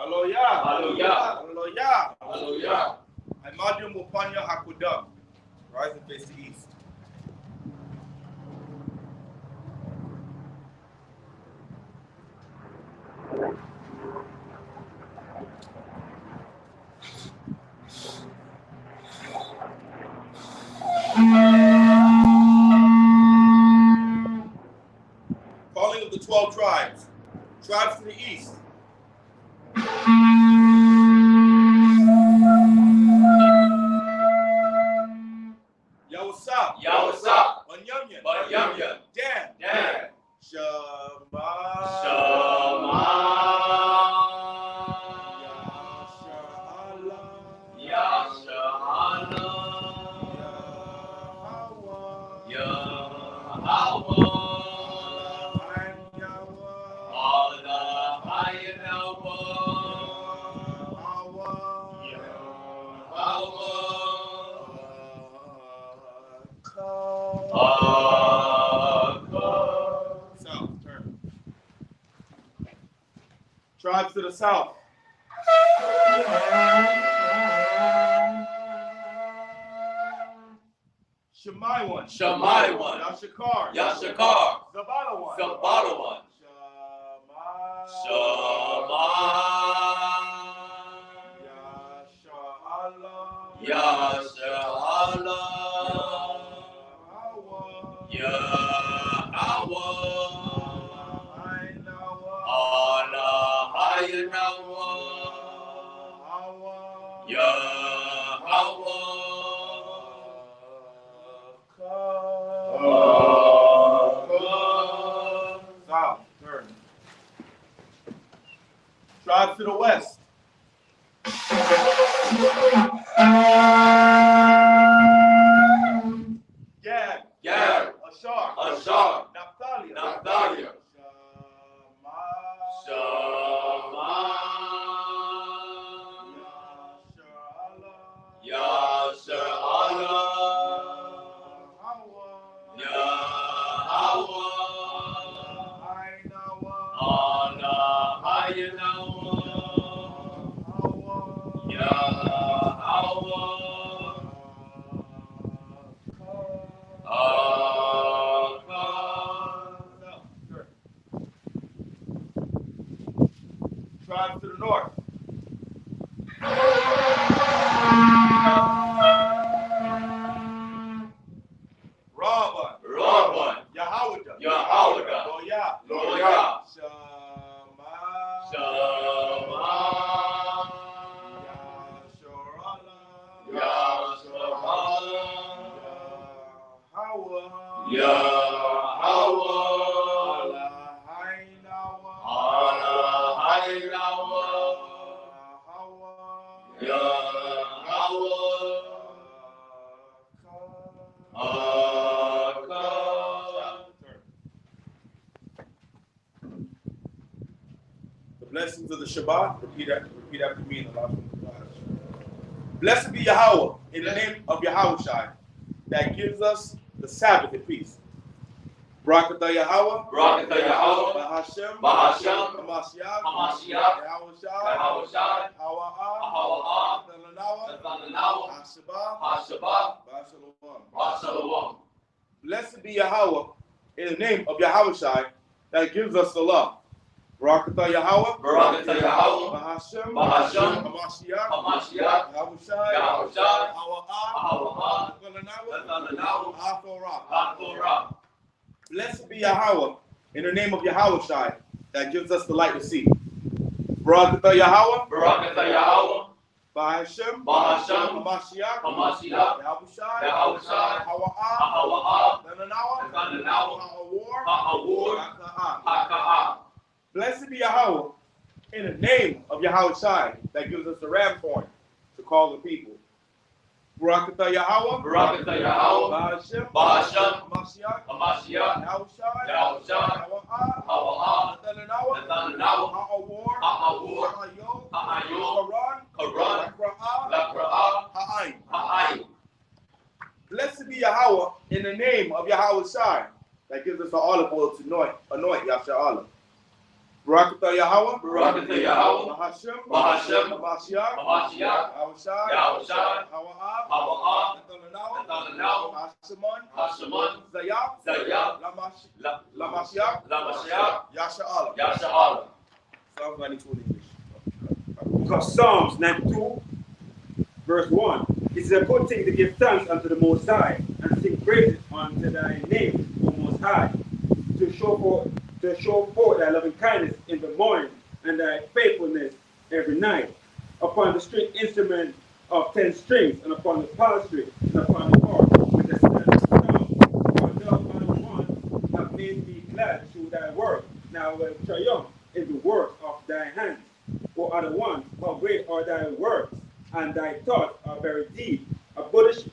Hallelujah. Hallelujah. Hallelujah. Hallelujah. Imagine Mupanya Hakudah. Rise and face the east. Calling of the 12 tribes. Tribes to the east. Yawasap. Yawasap. Banyamyan. Banyamyan. Dan. Dan. Shema. Shema. Yasha'Allah. Yahweh. South, turn. Tribes to the south. Shemaiwan. Shemaiwan. Yashakar. Yashakar. Zabalawan. Zabalawan. Shema. Yasha'Allah. South, turn. Tribes to the west. Gad. Gad. Ashar. Ashar. Naphtali. Naphtali. Shema. Yasha'Allah. Tribes to the north. Rabban. Yahweh. Yahweh. Loya. Shema. The blessings of the Shabbat. Repeat after me in the last one. Blessed be Yahweh in the name of Yahushai that gives us the Sabbath in peace. Barakatah Yahweh. Barakatah Yahweh. Bahashem. Bahashem. Hamashiach. Hamashiach. Yahushai. Hawa'ah. Nathanawa. Shabbat Shabbat Shalawam. Blessed be Yahweh in the name of Yahushai that gives us the law. Barakatah Yahweh. Barakatah Yahweh. Bahashem. Hamashiach. Yahushai. Hawa'ah. Nathanawa. Blessed be Yahweh in the name of Yahushai that gives us the light to see. Barakatah Yahweh. Barakatah Yahweh. Bahashem. Hamashiach. Yahushai. Hawa'ah. Nathanawa. Haka'ah. Blessed be Yahweh in the name of Yahushai that gives us the ram's horn to call the people. Barakatah Yahweh. Barakatah Yahweh. Bahashem. Hamashiach. Yahushai. Hawa'ah. Nathanawa. Quran. Ha'ayin. Blessed be Yahweh in the name of Yahushai that gives us the olive oil to anoint Yasha'Allah. Barakatah Yahweh. Barakatah Yahweh. Bahashem. Bahashem. Hamashiach. Hamashiach. Yahushai. Yahushai. Hawa'ah. Hawa'ah. Nathalanao. Hasheman. Hasheman. Zayah. Zayah. Lamashiach. Lamashiach. Yasha'ala. Yasha'ala. Psalms 92 in English. Because Psalms 92, verse 1, it is a good thing to give thanks unto the Most High and sing praises unto thy name, O Most High, to show forth thy loving kindness in the morning and thy faithfulness every night, upon the string instrument of 10 strings, and upon the palistry, and upon the harp with the sound. For thou art the one that made me glad through thy work. Now I will triumph in the work of thy hands. O other one, how great are thy works, and thy thoughts are very deep. A British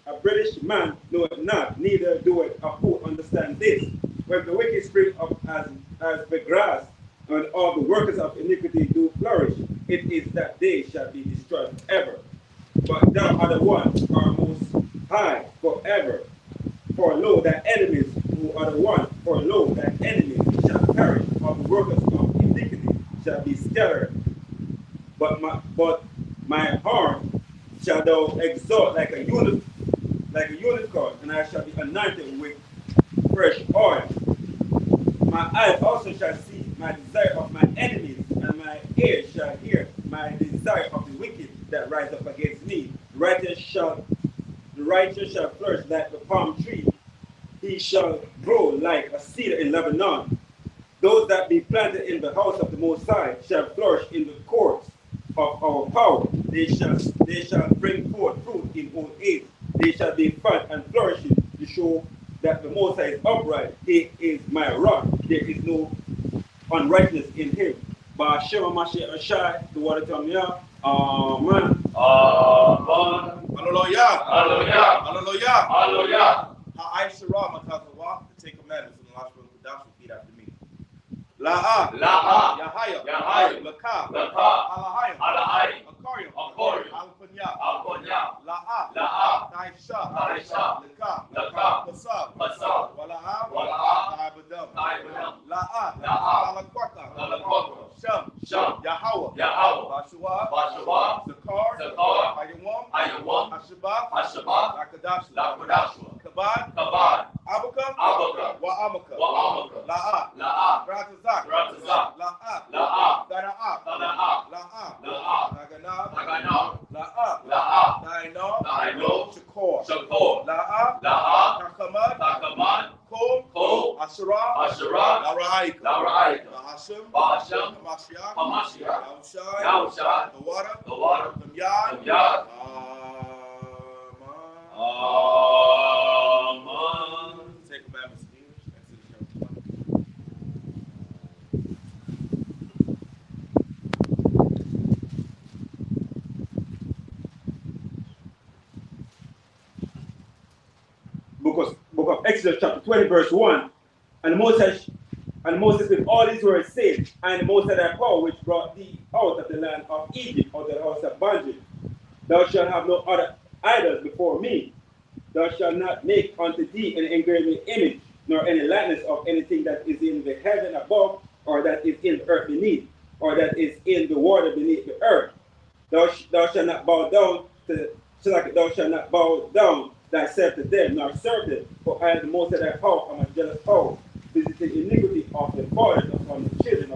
man knoweth not, neither doeth a fool understand this. When the wicked spring up as the grass, and all the workers of iniquity do flourish, it is that they shall be destroyed forever. But thou art the one, are most high forever. For lo, thy enemies who are the one, for lo, thy enemies shall perish, all the workers of iniquity shall be scattered. But my arm shall thou exalt like a unicorn, and I shall be anointed with fresh oil. My eyes also shall see my desire of my enemies, and my ears shall hear my desire of the wicked that rise up against me. The righteous shall flourish like the palm tree. He shall grow like a cedar in Lebanon. Those that be planted in the house of the Most High shall flourish in the courts of our power. They shall bring forth fruit in old age. They shall be fat and flourishing to show that the Most High is upright. He is my rock. There is no unrighteousness in him. Ba'ashem Mashiach Ashai, the water to me. Amen. Amen. Hallelujah. Hallelujah. Hallelujah. Hallelujah. Ha'aishara Matazawah, the Ten Commandments in the last one, Kodash, repeat after me. La'a. La'a. Yahaya. Yahaya. Laka. Laka. Alahayim. Alahayim. Akarium. Akarium. Alpanya. Alpanya. La'a. La'a. Taisha. Taisha. Laka. Laka. Pasab. Pasab. Wala'a. Wala'a. Taibadam. Taibadam. La'a. La'a. Talakwaka. Talakwaka. Sham. Sham. Yahawah. Yahawah. Bashua. Bashua. Zakar. Zakar. Ayawam. Ayawam. Hashabah. Hashabah. Lakadashla. Lakadashla. Kabad. Kabad. Abaka. Abaka. Wa'amaka. Wa'amaka. La'a. La'a. Ratazak. Ratazak. La'a. La'a. Dara'a. Dara'a. La'a. La'a. Naganab. Naganab. La'a. La'a. Naino. Naino. Shakor. Shakor. La'a. La'a. Takamad. Takamad. Kol. Kol. Ashura. Ashura. Lara'aika. Lara'aika. Bahashem. Bahashem. Hamashiach. Hamashiach. Yahushai. Yahushai. The water. The water. The yard. The yard. Amen. Ten Commandments in English. Exodus chapter 20. Book of Exodus chapter 20, verse 1. And Moses with all his words said, and the Most High thy power which brought thee out of the land of Egypt, out of the house of bondage. Thou shalt have no other idols before me. Thou shalt not make unto thee an engraven image, nor any likeness of anything that is in the heaven above, or that is in the earth beneath, or that is in the water beneath the earth. Thou shalt not bow down thyself to them, nor serve them. For I am the Most High thy power, and a jealous power, visiting iniquity of the fathers upon the children,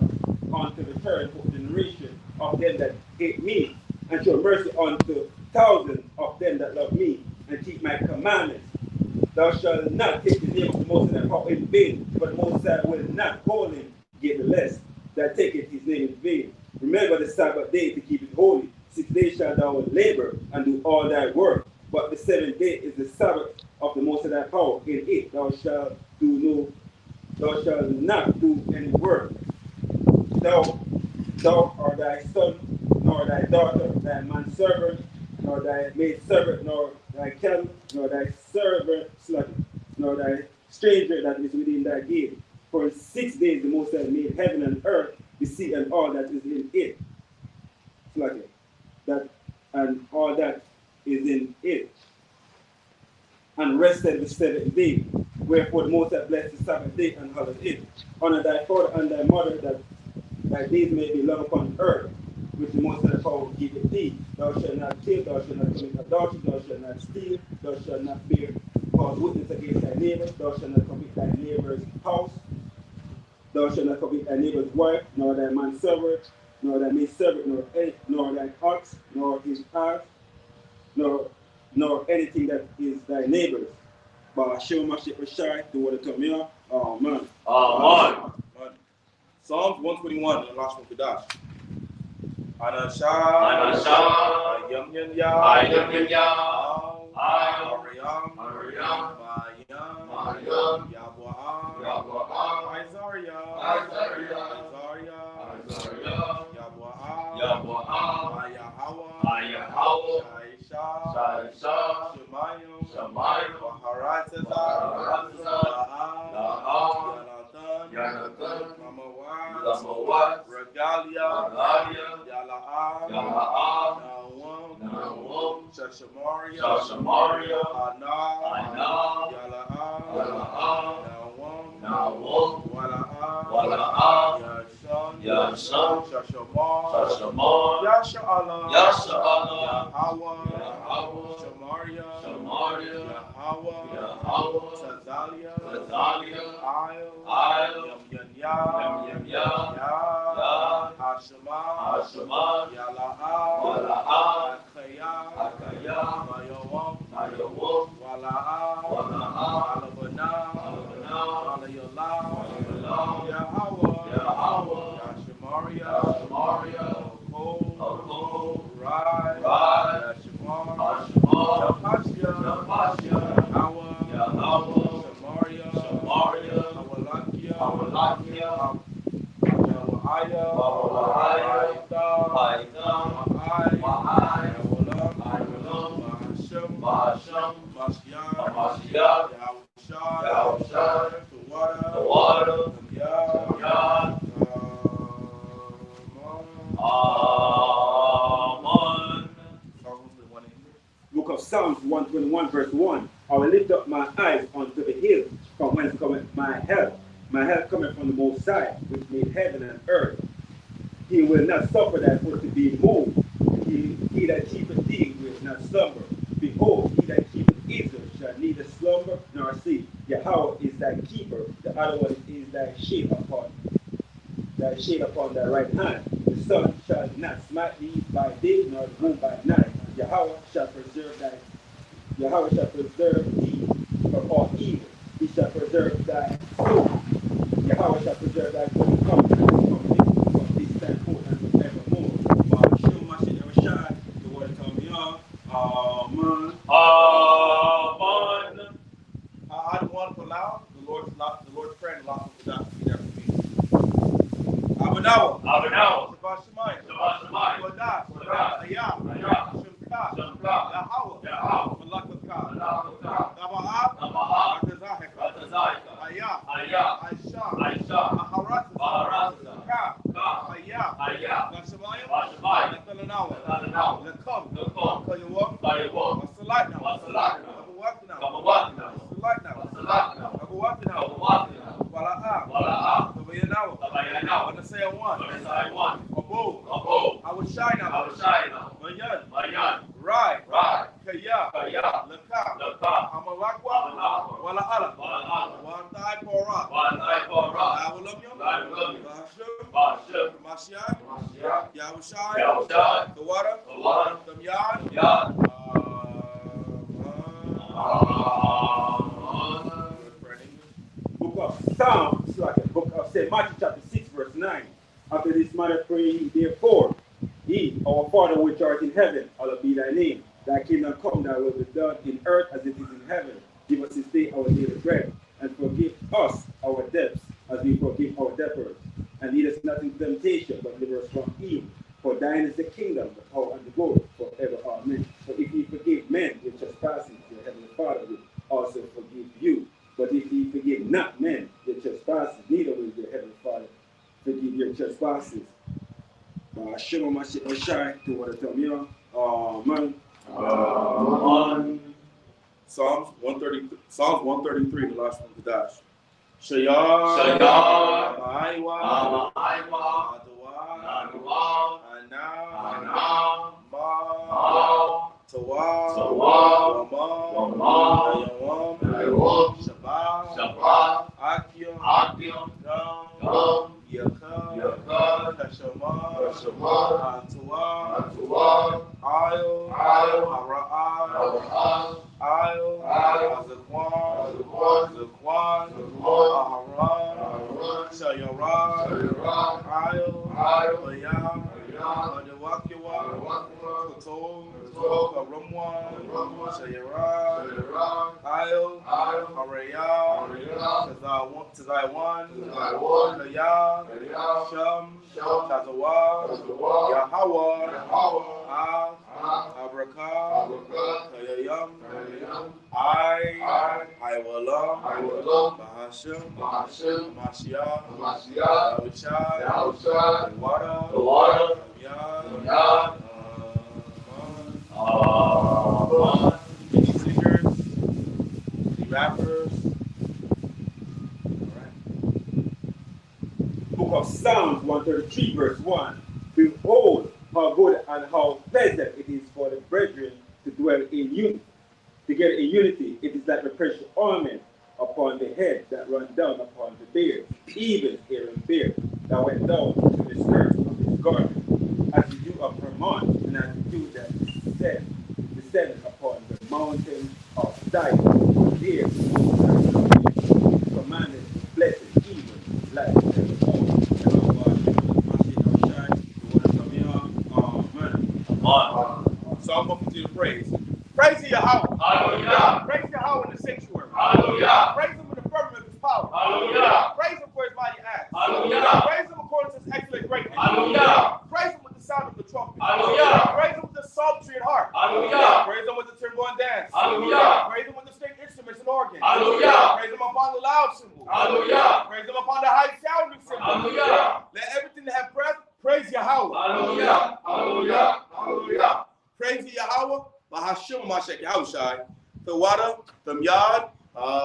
unto the third generation of them that hate me, and show mercy unto thousands of them that love me, and keep my commandments. Thou shalt not take the name of the Most High thy power in vain, but the Most High will not call him, give the less that taketh his name in vain. Remember the Sabbath day to keep it holy. 6 days shalt thou labor and do all thy work, but the 7th day is the Sabbath of the Most High thy power. In it thou shalt not do any work. Thou or thy son, nor thy daughter, thy manservant, nor thy maidservant, nor thy cattle, nor thy servant slave, nor thy stranger that is within thy gate. For in 6 days the Most High made heaven and earth, the sea and all that is in it. That and all that is in it. And rested the 7th day. Wherefore the Most High blessed the Sabbath day and hallowed it. Honor thy father and thy mother, that that these may be long upon earth, which the most of the power giveth thee. Thou shalt not kill, thou shalt not commit adultery, thou shalt not steal, thou shalt not bear false witness against thy neighbor, thou shalt not covet thy neighbor's house, thou shalt not covet thy neighbor's wife, nor thy manservant, nor thy maidservant, nor thine ox, nor his ass, nor anything that is thy neighbor's. But Hashem Mashiach Rashai, the word of Tomia, Amen. Amen. Psalms 121, the last one, Kedash. Anasha, Ayam Yanya, Mariam, Mayam, Yabuah, Isaiah, Yabuah, Mayahawa, Shaisha, Shemayim, Baharatazar, Yonatan, Mamawat, Regalia, Yala'am, Nawam, Shashamaria, Ana, Yala'am, Nawam, Wala'am, Yashan, Shashamar, Yasha'ala, Yahweh, Shamaria, Yahweh, Tazalia, Hashema, Yala'am, Akaya, Mayawam, Wala'am, Alabanam, Alayalam, Yahweh, Yashamaria, Rai, Yashimar, Tapashia, Yahweh, Shamaria, Awalakia, the water, Book of Psalms 121 verse 1. I will lift up my eyes unto the hills, from whence cometh my help. My help cometh from the Most High, which made heaven and earth. He will not suffer thy foot to be moved. He that keepeth thee will not slumber. Behold, he that keepeth Israel shall neither slumber nor sleep. Yahweh is thy keeper. The other one is thy shade upon thy right hand. The sun shall not smite thee by day, nor the moon by night. Yahweh shall preserve thee from all evil. He shall preserve thy soul. Yahweh shall preserve thy going out from this time forth and forevermore. Hashem Mashiach Rashai, the word of Tomia. Amen. I don't want to allow the Lord's prayer and lawful to not be there for me. Abanawa, Shabbat Shemayim, Wadah, Ayah, Shemka, Yahweh, Malakaka, Naba'ab, Atazahika, Ayah, Aisha, Maharatazah, Ka, Ayah, Nashamayim, Natalanawa, Lekam, Kayawam, Masalatna, Kabawatna, Wala'ah, Tabayanawa, Wanasaya one, Abo, I will shine out, Mayan, Rai, Kaya, Laka, Amalakwa, Wala'ala, Wantai Pora, I will love you, Mashiach, Yahushai, the water, Damyan, Book of Psalms, book of St. Matthew chapter 6 verse 9. After this matter pray ye therefore, ye, our Father which art in heaven, hallowed be thy name. Thy kingdom come, thy will be done in earth as it is in heaven. Give us this day our daily bread, and forgive us our debts as we forgive our debtors. And lead us not into temptation, but deliver us from evil. For thine is the kingdom, the power, and the glory, forever. Amen. For if ye forgive men their trespasses, your heavenly Father will also forgive you. But if ye forgive not men their trespasses, neither will your heavenly Father forgive your trespasses. Shema Mashiach Rashai, to what I tell me. Amen. Psalms 133, the last one, Kedash. Shayar, Ma'aiwa, Shalawam, Wamam, Ayawam, Shabbat, Akim, Dam, Yakar, Tashama, Antuwa, Ayo, Hara'al, Ayo, Zakwan, Aharan, Shayaran, Ayo, Bayam, Adawakiwa, Koto, Karumwan, Shayaran, Ayo, Haraya, Tazaiwan, Kaya, Sham, Tazawa, Yahweh, Abraka, Kayayam, I will Bahashim, Mashiach, Yahushua, the water, Yad, many singers, many rappers. Book of Psalms 133 verse 1. Behold, how good and how pleasant it is for the brethren to dwell in unity. Together in unity, it is like the precious ornament upon the head that run down upon the beard, even Aaron's beard, that went down to the skirt of his garment, as the dew of Hermon, and as the dew that descended upon the mountain of Zion. There, Moses commanded blessed, even like the own. So I'm going to continue to praise. Praise to Yahweh. Hallelujah. Praise Yahweh in the sanctuary. Hallelujah. Praise him in the firmament of his power. Hallelujah. Praise him for his mighty acts. Hallelujah. Praise him according to his excellent greatness. Hallelujah. Praise him with the sound of the trumpet. Hallelujah. Praise him with the psaltery and harp. Hallelujah. Praise him with the timbrel and dance. Hallelujah. Praise him with the string instruments and organs. Hallelujah. Praise him upon the loud cymbal. Hallelujah. Praise him upon the high sounding cymbal. Hallelujah. Let everything that have breath praise Yahweh. Hallelujah. Hallelujah. Hallelujah. Praise the Yahweh. Bahashim Mashek Yahushai. The water, the yard. Amen.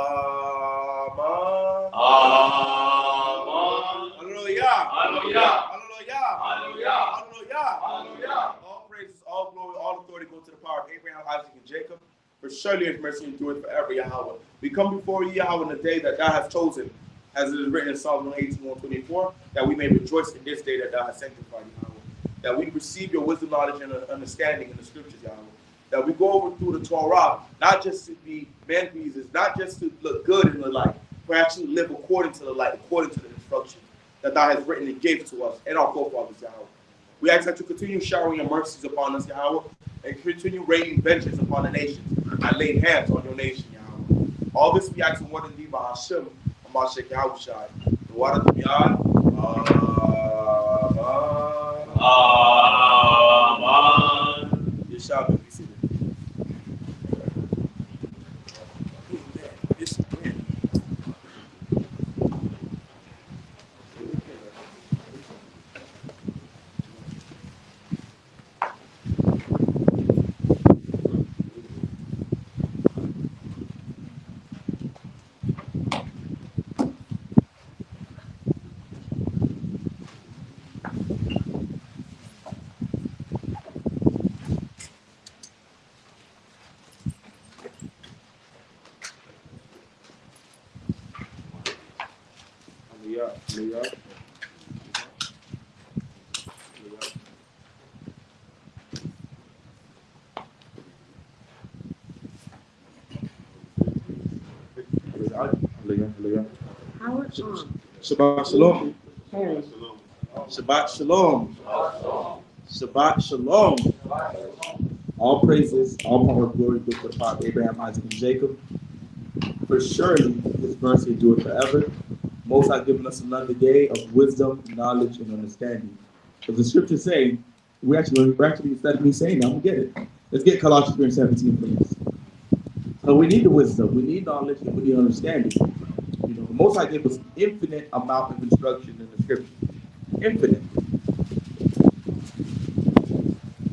Hallelujah. Hallelujah. Hallelujah. Hallelujah. Hallelujah. Hallelujah. All praises, all glory, all authority go to the power of Abraham, Isaac, and Jacob. For surely his mercy endureth forever, Yahweh. We come before you, Yahweh, in the day that thou hast chosen, as it is written in Psalm 118, 124, that we may rejoice in this day that thou hast sanctified, Yahweh. That we receive your wisdom, knowledge, and understanding in the scriptures, Yahweh. That we go over through the Torah, not just to be man-pleasers, not just to look good in the light, but actually live according to the light, according to the instruction that thou hast written and gave to us and our forefathers, Yahweh. We ask that you continue showering your mercies upon us, Yahweh, and continue raining vengeance upon the nations and laying hands on your nation, Yahweh. All this we ask in one indeed by Hashem, Amashek Yahushai. The water to Yad. Amen. You shall be seated. Shabbat Shalom. Shabbat Shalom. Shabbat Shalom. All praises, all power, glory, good to the Father, Abraham, Isaac, and Jacob. For surely his mercy endureth forever. Most High given us another day of wisdom, knowledge, and understanding. As the scriptures say, we're actually instead of me saying that, I'm gonna get it. Let's get Colossians 3:17, please. So we need the wisdom, we need knowledge, and we need understanding. You know, the Most High gave us infinite amount of instruction in the scripture. Infinite.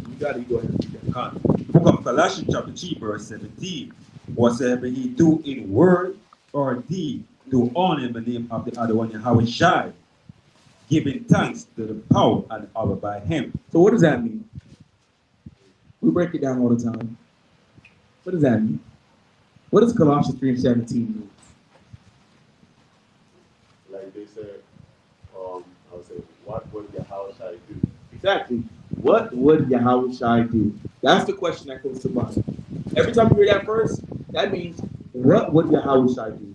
You gotta go ahead and read that. Book of Colossians chapter 3 verse 17. Whatsoever he do in word or deed, do honor in the name of the other one, Yahweh Shai, giving thanks to the power and power by him. So what does that mean? We break it down all the time. What does that mean? What does Colossians 3:17 mean? Like they said, I would say, what would Yahweh do? Exactly. What would Yahweh do? That's the question that comes to mind. Every time you hear that verse, that means, what would Yahweh do?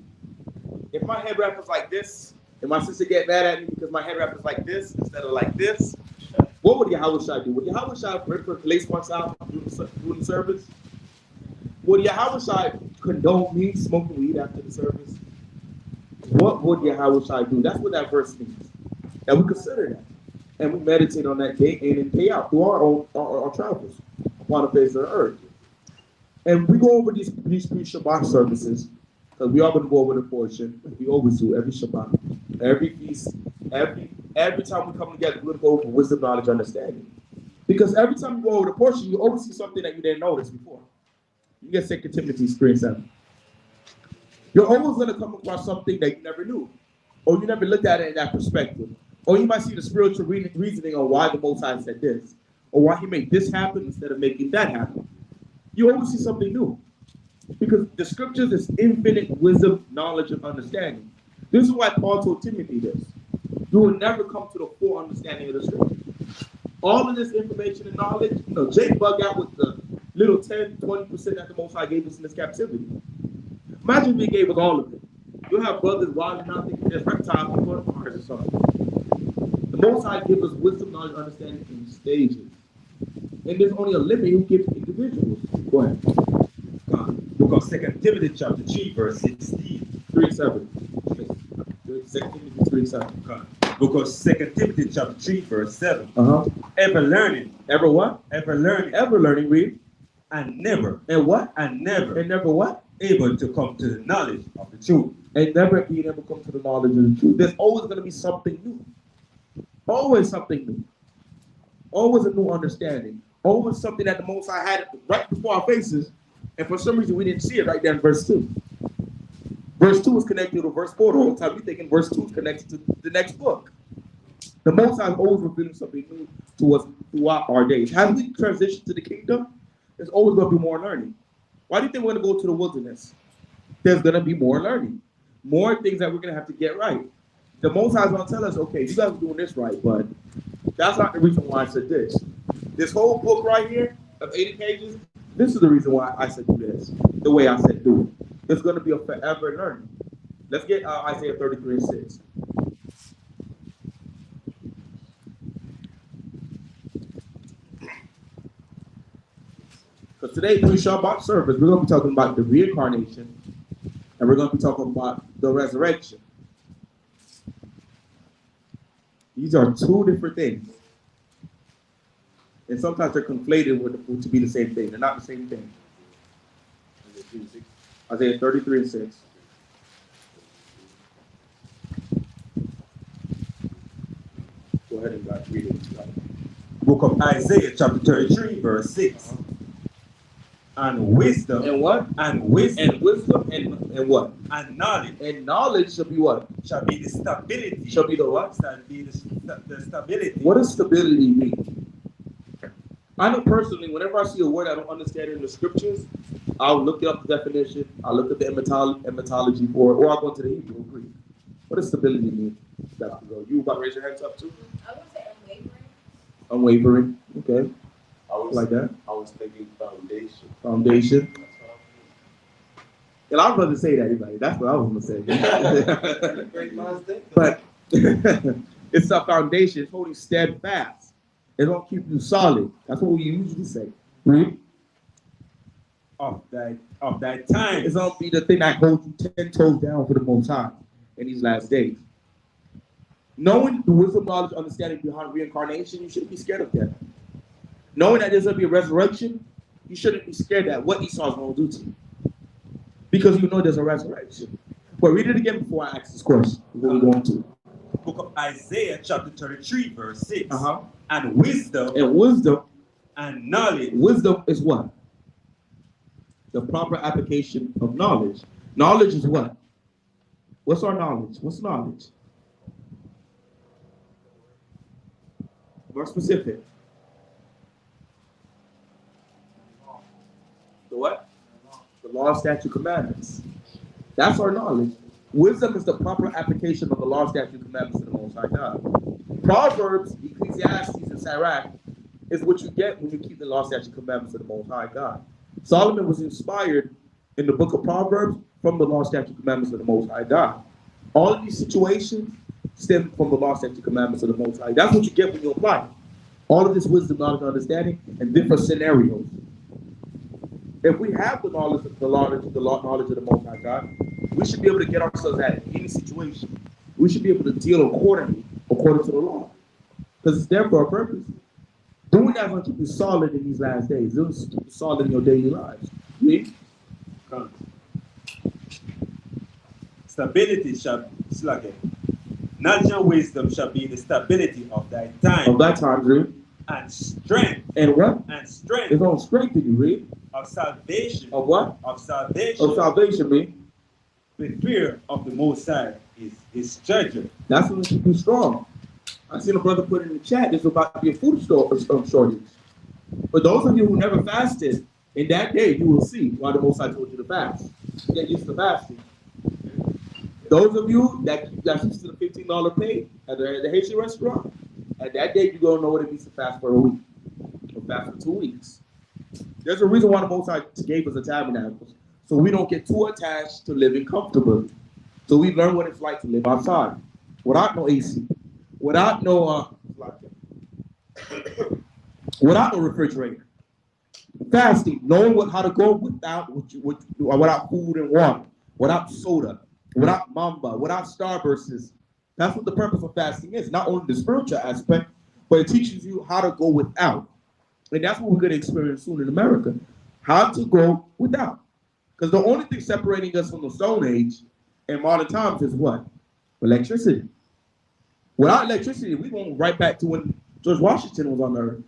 If my head wrap was like this, and my sister get mad at me because my head wrap is like this instead of like this, what would Yahweh do? Would Yahweh rip her lace fronts out during the service? Would Yahweh condone me smoking weed after the service? What would Yahweh do? That's what that verse means. And we consider that. And we meditate on that day in and day out through our travels upon the face of the earth. And we go over these Shabbat services, because we are going to go over the portion. We always do every Shabbat, every feast, every time we come together, we're going to go over wisdom, knowledge, understanding. Because every time you go over the portion, you always see something that you didn't notice before. You get 2 Timothy 3:7. You're always going to come across something that you never knew, or you never looked at it in that perspective. Or you might see the spiritual reasoning on why the Most High said this, or why he made this happen instead of making that happen. You always see something new. Because the scriptures is infinite wisdom, knowledge, and understanding. This is why Paul told Timothy this. You will never come to the full understanding of the scripture. All of this information and knowledge, Jake bug out with the little 10, 20% that the Most High gave us in this captivity. Imagine if he gave us all of it. You'll have brothers wilding out thinking there's reptiles before the Mars or something. The Most High gives us wisdom, knowledge, understanding in stages. And there's only a limit who gives individuals. Go ahead. Book of 2 Timothy chapter 3, verse 16. 3:7. 2 Timothy 3:7. Book of 2 Timothy chapter 3, verse 7. Ever learning. Ever what? Ever learning. Ever learning, read. And never. And what? And never. And never what? Able to come to the knowledge of the truth. And never being able to come to the knowledge of the truth. There's always going to be something new. Always something new. Always a new understanding. Always something that the Most High had right before our faces. And for some reason, we didn't see it right there in verse 2. Verse 2 is connected to verse 4 the whole time. You're thinking verse 2 is connected to the next book. The Most High is always revealing something new to us throughout our days. As we transition to the kingdom, there's always going to be more learning. Why do you think we're going to go to the wilderness? There's going to be more learning. More things that we're going to have to get right. The Most High is going to tell us, okay, you guys are doing this right, but that's not the reason why I said this. This whole book right here of 80 pages, this is the reason why I said do this, the way I said do it. It's going to be a forever learning. Let's get Isaiah 33:6. Because today, through Shabbat service, we're going to be talking about the reincarnation, and we're going to be talking about the resurrection. These are two different things. And sometimes they're conflated to be the same thing. They're not the same thing. Isaiah 33:6. Go ahead and guys read it. Book of Isaiah chapter 33, verse 6. And wisdom. And what? And wisdom. And wisdom and what? And knowledge. And knowledge shall be what? Shall be the stability. Shall be the what? Shall be the stability. What does stability mean? I know personally, whenever I see a word I don't understand in the scriptures, I'll look up the definition, I'll look at the etymology for it, or I'll go to the Hebrew or Greek. What does stability mean? You about to raise your hands up too? I would say unwavering. Unwavering. Okay. Like that. I was thinking foundation. Foundation. And I'd rather say that anybody. That's what I was going to say. Great minds think. But it's a foundation. It's holding steadfast. It don't keep you solid. That's what we usually say. Right? Of thy time. It's going to be the thing that holds you 10 toes down for the Most High in these last days. Knowing the wisdom, knowledge, understanding behind reincarnation, you shouldn't be scared of that. Knowing that there's going to be a resurrection, you shouldn't be scared that what Esau's going to do to you. Because you know there's a resurrection. But read it again before I ask this question. We're going to. Book of Isaiah chapter 33, verse 6. Uh-huh. And wisdom. And wisdom. And knowledge. Wisdom is what? The proper application of knowledge. Knowledge is what? What's our knowledge? What's knowledge? More specific. The what? law, statute, commandments. That's our knowledge. Wisdom is the proper application of the law, statute, commandments of the Most High God. Proverbs, Ecclesiastes, and Sirach is what you get when you keep the law, statute, commandments of the Most High God. Solomon was inspired in the book of Proverbs from the law, statute, commandments of the Most High God. All of these situations stem from the law, statute, commandments of the Most High. That's what you get when you apply. All of this wisdom, knowledge, and understanding, and different scenarios. If we have the knowledge of the knowledge of the Most High God, we should be able to get ourselves out of any situation. We should be able to deal according to the law, because it's there for a purpose. Doing that is going to keep you solid in these last days. It'll keep you solid in your daily lives. See? Stability shall sluggish. Knowledge and wisdom shall be the stability of thy time. Of that time, read. And strength. And what? And strength. It's going to strengthen you, read. Of salvation. Of what? Of salvation. Of salvation, read. The fear of the Most High is treasure. That's going to keep you strong. I seen a brother put in the chat, there's about to be a food shortage. For those of you who never fasted, in that day you will see why the Most High told you to fast. Get used to fasting. Those of you that got used to the $15 pay at the Haitian restaurant, at that day you're going to know what it means to fast for a week, or fast for 2 weeks. There's a reason why the Most High gave us a tabernacle, so we don't get too attached to living comfortably. So we learn what it's like to live outside, without no AC, without no without no refrigerator. Fasting, knowing how to go without food and water, without soda, without mamba, without starbursts. That's what the purpose of fasting is. Not only the spiritual aspect, but it teaches you how to go without. And that's what we're going to experience soon in America. How to go without. Because the only thing separating us from the Stone Age in modern times is what? Electricity. Without electricity, we're going right back to when George Washington was on the earth.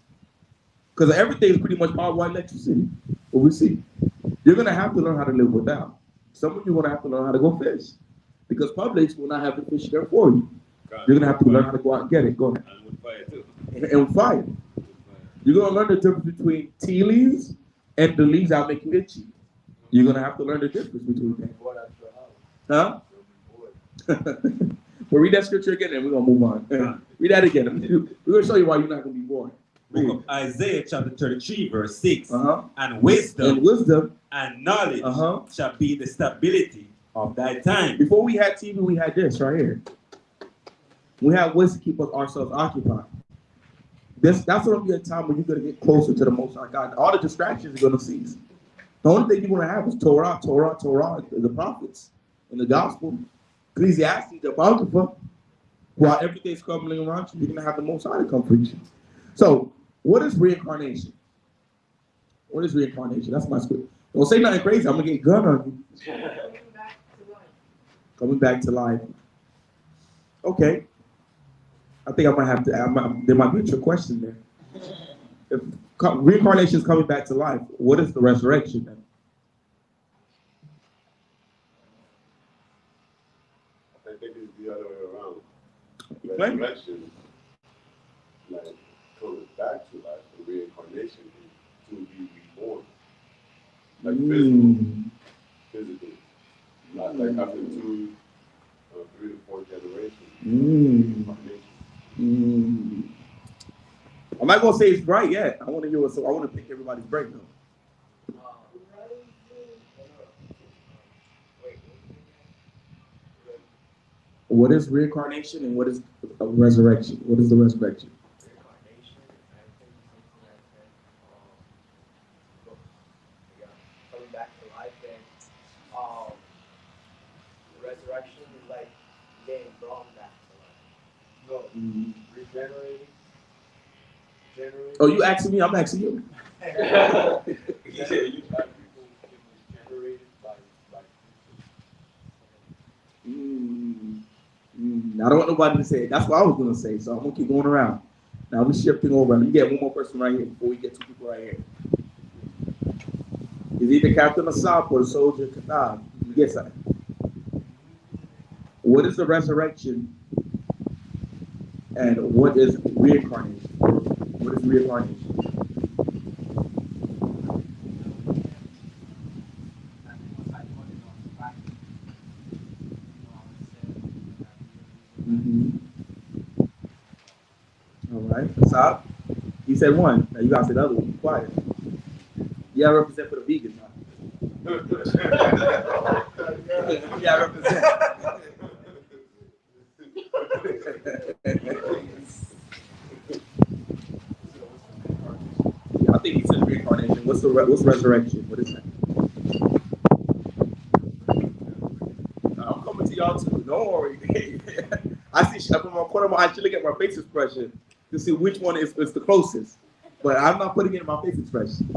Because everything is pretty much powered by electricity. But we see. You're going to have to learn how to live without. Some of you are going to have to learn how to go fish. Because Publix will not have the fish there for you. You're going to have to learn how to go out and get it. Go ahead. And with fire too. And with fire. You're going to learn the difference between tea leaves and the leaves that make you itchy. You're going to have to learn the difference between them. Huh? Well, read that scripture again and we're going to move on. Read that again. We're going to show you why you're not going to be born. Book of Isaiah chapter 33 verse 6. And wisdom and knowledge shall be the stability of thy time. Before we had TV, we had this right here. We had ways to keep ourselves occupied. That's going to be a time when you're going to get closer to the Most High God. All the distractions are going to cease. The only thing you're going to have is Torah, the prophets, and the gospel. Ecclesiastes, the Apocrypha. While everything's crumbling around you, you're going to have the Most High to come preach you. So, what is reincarnation? What is reincarnation? That's my script. Don't say nothing crazy. I'm going to get a gun on you. Coming back to life. Okay. I think I might have to, there might be a trick question there. If reincarnation is coming back to life, what is the resurrection then? I think it's the other way around. Explain. Resurrection, like, coming back to life, and reincarnation is to be reborn. Like physically. Not like after 2 or 3 to 4 generations. I'm not gonna say it's right yet. I want to hear I want to pick everybody's brain though. What is reincarnation and what is a resurrection? What is the resurrection? Reincarnation, I think coming back to life, and resurrection is like getting brought back to life. No, regenerating. Oh, you asking me? I'm asking you. He said you have people generated by I don't want nobody to say it. That's what I was going to say, so I'm going to keep going around. Now we're shifting over. Let me get one more person right here before we get 2 people right here. Is either Captain Asaf or the soldier Katab. You get something. What is the resurrection and what is reincarnation? What is reincarnation? All right. Stop. He said one. Now you gotta say the other one. Be quiet. Yeah, I represent for the vegans. Huh? Yeah, I represent. I think he said reincarnation. What's resurrection? What is that? I'm coming to y'all too. Don't worry. I see from my corner of my eye, I should look at my face expression to see which one is the closest. But I'm not putting it in my face expression.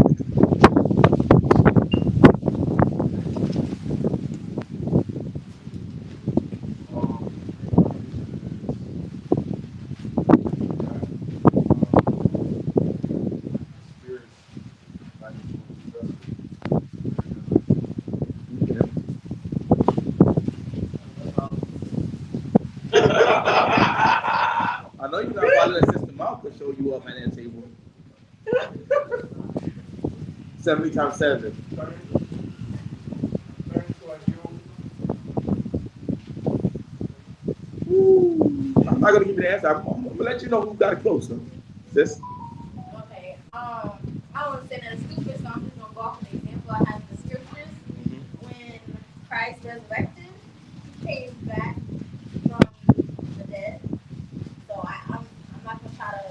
I know you gotta follow that system out to show you up at that table. 70 times 7. Ooh, I'm not gonna give you the answer. I'm gonna let you know who got it close, huh? Sis? Okay. I want to say that it's stupid, so I'm just gonna go off an example. I have the scriptures. When Christ resurrected, he came back from the dead. So I'm not gonna try to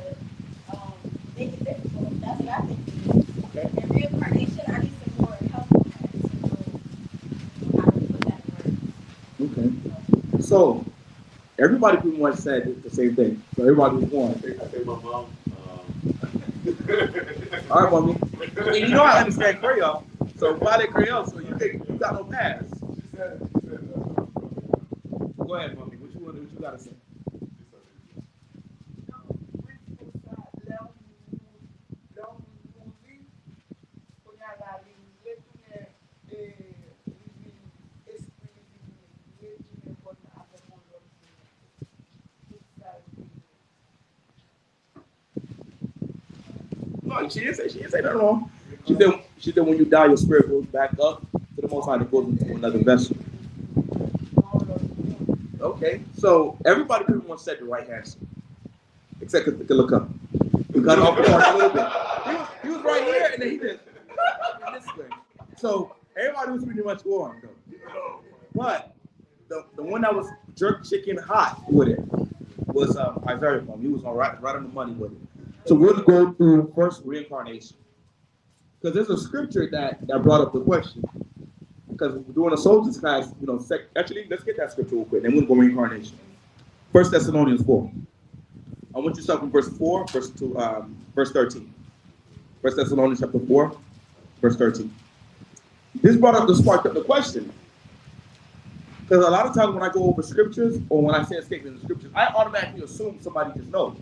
make it difficult. That's what I think. Okay. And reincarnation, I need some more help on that to know how to put that in words. Okay. So everybody pretty much said the same thing. So everybody was one. I think my mom. All right, mommy. And you know I understand Creole. So why they Creole? So you got no pass. Go ahead, mommy. What you gotta say? No, she didn't say nothing wrong. She said when you die, your spirit goes back up to the Most High and it goes into another vessel. Okay, so everybody pretty much said the right answer, except the look up. We cut off the point a little bit. He was right here, and then he did this way. So everybody was pretty much on though. But the one that was jerk chicken hot with it was Isaiah. He was right on the money with it. So we'll go through first reincarnation. Because there's a scripture that brought up the question. Because we're doing a soldier's class, actually, let's get that scripture real quick, then we'll go reincarnation. 1 Thessalonians 4. I want you to start from verse 4, verse 13. 1 Thessalonians chapter 4, verse 13. This sparked up the question. Because a lot of times when I go over scriptures, or when I say a statement in the scriptures, I automatically assume somebody just knows.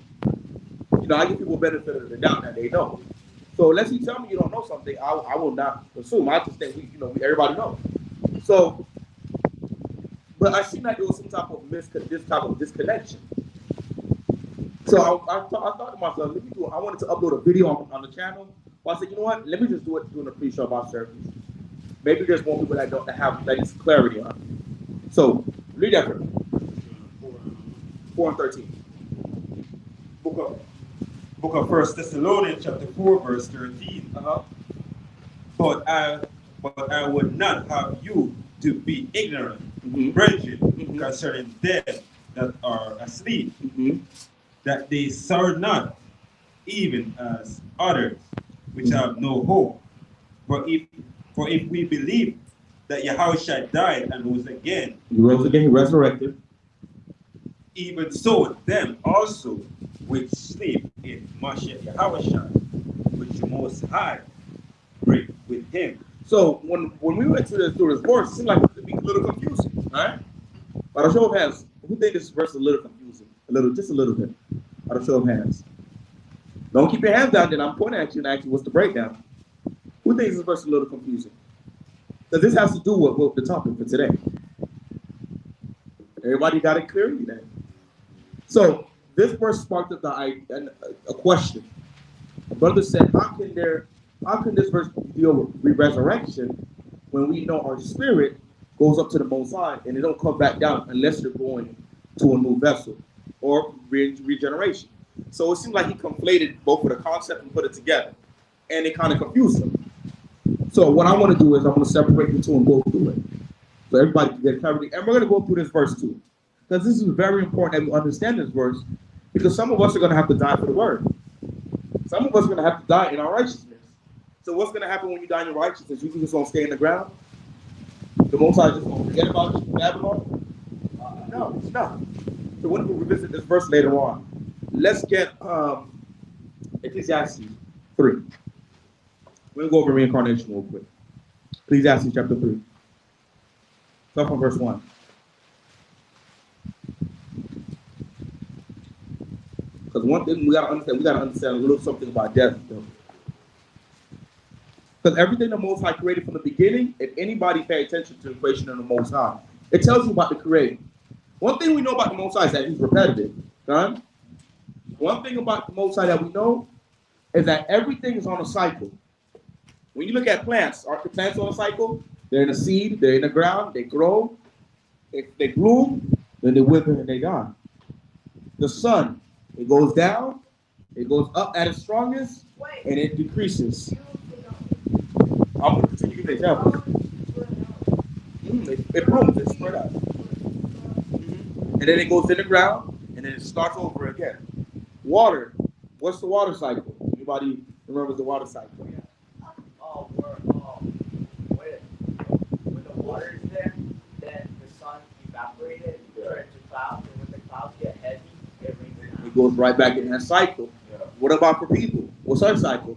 I give people benefit of the doubt that they know. So unless you tell me you don't know something, I will not assume. I just think everybody knows. So, but I seen that there was some type of disconnection. So I thought to myself, let me do it. I wanted to upload a video on the channel. Well, I said, you know what? Let me just do it during the pre-Shabbat service. Maybe there's more people that have that is clarity on it. So read that for me. 4 and 13. Book of 1 Thessalonians chapter 4 verse 13. But I would not have you to be ignorant, brethren, concerning them that are asleep, that they sorrow not, even as others, which have no hope. For if we believe that Yahushua died and rose again, he rose again, he resurrected. Even so, them also which sleep in Mashiach Yahushua, which the Most High bring with him. So when we went through this verse, it seemed like it would be a little confusing, right? But I'll show of hands. Who think this verse is a little confusing? Just a little bit. I'll show of hands. Don't keep your hands down, then I'm pointing at you and ask you what's the breakdown. Who thinks this verse is a little confusing? Because this has to do with the topic for today. Everybody got it clear? So this verse sparked up a question. A brother said, how can this verse deal with resurrection when we know our spirit goes up to the Most High and it don't come back down unless you're going to a new vessel or regeneration. So it seems like he conflated both of the concept and put it together, and it kind of confused him. So what I want to do is I'm going to separate the two and go through it, so everybody can get clarity. And we're going to go through this verse too, because this is very important that we understand this verse, because some of us are going to have to die for the word. Some of us are going to have to die in our righteousness. So what's going to happen when you die in your righteousness? You just going to stay in the ground? The Most High just going to forget about you, Babylon? No, it's not. So when we revisit this verse later on, let's get Ecclesiastes 3. We'll go over reincarnation real quick. Ecclesiastes chapter 3. Start from verse 1. Because one thing we gotta understand a little something about death, though. Because everything the Most High created from the beginning, if anybody pay attention to the creation of the Most High, it tells you about the creating. One thing we know about the Most High is that he's repetitive. Right? One thing about the Most High that we know is that everything is on a cycle. When you look at plants, aren't the plants on a cycle? They're in a seed, they're in the ground, they grow, they bloom, then they wither and they die. The sun, it goes down, it goes up at its strongest, and it decreases. I'm going to continue to give an example. It blooms, it spread out. And then it goes in the ground, and then it starts over again. Water, what's the water cycle? Anybody remembers the water cycle? When the water is there, then the sun evaporated, turns to clouds, and when the clouds get heavy, it rains down. It goes right back in that cycle. Yeah. What about for people? What's our cycle?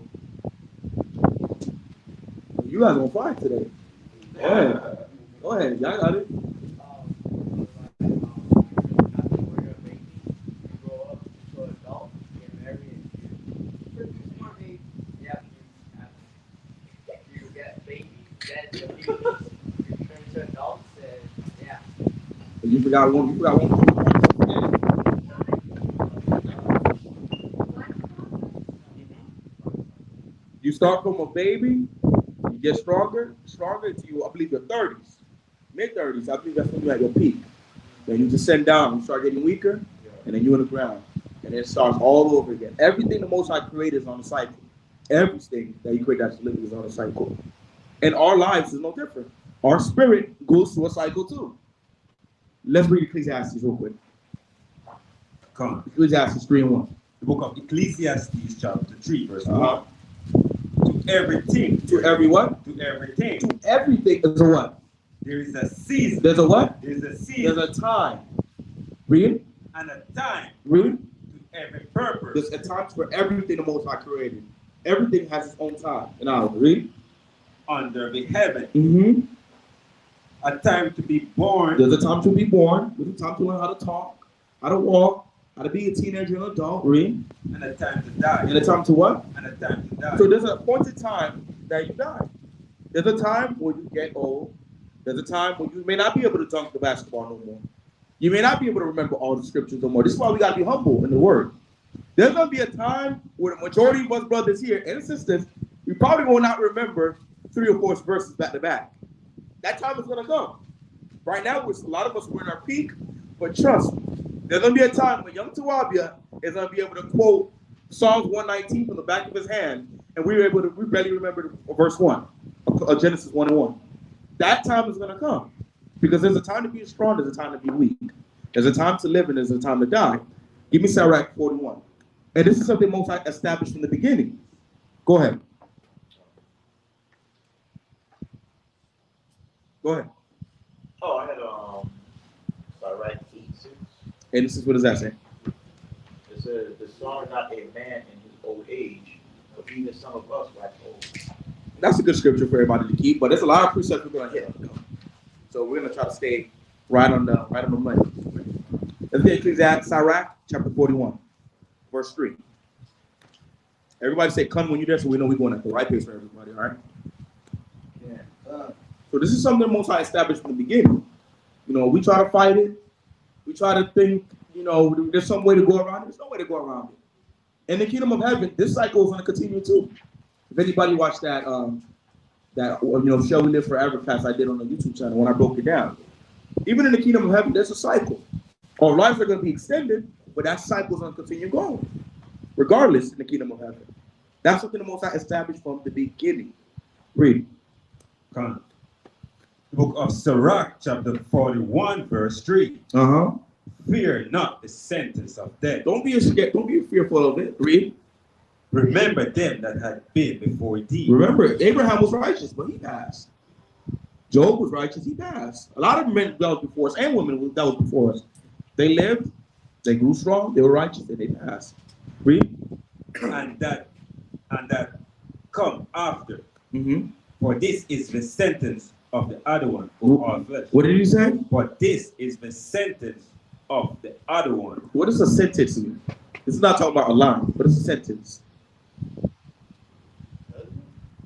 You guys on fire today. Go ahead. Go ahead. Y'all got it. After we're a baby, you grow up to an adult, get married, and produce more babies. Yeah, you get babies, then the babies turn to adults, and yeah. You forgot one. You forgot one. You start from a baby, you get stronger until I believe your 30s, mid-30s. I believe that's when you're at your peak. Then you descend down, you start getting weaker, and then you're in the ground. And then it starts all over again. Everything the Most High created is on a cycle. Everything that He created that's living is on a cycle. And our lives is no different. Our spirit goes through a cycle too. Let's read Ecclesiastes real quick. Come. Ecclesiastes 3:1. The book of Ecclesiastes, chapter 3, verse 1. To everything. To every what? To everything. To everything is a what? There is a season. There's a what? There's a season. There's a time. Read. And a time. Read. To every purpose. There's a time for everything the Most High created. Everything has its own time. And I'll read. Under the heaven. Mm-hmm. A time to be born. There's a time to be born. There's a time to learn how to talk, how to walk, how to be a teenager and adult. Read. And a time to die. And a time to what? And a time to die. So there's an appointed time that you die. There's a time when you get old. There's a time when you may not be able to dunk the basketball no more. You may not be able to remember all the scriptures no more. This is why we got to be humble in the word. There's going to be a time where the majority of us brothers here and sisters, we probably will not remember 3 or 4 verses back to back. That time is going to come. Right now, a lot of us are in our peak, but trust me, there's going to be a time when young Tawabia is going to be able to quote Psalms 119 from the back of his hand, and we barely remember verse 1 of Genesis 1:1. That time is going to come, because there's a time to be strong, there's a time to be weak. There's a time to live, and there's a time to die. Give me Sirach 41. And this is something Most High established from the beginning. Go ahead. Go ahead. Oh, I had Sirach 8:6. And this is what does that say? It says, "The son is not a man in his old age, but even some of us wax old." That's a good scripture for everybody to keep, but there's a lot of precepts we're going to hit. So we're going to try to stay right on the money. Let's get Ecclesiastes, Sirach, chapter 41, verse 3. Everybody say, "Come when you're there," so we know we're going at the right pace for everybody, all right? Yeah. So this is something the Most High established from the beginning. You know, we try to fight it. We try to think, you know, there's some way to go around it. There's no way to go around it. In the kingdom of heaven, this cycle is going to continue too. If anybody watched that Shall We Live Forever class I did on the YouTube channel when I broke it down. Even in the kingdom of heaven, there's a cycle. Our lives are going to be extended, but that cycle's going to continue going, regardless in the kingdom of heaven. That's something the Most High established from the beginning. Read. Come. The book of Sirach, chapter 41, verse 3. Fear not the sentence of death. Don't be scared. Don't be fearful of it. Read. Remember them that had been before thee. Remember, Abraham was righteous, but he passed. Job was righteous, he passed. A lot of men that was before us and women that was before us. They lived, they grew strong, they were righteous, and they passed. Read. And that come after. For this is the sentence of the other one, all flesh. What did he say? But this is the sentence of the other one. What is a sentence mean? This is not talking about a line, but it's a sentence.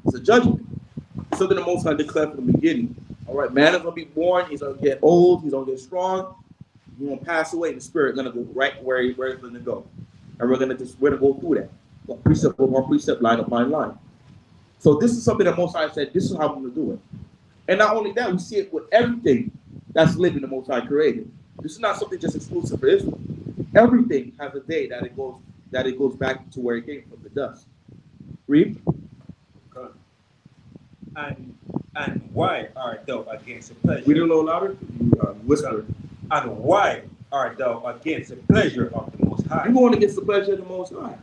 It's a judgment. It's something the Most High declared from the beginning. All right, man is going to be born, he's going to get old, he's going to get strong, he's going to pass away, and the spirit is going to go right where it's going to go. And we're going to go through that. But precept over precept, line up by line. So this is something that Most High said, this is how I'm going to do it. And not only that, we see it with everything that's living the Most High created. This is not something just exclusive for Israel. Everything has a day that it goes back to where it came from, the dust. Read. And why art thou against the pleasure? Read it a little louder. Whisper. And why art thou against the pleasure of the Most High? You're going against the pleasure of the Most High.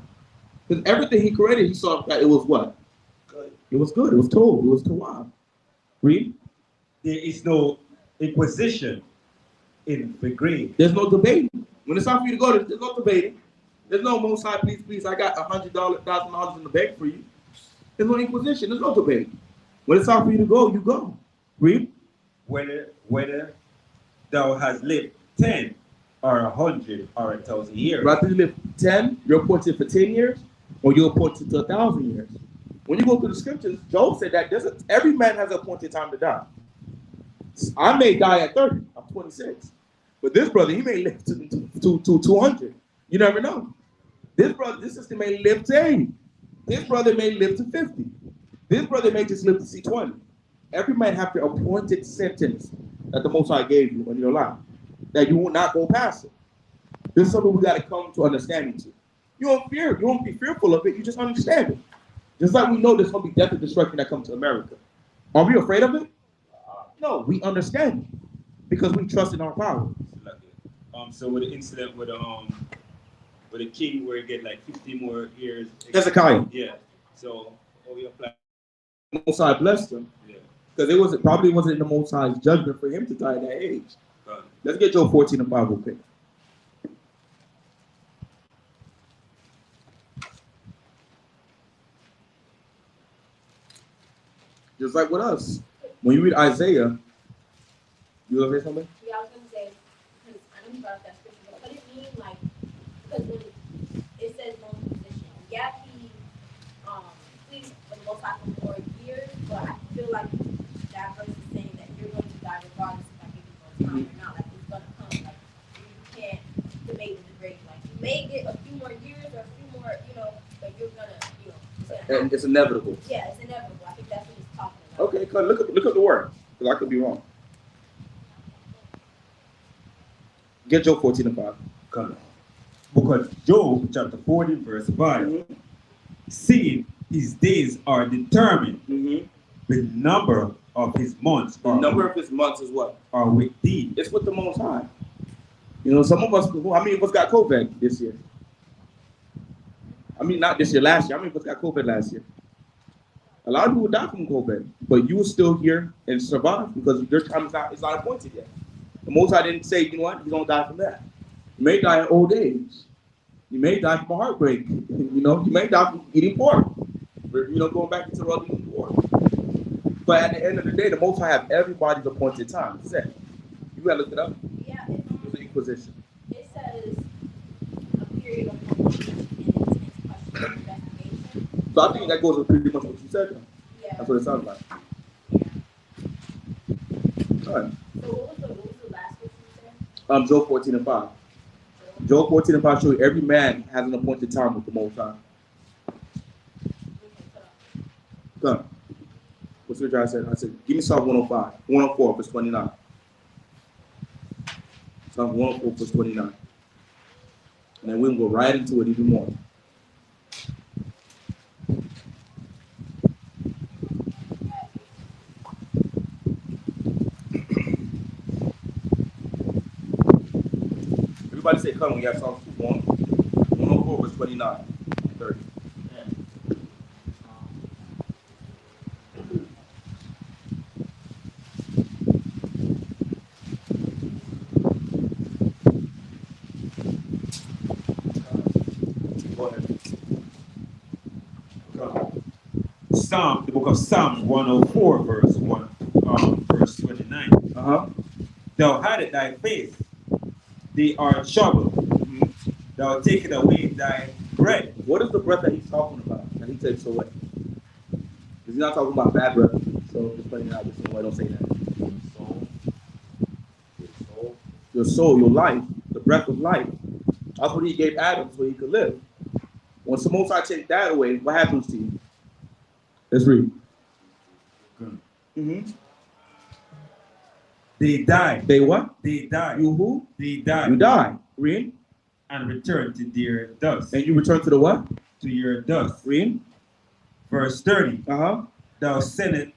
Because everything he created, he saw that it was what? Good. It was good. It was told. It was Tawab. Read. There is no inquisition in the grave. There's no debating. When it's time for you to go, there's no debating. There's no Most High, please, I got $100,000 in the bank for you. There's no inquisition. There's no debating. When it's time for you to go, you go. Read. Whether thou hast lived 10 or 100 or 1,000 years. Rather you live 10, you're appointed for 10 years, or you're appointed to 1,000 years. When you go through the scriptures, Job said that every man has an appointed time to die. I may die at 30. I'm 26. But this brother, he may live to 200. You never know. This sister may live to 80. This brother may live to 50. This brother may just live to see 20. Every man have the appointed sentence that the Most High gave you in your life, that you will not go past it. This is something we got to come to understanding to. You won't be fearful of it, you just understand it. Just like we know there's going to be death and destruction that comes to America. Are we afraid of it? No, we understand it because we trust in our power. So with the incident with the king where he get like 50 more years. Hezekiah. Yeah. So we apply. The Most High blessed him. Yeah. Because it probably wasn't in the Most High's judgment for him to die at that age. Let's get Job 14 and 5 real quick. Just like with us. When you read Isaiah, you want to say something? Yeah, I was going to say, because I know you brought up that scripture, but what it means, like, because when it says no position, yeah, he pleased for the Most High for 4 years, but I feel like that verse is saying that you're going to die regardless if I give you more time or not. Like, it's going to come. Like, you can't debate in the grave. Like, you may get a few more years or a few more, but you're going to, and it's inevitable. Yeah, it's inevitable. I think that's what he's talking about. Okay, look at the word, because I could be wrong. Get Job 14 and 5. Come. Because Job chapter 14 verse 5, seeing his days are determined, the number of his months. The number of his months is what? Are with thee. It's with the Most High. Some of us, how many of us got COVID this year? I mean, not this year, last year. How many of us got COVID last year? A lot of people died from COVID, but you were still here and survived because your time is not appointed yet. The Most High didn't say, you know what, you're going to die from that. You may die at old age. You may die from a heartbreak. You may die from eating pork. Going back into the other eating pork. But at the end of the day, the Most High have everybody's appointed time. It's that. You got to look it up. Yeah. It's an inquisition. It says a period of investigation. So I think that goes with pretty much what you said. Yeah. That's what it sounds like. Yeah. All right. So what was the last scripture you said? Job 14 and 5. Job 14 and 5 show you every man has an appointed time with the Most High. Come. What's the guy said? I said, give me Psalm 105, 104, verse 29. Psalm 104, verse 29. And then we'll go right into it even more. Everybody say, come, we got Psalm 104, verse 29 and 30. Go ahead. Psalm, the book of Psalms 104, verse 29. Thou hidest thy face, they are troubled. Thou takest away thy breath. What is the breath that he's talking about? That he takes away? He's not talking about bad breath. So just putting it out this way, don't say that. Your soul, your life, the breath of life. That's what he gave Adam so he could live. When the Most High takes that away, what happens to you? Let's read. They die. They what? They die. You who? They die. You die. Read. And return to their dust. And you return to the what? To your dust. Read. Verse 30. Thou sendest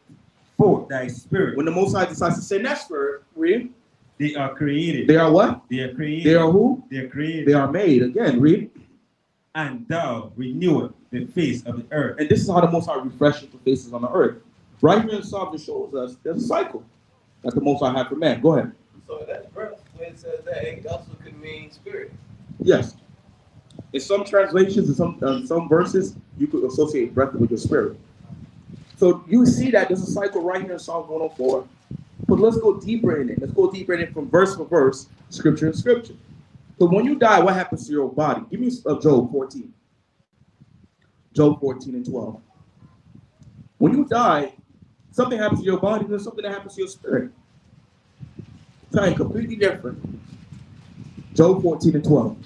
forth thy spirit. When the Most High decides to send that spirit, read. They are created. They are what? They are created. They are who? They are created. They are made. Again, read. And thou renewest the face of the earth. And this is how the Most High refreshes the faces on the earth. Right here in Psalm, it shows us there's a cycle that the Most High had for man. Go ahead. So that's breath. When it says that, it also could mean spirit. Yes. In some translations, in some verses, you could associate breath with your spirit. So you see that there's a cycle right here in Psalm 104. But let's go deeper in it. Let's go deeper in it from verse for verse, scripture and scripture. So when you die, what happens to your body? Give me Job 14. Job 14 and 12. When you die, something happens to your body, and there's something that happens to your spirit. Something completely different. Job 14 and 12.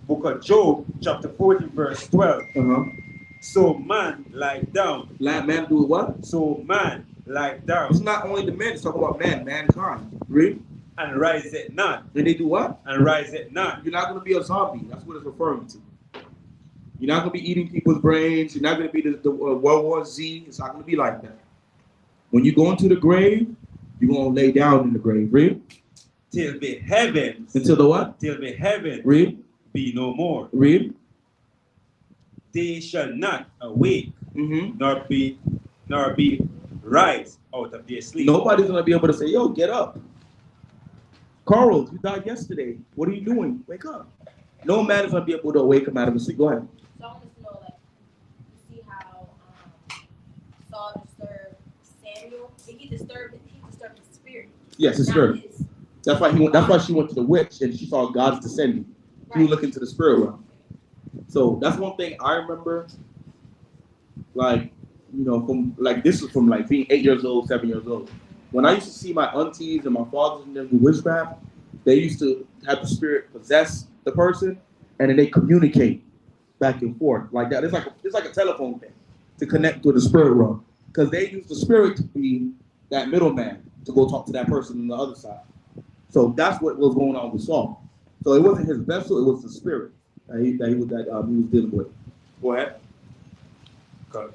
Book of Job, chapter 14, verse 12. So man lie down. Man do what? So man lie down. It's not only the men, it's talking about man, mankind. Read. And rise it not. And they do what? And rise it not. You're not going to be a zombie. That's what it's referring to. You're not going to be eating people's brains. You're not going to be the World War Z. It's not going to be like that. When you go into the grave, you're going to lay down in the grave. Read. Till the heavens. Until the what? Till the heavens. Read. Be no more. Read. They shall not awake, nor be rise out of their sleep. Nobody's going to be able to say, yo, get up. Carl, you died yesterday. What are you doing? Wake up. No man is going to be able to wake him out of his sleep. Go ahead. So I want to know, like, you see how Saul disturbed Samuel? He disturbed his spirit. Yes, his spirit. That's why she went to the witch and she saw God's descending. She was looking to the spirit realm. So that's one thing I remember. Like, you know, from like this was from like being 8 years old, 7 years old. When I used to see my aunties and my fathers and them do witchcraft, they used to have the spirit possess the person, and then they communicate back and forth like that. It's like a telephone thing to connect to the spirit realm, because they use the spirit to be that middleman to go talk to that person on the other side. So that's what was going on with Saul. So it wasn't his vessel; it was the spirit that he was dealing with. Go ahead. Okay.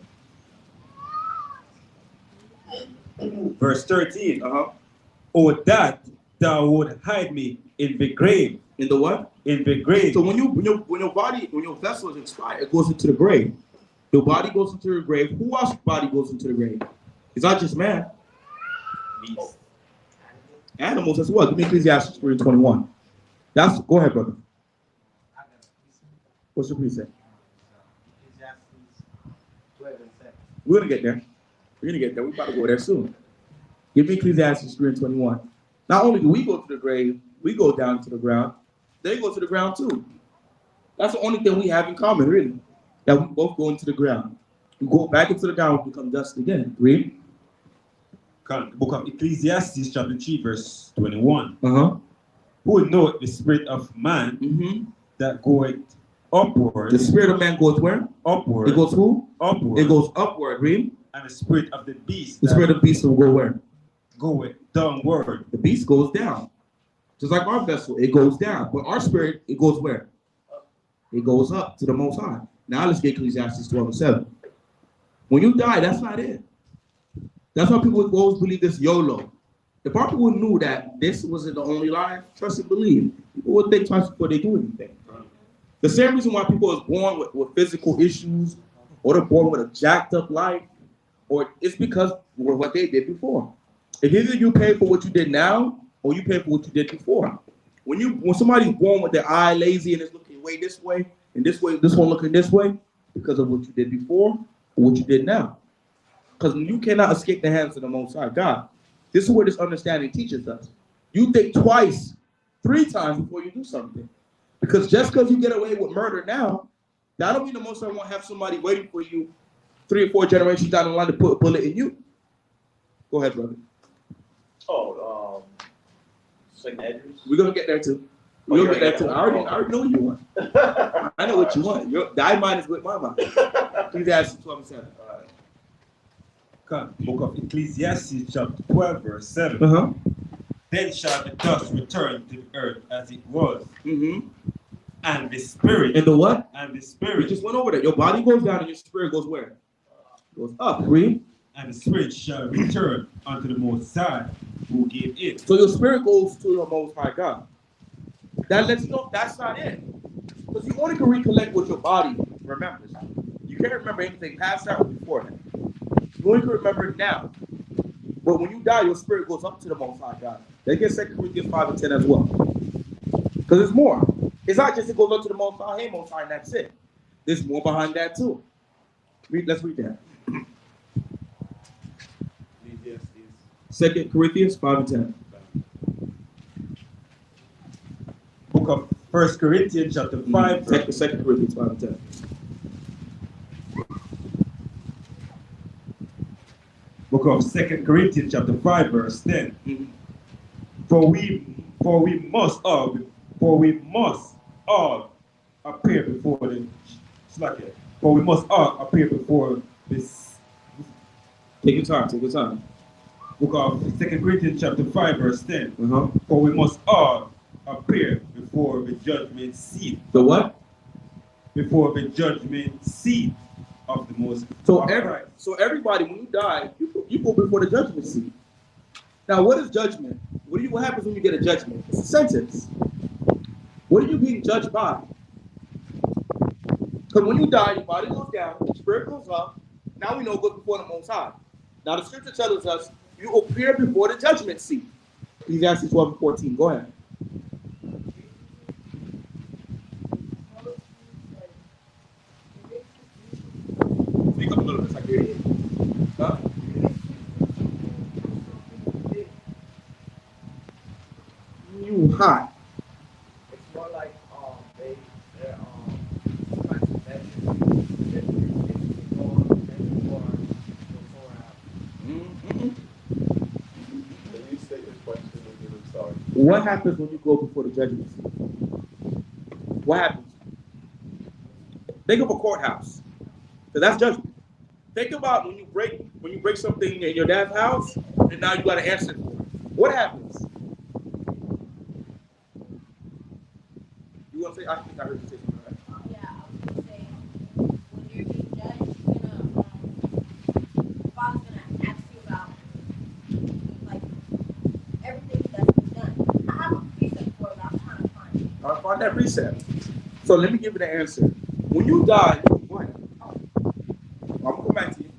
Verse 13. Oh, that thou would hide me in the grave. In the what? In the grave. So when your vessel is expired, it goes into the grave. Your body goes into the grave. Who else's body goes into the grave? It's not just man. Beast. Animals as well. Give me Ecclesiastes 3:21. Go ahead, brother. What's your precept? We're gonna get there. We're gonna get there. We're about to go there soon. Give me Ecclesiastes 3:21. Not only do we go to the grave, we go down to the ground. They go to the ground too. That's the only thing we have in common, really. That we both go into the ground. We go back into the ground, we become dust again. Read. The book of Ecclesiastes, chapter 3, verse 21. Who Who knoweth the spirit of man that goeth upward. The spirit of man goes where? Upward. It goes who? Upward. It goes upward. Read. And the spirit of the beast. The spirit of the beast will go where? Go downward. The beast goes down. Just like our vessel, it goes down. But our spirit, it goes where? It goes up to the Most High. Now let's get Ecclesiastes 12:7. When you die, that's not it. That's why people always believe this YOLO. If our people knew that this wasn't the only life, trust and believe, people would think twice before they do anything. The same reason why people are born with physical issues, or they're born with a jacked up life, or it's because of what they did before. If either you pay for what you did now, or you pay for what you did before. When somebody's born with their eye lazy and it's looking way this way, and this way, this one looking this way, because of what you did before, or what you did now. Because you cannot escape the hands of the Most High God. This is where this understanding teaches us. You think twice, 3 times before you do something. Because just because you get away with murder now, that don't mean the Most High won't have somebody waiting for you 3 or 4 generations down the line to put a bullet in you. Go ahead, brother. Oh, St. Andrews. We're gonna get there too. We're gonna get there too. I already know what you want. I know what you want. Thy mind is with my mind. Please ask 12:7. Book of Ecclesiastes chapter 12 verse 7. Then shall the dust return to the earth as it was. And the spirit. And the what? And the We spirit. just went over that. Your body goes down and your spirit goes where? Goes up. Read. And the spirit shall return unto the Most High who gave it. So your spirit goes to the Most High God. That lets you know that's not it. Because you only can recollect what your body remembers. You can't remember anything past that or before that. You only can remember it now. But when you die, your spirit goes up to the Most High God. They get 2 Corinthians 5:10 as well. Because there's more. It's not just it goes up to the Most High, hey, Most High, and that's it. There's more behind that too. Let's read that. 2 Corinthians 5:10. Book of 1 Corinthians chapter 5. 2 Corinthians 5:10. Book of 2 Corinthians chapter 5 verse 10. For we must all appear before the slacker. For we must all appear before this. Take your time. Book of 2 Corinthians chapter 5 verse 10. For we must all appear before the judgment seat. The what? Before the judgment seat of the Most. So everybody, when you die, you go before the judgment seat. Now, what is judgment? What happens when you get a judgment? It's a sentence. What are you being judged by? Because when you die, your body goes down, your spirit goes up. Now we know it goes before the Most High. Now the scripture tells us you appear before the judgment seat. Ecclesiastes 12:14. Go ahead. Speak up a little bit so I can hear you. Huh? You hot. It's more like they're trying to measure if you go on Can you state your question again? I'm sorry. What happens when you go before the judgment seat? What happens? Think of a courthouse. So that's judgment. Think about when you break something in your dad's house, and now you got to answer for it. What happens? You want to say? I think I heard you say something. Right? Yeah, I was gonna say when you're being judged, the Father's gonna ask you about like everything that's been done. I have a precept for it, but I'm trying to find it. I'll find that precept. So let me give you the answer. When you die, what? I'm gonna come back to you.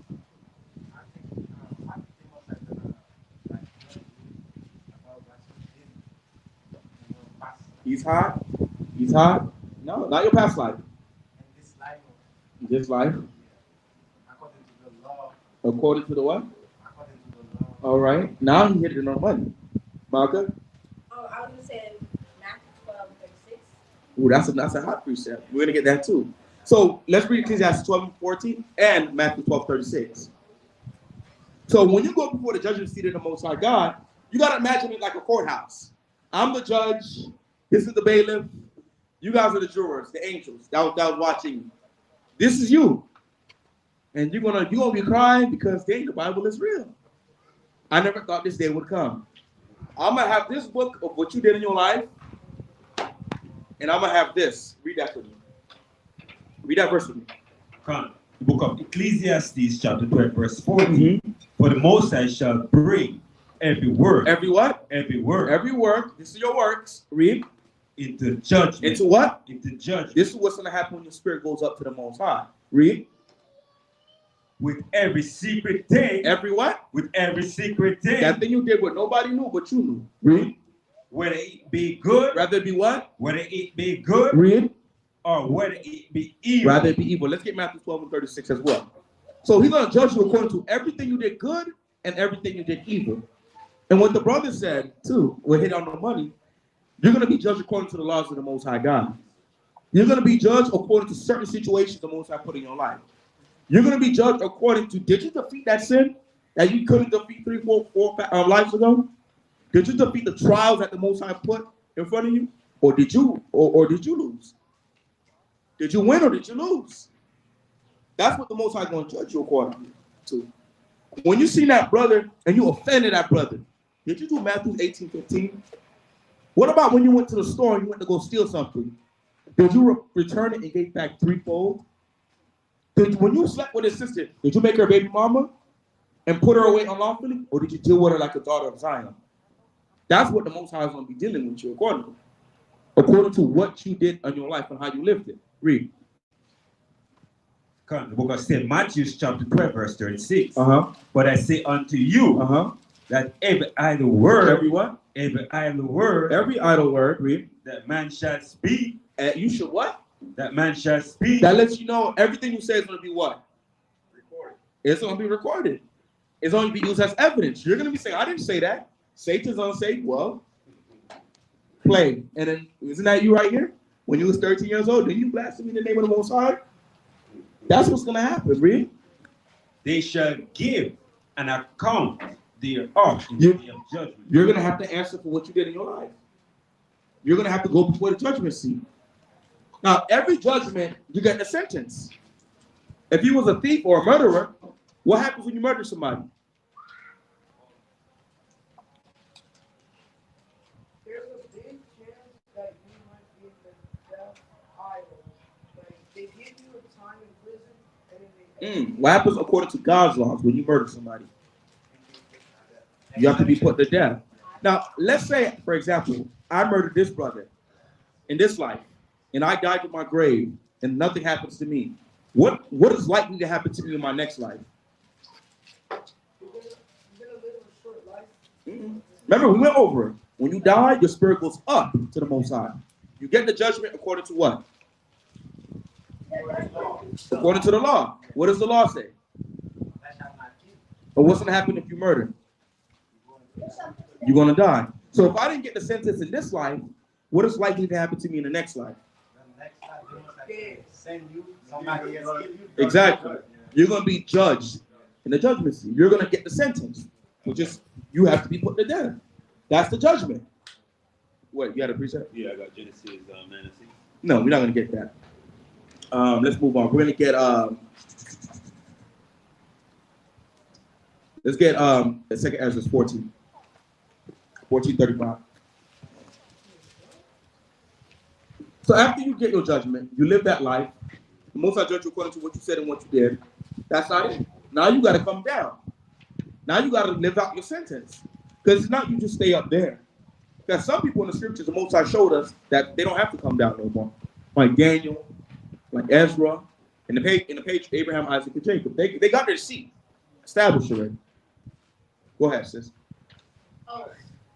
He's hot. He's hot. No, not your past life. This life. According to the what? All right. Now he hit it on money. Malka? Oh, I was gonna say Matthew 12:36. Ooh, that's a hot precept. We're gonna get that too. So let's read Ecclesiastes 12:14 and Matthew 12:36. So when you go before the judgment seat of the Most High God, you gotta imagine it like a courthouse. I'm the judge. This is the bailiff. You guys are the jurors, the angels that was watching you. This is you. And you're gonna be crying because dang, the Bible is real. I never thought this day would come. I'm gonna have this book of what you did in your life, and I'm gonna have this. Read that for me. Read that verse for me. Come. The book of Ecclesiastes, chapter 12, verse 14. For the Most High shall bring every word. Every what? Every word. Every work. This is your works. Read. Into judgment. Into what? Into judgment. This is what's gonna happen when your spirit goes up to the Most High. Read. With every secret thing. Every what? With every secret thing. That thing you did what nobody knew but you knew. Read. Whether it be good. Rather it be what? Whether it be good. Read. Or whether it be evil. Rather it be evil. Let's get Matthew 12 and 36 as well. So he's going to judge you according to everything you did good and everything you did evil. And what the brother said, too, we'll hit on the money, you're going to be judged according to the laws of the Most High God. You're going to be judged according to certain situations the Most High put in your life. You're going to be judged according to, did you defeat that sin that you couldn't defeat 3, 4 lives ago? Did you defeat the trials that the Most High put in front of you? Or did you lose? Did you win or did you lose? That's what the Most High is going to judge you according to. When you see that brother and you offended that brother, did you do Matthew 18:15? What about when you went to the store and you went to go steal something? Did you return it and gave back threefold? When you slept with his sister, did you make her a baby mama and put her away unlawfully? Or did you deal with her like a daughter of Zion? That's what the Most High is going to be dealing with you according to what you did in your life and how you lived it. Read. Come, the book of St. Matthew, chapter 12, verse 36. But I say unto you that every idle word, every what? Every idle word, read. That man shall speak. You should what? That man shall speak. That lets you know everything you say is going to be what? Recorded. It's going to be recorded. It's going to be used as evidence. You're going to be saying, I didn't say that. Satan's going to say, well, play. And then, isn't that you right here? When you was 13 years old, did you blaspheme in the name of the Most High? That's what's going to happen, read. They shall give an account thereof in the day of judgment. You're going to have to answer for what you did in your life. You're going to have to go before the judgment seat. Now, every judgment, you get a sentence. If you was a thief or a murderer, what happens when you murder somebody? There's a big chance that you might be the death idol. Like, they give you a time in prison, and then What happens according to God's laws when you murder somebody? You have to be put to death. Now, let's say, for example, I murdered this brother in this life, and I died in my grave, and nothing happens to me. What is likely to happen to me in my next life? you're gonna live a short life. Remember, we went over it. When you die, your spirit goes up to the Most High. You get the judgment according to what? According to the law. What does the law say? But what's going to happen if you murder? You're going to die. So if I didn't get the sentence in this life, what is likely to happen to me in the next life? Exactly. You're going to be judged in the judgment seat. You're going to get the sentence, which is you have to be put to death. That's the judgment. What, you had a precept? Yeah, I got Genesis 9 and 6. No, we're not going to get that. Let's move on. We're going to get, let's get the second Ezra 14:35. So after you get your judgment, you live that life. The Most High judge you according to what you said and what you did. That's not it. Now you got to come down. Now you got to live out your sentence. Because it's not you just stay up there. Because some people in the scriptures, the Most High showed us that they don't have to come down no more. Like Daniel, like Ezra, in the page Abraham, Isaac, and Jacob. They got their seat established already. Go ahead, sis. Oh,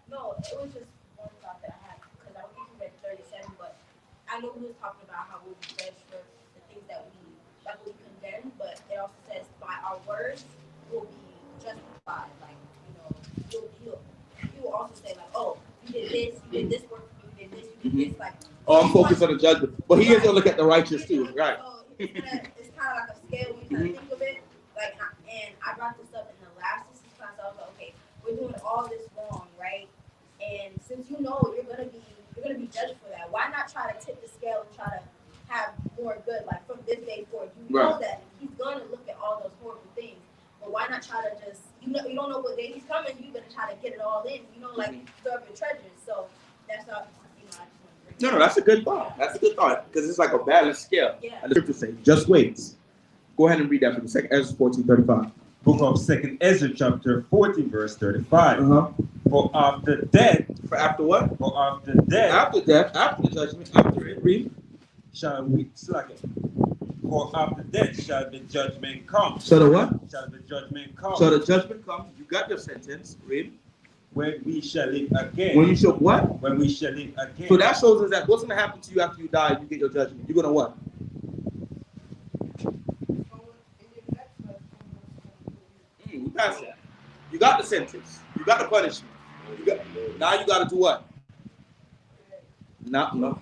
no, it was just one thought that I had, because I was thinking at 37, but I know we was talking about how we'll be judged for the things that we condemn, but it also says by our words we'll be justified. Like, he will also say like, oh, you did this work for me, you did this, you did this, like. Oh, I'm focused on the judgment. But he is going to look at the righteous too, right? So it's kind of like a scale when you kind of think of it. Like, and I brought this up in the last class. I was like, okay, we're doing all this wrong, right? And since you're you're gonna be judged for that. Why not try to tip the scale and try to have more good, like from this day forward? You know Right. that he's gonna look at all those horrible things, but why not try to just, you don't know what day he's coming, you're gonna try to get it all in, like store up your treasures. So that's all, I just want to bring No, that's a good thought. That's a good thought because it's like a balanced scale. Yeah. And the scripture says, just wait. Go ahead and read that for the second Ezra 14:35. Book of 2nd Ezra, chapter 14, verse 35. For after death, For after what? for after death, After death, after the judgment, after it. Read. shall we slack it. For after death shall the judgment come. So the what? Shall the judgment come. So the judgment comes. You got your sentence. Read. When we shall live again. When you shall what? When we shall live again. So that shows us that what's going to happen to you after you die, you get your judgment. You're going to what? You pass that. You got the sentence. You got the punishment. Now you got to do what? No.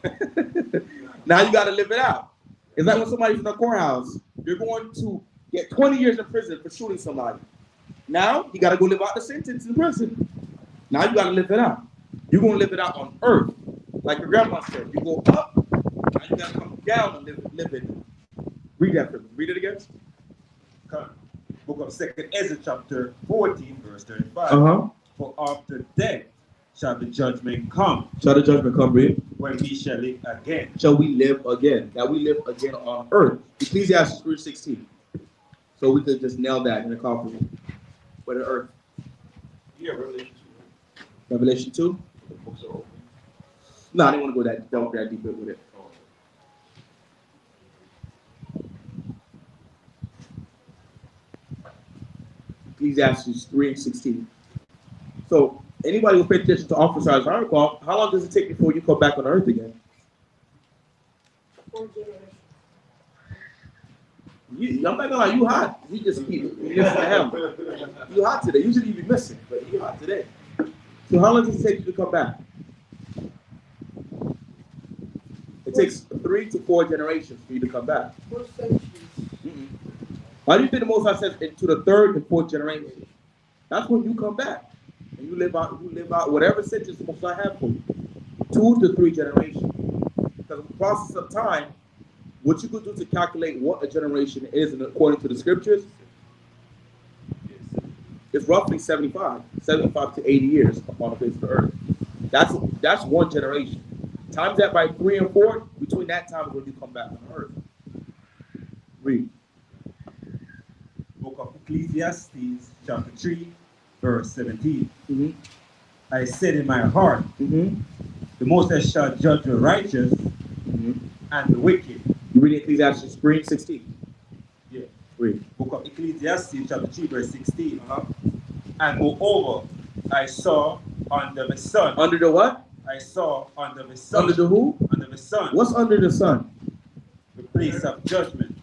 Now you got to live it out. It's like when somebody's in the courthouse, you're going to get 20 years in prison for shooting somebody. Now you got to go live out the sentence in prison. Now you got to live it out. You're going to live it out on earth. Like your grandma said, you go up, now you got to come down and live it. Read that for me. Read it again. Come. Book of 2nd Ezra, chapter 14, verse 35. For after death shall the judgment come. Shall the judgment come, read? When we shall live again. Shall we live again? That we live again on earth. Ecclesiastes 3:16. So we could just nail that in the coffee. For the earth. Yeah, Revelation 2. Revelation 2? The books are open. No, I didn't want to go that deep with it. Ecclesiastes 3:16. So anybody who pays attention to officers, I recall, how long does it take before you come back on earth again? I'm not gonna lie, you hot. You just keep missing the hammer. You hot today. Usually you be missing, but you hot today. So how long does it take you to come back? It takes 3 to 4 generations for you to come back. Why do you think the Most High says into the 3rd and 4th generation? That's when you come back. And you live out whatever sentence the Most High have for you. 2 to 3 generations. Because in the process of time, what you could do to calculate what a generation is, and according to the scriptures, it's roughly 75 to 80 years upon the face of the earth. That's one generation. Times that by 3 and 4, between that time is when you come back on earth. Read. Book of Ecclesiastes, chapter 3, verse 17. I said in my heart, the Most High shall judge the righteous and the wicked. You read Ecclesiastes 3:16. Yeah. Read. Book of Ecclesiastes, chapter 3, verse 16. And moreover, I saw under the sun. Under the what? I saw under the sun. Under the who? Under the sun. What's under the sun? The place of judgment.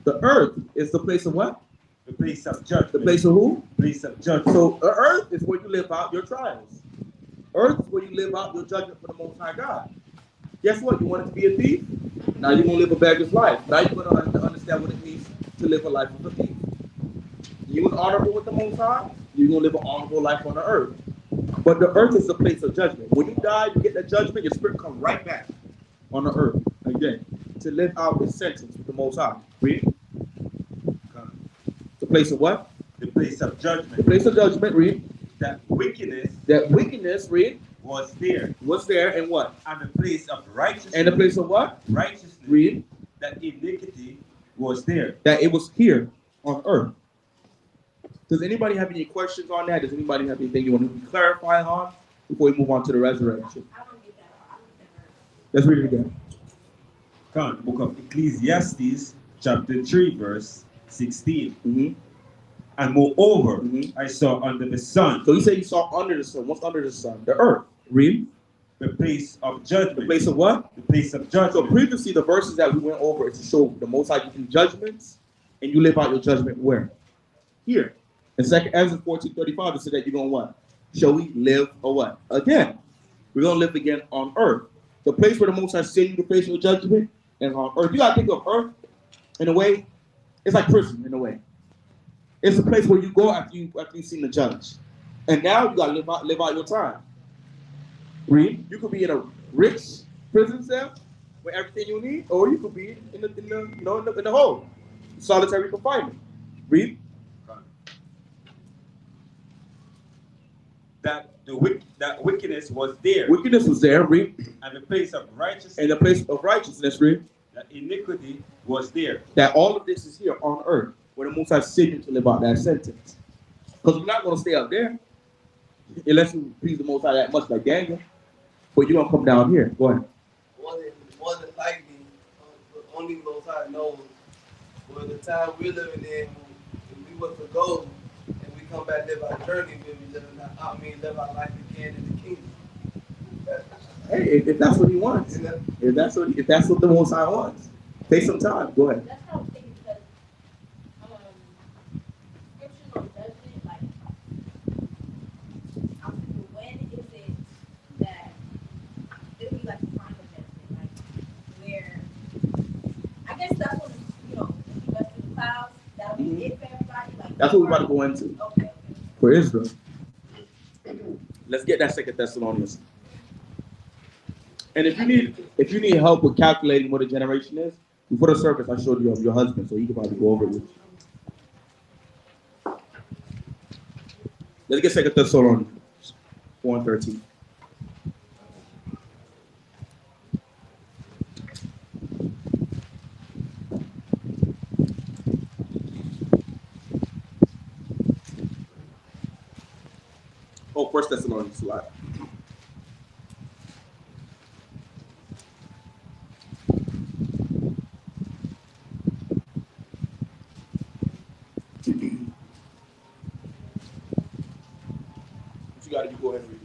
The earth is the place of what? The place of judgment. The place of who? Place of judgment. So the earth is where you live out your trials. Earth is where you live out your judgment for the Most High God. Guess what? You wanted to be a thief? Now you're going to live a beggar's life. Now you're going to understand what it means to live a life of a thief. You was honorable with the Most High, you're going to live an honorable life on the earth. But the earth is the place of judgment. When you die, you get that judgment, your spirit comes right back on the earth again to live out its sentence with the Most High. Read. The place of what? The place of judgment. The place of judgment, read. That wickedness. That wickedness, read. Was there. Was there and what? And the place of righteousness. And the place of what? Righteousness. Read. That iniquity was there. That it was here on earth. Does anybody have any questions on that? Does anybody have anything you want to clarify on before we move on to the resurrection? Let's read it again. Come, the book of Ecclesiastes, chapter 3, verse 16. And moreover, I saw under the sun. So you say you saw under the sun. What's under the sun? The earth. Read. The place of judgment. The place of what? The place of judgment. So previously, the verses that we went over is to show the Most High gives you judgments, and you live out your judgment where? Here. In 2nd Ezra 14:35, it said that you're going to what? Shall we live or what? Again. We're going to live again on earth. The place where the Most High sends you to face your judgment is on earth. You got to think of earth in a way, it's like prison in a way. It's a place where you go after you've seen the judge. And now you got to live out your time. Read. You could be in a rich prison cell with everything you need, or you could be in the hole, solitary confinement. Read. That wickedness was there. Wickedness was there. Read. And the place of righteousness. And the place of righteousness. Read. That iniquity was there. That all of this is here on earth, where the Most High sent you to live out that sentence. Because we're not going to stay up there, unless you please the Most High that much, like Daniel. But you're going to come down here. Go ahead. More than likely, only the Most High knows, for the time we're living in, if we was to go and we come back live our journey, we'll be live our life again in the kingdom. Hey, if that's what he wants, if that's what the Most High wants, take some time. Go ahead. That's what I'm thinking, because scriptures on judgment, like, I'm thinking, when is it that it'll be like the final judgment, like where I guess that's when if you mess with the clouds, that'll be it for everybody. Like, That's what we're about to go into Okay. for Israel. Let's get that 2 Thessalonians. And if you need help with calculating what a generation is, before the service I showed you of your husband, so you can probably go over it with you. Let's get 2 Thessalonians 1:13. Oh, 1 Thessalonians slide. You go ahead and read.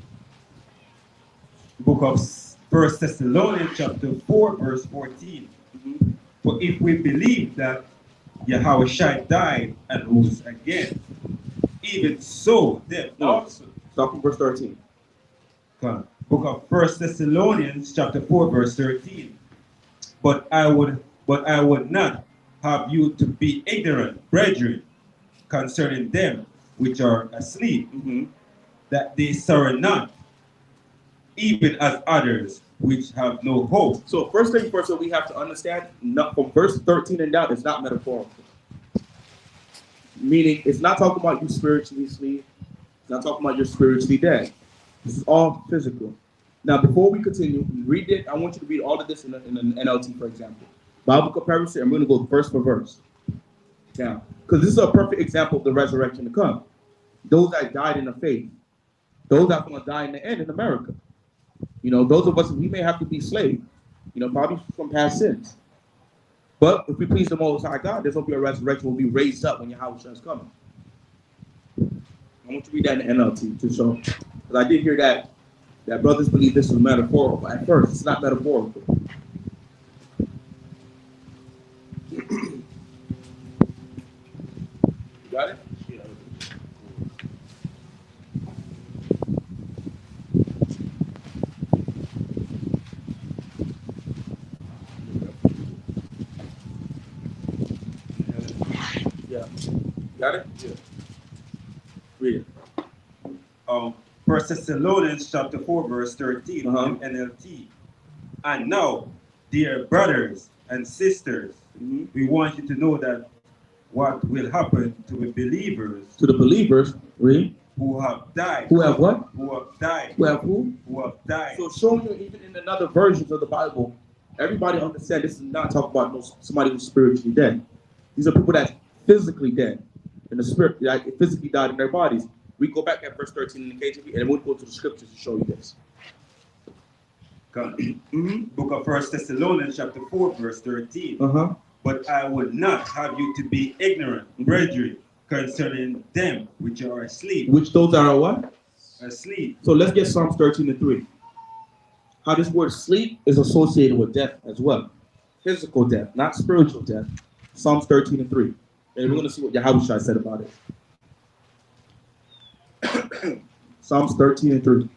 Book of 1 Thessalonians chapter 4 verse 14. Mm-hmm. For if we believe that Yahushua died and rose again, even so them also. Start from verse 13. Book of 1 Thessalonians chapter 4 verse 13. But I would not have you to be ignorant, brethren, concerning them which are asleep, that they sorrow not, even as others which have no hope. So first thing first, what we have to understand, from verse 13 and down, it's not metaphorical. Meaning, it's not talking about you spiritually asleep. It's not talking about you're spiritually dead. This is all physical. Now, before we continue, read it. I want you to read all of this in an NLT, for example. Bible comparison, I'm going to go verse for verse. Now, because this is a perfect example of the resurrection to come. Those that died in the faith, those that are going to die in the end in America. Those of us, we may have to be slaves, probably from past sins. But if we please the Most High God, there's going to be a resurrection. We'll be raised up when Yahushua is coming. I want to read that in the NLT to show. Because I did hear that brothers believe this is metaphorical. But at first, it's not metaphorical. You got it? Got it? Yeah. Read it. 1 Thessalonians chapter 4 verse 13 NLT. And now, dear brothers and sisters, we want you to know that what will happen to the believers. To the believers, read. Who have died. Who have what? Who have died. Who have who? Who have died. So showing you even in another versions of the Bible, everybody understand this is not talking about somebody who's spiritually dead. These are people that's physically dead. In the spirit, like physically died in their bodies. We go back at verse 13 in the KJV, and we'll go to the scriptures to show you this. Book of 1 Thessalonians chapter 4 verse 13. But I would not have you to be ignorant, brethren, concerning them which are asleep. Which those are what? Asleep. So let's get Psalms 13:3. How this word sleep is associated with death as well. Physical death, not spiritual death. Psalms 13:3. And we're going to see what Yahushua said about it. Psalms 13:3.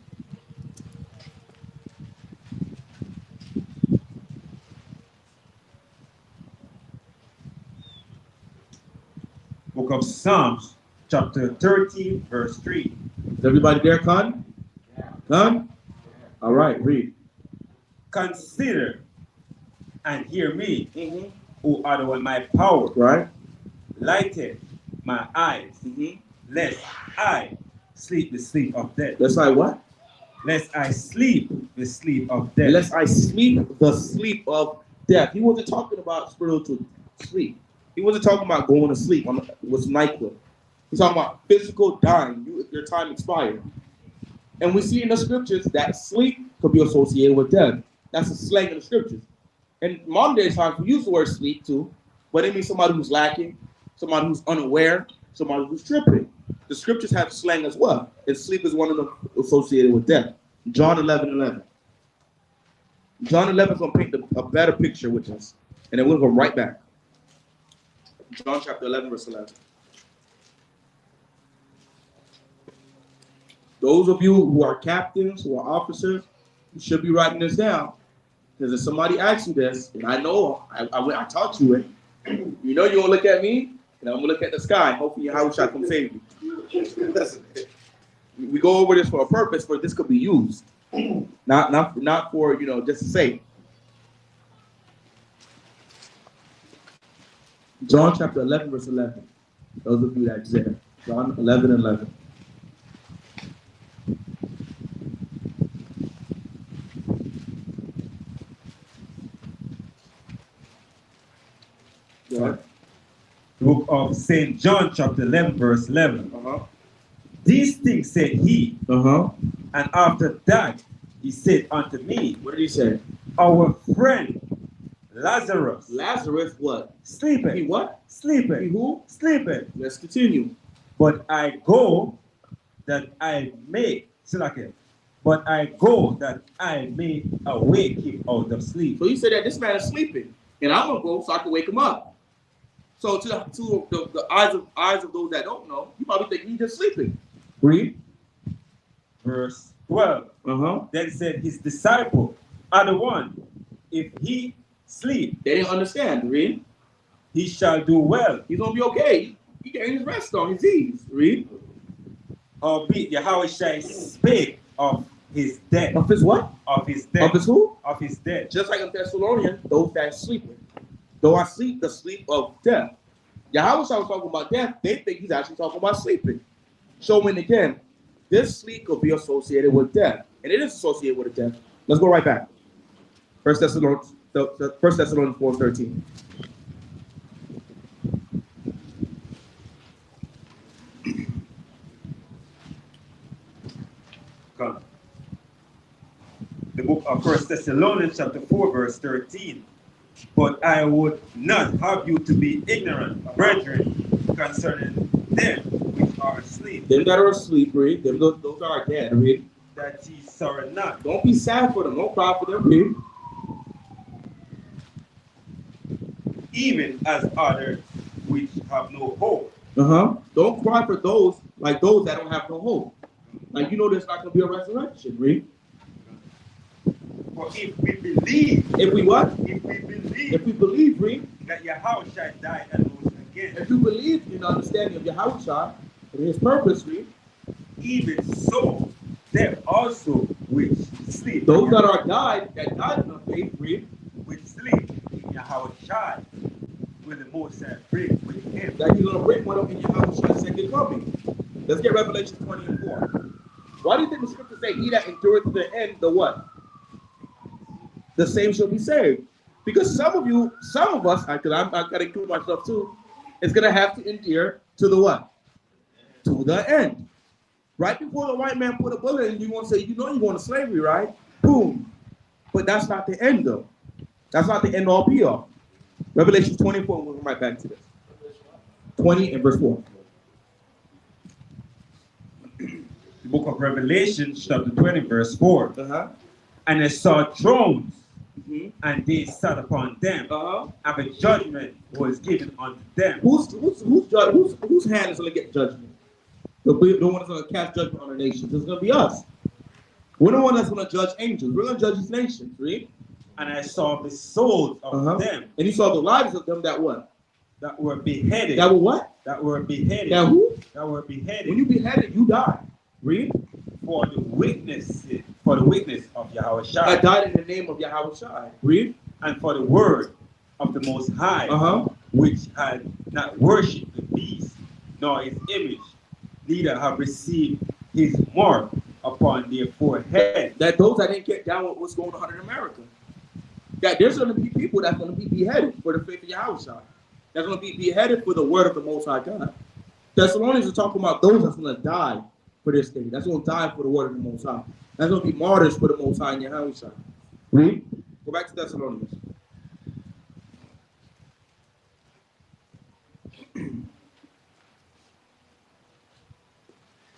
Book of Psalms, chapter 13, verse 3. Is everybody there, Khan? Khan? All right, read. Consider and hear me, Mm-hmm. who are the one my power, Right. lighted my eyes, Mm-hmm. lest I sleep the sleep of death. Let's say what? Lest I sleep the sleep of death. Lest I sleep the sleep of death. He wasn't talking about spiritual sleep. He wasn't talking about going to sleep on with NyQuil. He's talking about physical dying. Your time expired. And we see in the scriptures that sleep could be associated with death. That's a slang in the scriptures. In modern day times, we use the word sleep too, but it means somebody who's lacking, somebody who's unaware, somebody who's tripping. The scriptures have slang as well, and sleep is one of them associated with death. John 11:11. John 11 is going to paint a better picture with us, and then we'll go right back. John chapter 11, verse 11. Those of you who are captains, who are officers, you should be writing this down. Because if somebody asks you this, and I know I taught you it, you know you're going to look at me, and I'm going to look at the sky. Hopefully your house shall come save you. We go over this for a purpose, for this could be used. Not for, just to say. John chapter 11, verse 11. Those of you that's there. John 11:11. The book of St. John, chapter 11, verse 11. Uh-huh. These things said he, Uh-huh. and after that he said unto me, What did he say? our friend Lazarus, Lazarus what? sleeping. He what? Sleeping. He who? Sleeping. Let's continue. But I go that I may, but I go that I may awake him out of sleep. So you said that this man is sleeping, and I'm gonna go so I can wake him up. So to the eyes of those that don't know, you probably think he's just sleeping. Read. Verse 12. Uh-huh. Then said his disciple are the one, if he sleep, They didn't understand. Read. he shall do well. He's gonna be okay. He getting his rest on his ease. Read. Albeit Yahweh shall speak of his death. Of his what? Of his death. Of his who? Of his death. Just like in Thessalonians, those that are sleeping. Though I sleep, the sleep of death. Yahweh was talking about death, they think he's actually talking about sleeping. Showing again, this sleep could be associated with death. And it is associated with a death. Let's go right back. 1 Thessalonians 4:13. Come. The book of 1 Thessalonians chapter 4 verse 13. But I would not have you to be ignorant, brethren, concerning them which are asleep, Them that are asleep, read. Them those that are dead, read. that ye sorrow not, Don't be sad for them. Don't cry for them, read. even as others which have no hope. Uh-huh. Don't cry for those like those that don't have no hope. Like there's not gonna be a resurrection, read. For if we believe, If we what? if we believe If we believe, read. that Yahweh shall die and rose again, If you believe in the understanding of Yahweh and his purpose, read. even so, them also which sleep, Those that died in the faith, read. which sleep in Yahweh shall, will the Most High bring with him. That he's gonna bring one up in Yahweh's second coming. Let's get Revelation 20:4. Why do you think the scripture say, "He that endureth to the end, the what? The same shall be saved"? Because some of us, because I gotta include myself too, is gonna have to endure to the what? To the end. Right before the white man put a bullet in, you want to say, you're going to slavery, right? Boom. But that's not the end, though. That's not the end all be all. Revelation 24, we'll come right back to this. 20 and verse 4. The book of Revelation, chapter 20, verse 4. Uh-huh. And I saw thrones, Mm-hmm. and they sat upon them, Uh-huh. and the judgment was given unto them. Whose hand is going to get judgment? The one that's going to cast judgment on the nations. It's going to be us. We're the one that's going to judge angels. We're going to judge these nations, read. And I saw the souls of them And you saw the lives of them that what? that were beheaded. That were what? That were beheaded. That who? That were beheaded When you beheaded, you die. Read. for the witness of Yahweh that Shai, died in the name of Yahweh Shai. Read. and for the word of the Most High, which had not worshipped the beast, nor his image, neither have received his mark upon their forehead. That those that didn't get down with what's going on in America. That there's going to be people that's going to be beheaded for the faith of Yahweh Shai. That's going to be beheaded for the word of the Most High God. Thessalonians are talking about those that's going to die for this thing. That's going to die for the word of the Most High. That's going to be martyrs for the Most High in Yahweh Shai. Read. Go back to Thessalonians.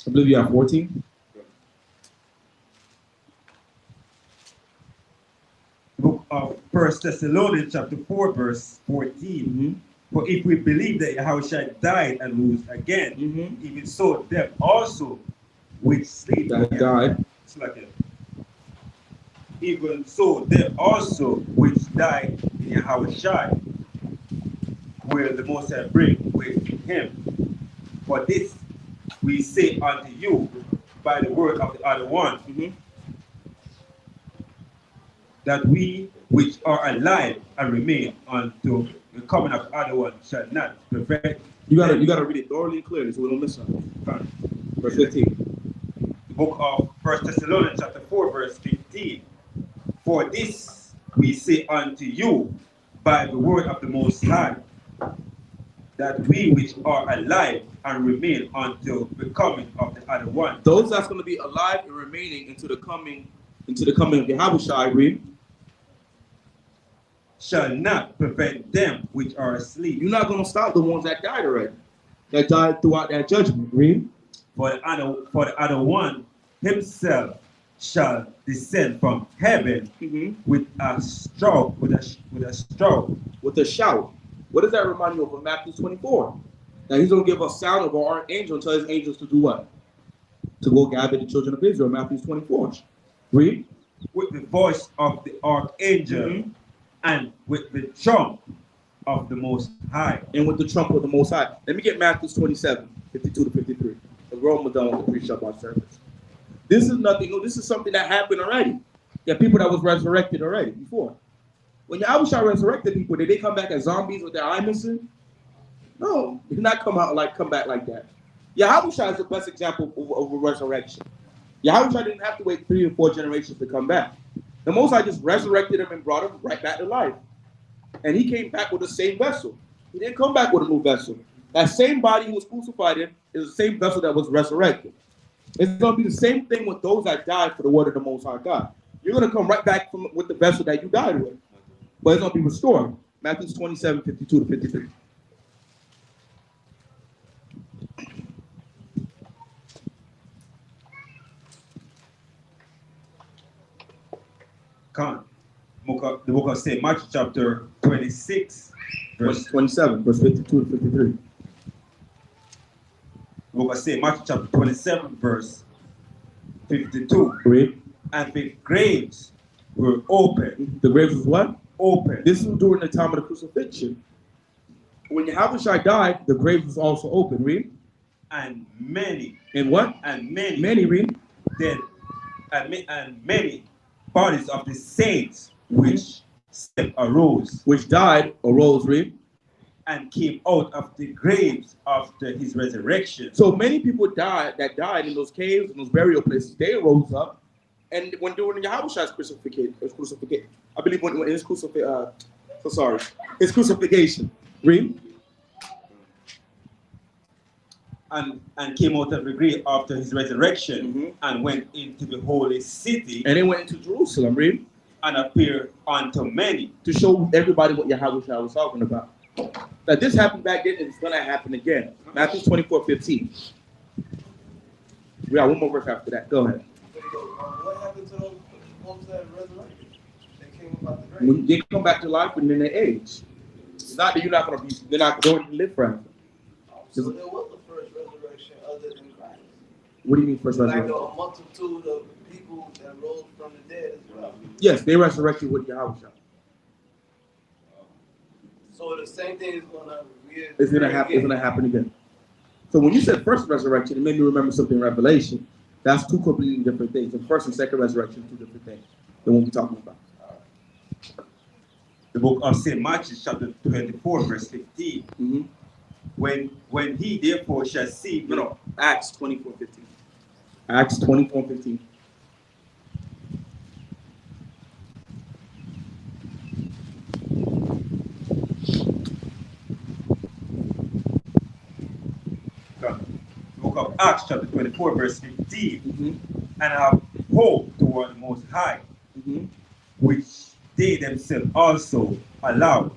I believe you have 14. Book of 1 Thessalonians chapter 4, verse 14. For if we believe that Yahweh died and rose again, even so them also which sleep That died. Even so them also which died in Yahweh will the Most High bring with him. For this we say unto you by the word of the other one, that we which are alive and remain unto the coming of the other one shall not prevent. You gotta read it thoroughly and clearly so we don't miss something. Verse 15. The book of 1 Thessalonians chapter 4, verse 15. For this we say unto you by the word of the Most High, that we which are alive and remain until the coming of the other one. Those that's going to be alive and remaining into the coming of Yahweh Shai, read, shall not prevent them which are asleep. You're not going to stop the ones that died already, that died throughout that judgment. Read. For the other one himself shall descend from heaven with a stroke, with a shout. What does that remind you of Matthew 24? Now he's going to give a sound of an archangel and tell his angels to do what? To go gather the children of Israel. Matthew 24. Read. With the voice of the archangel and with the trump of the Most High. And with the trump of the Most High. Let me get Matthew 27, 52 to 53. We're almost done with the pre-Shabbat service. This is nothing new. This is something that happened already. There are people that was resurrected already before. When Yahweh resurrected people, did they come back as zombies with their eye missing? No, they did not come back like that. Yahweh is the best example of a resurrection. Yahweh didn't have to wait 3 or 4 generations to come back. The Most High just resurrected him and brought him right back to life. And he came back with the same vessel. He didn't come back with a new vessel. That same body he was crucified in is the same vessel that was resurrected. It's going to be the same thing with those that died for the word of the Most High God. You're going to come right back with the vessel that you died with. But it's going to be restored. Matthew 27, 52 to 53. The book of St. Matthew chapter 26, verse 27, verse 52 to 53. The book of St. Matthew chapter 27, verse 52. Read. And the graves were open. The graves was what? Open. This is during the time of the crucifixion. When Yahweh died, the grave was also open. Read. And many. And what? And many. Many, read. Dead. And many bodies of the saints which arose. Which died, arose, read. And came out of the graves after his resurrection. So many people died in those caves and those burial places. They rose up. And when during Yahweh's crucifixion, I believe when his his crucifixion, read. And came out of the grave after his resurrection and went into the holy city. And they went into Jerusalem, read. And appeared unto many. To show everybody what Yahweh was talking about. That this happened back then and it's going to happen again. Matthew 24, 15. We got one more verse after that. Go ahead. What happened to those folks that resurrected? They came about the grave. When they come back to life and then they age. It's not that they're not going to live forever. So there was a first resurrection other than Christ. What do you mean first like resurrection? a multitude of people that rose from the dead as well. Yes, they resurrected with Yahweh. So the same thing is going to It's gonna happen again. So when you said first resurrection, it made me remember something in Revelation. That's two completely different things. The first and second resurrection, two different things. Than what we're talking about. The book of St. Matthew, chapter 24, verse 15. Mm-hmm. When he therefore shall see. No, Acts 24:15. Acts 24:15. Book of Acts, chapter 24, verse 15. Mm-hmm. And have hope toward the Most High, Mm-hmm. which they themselves also allow,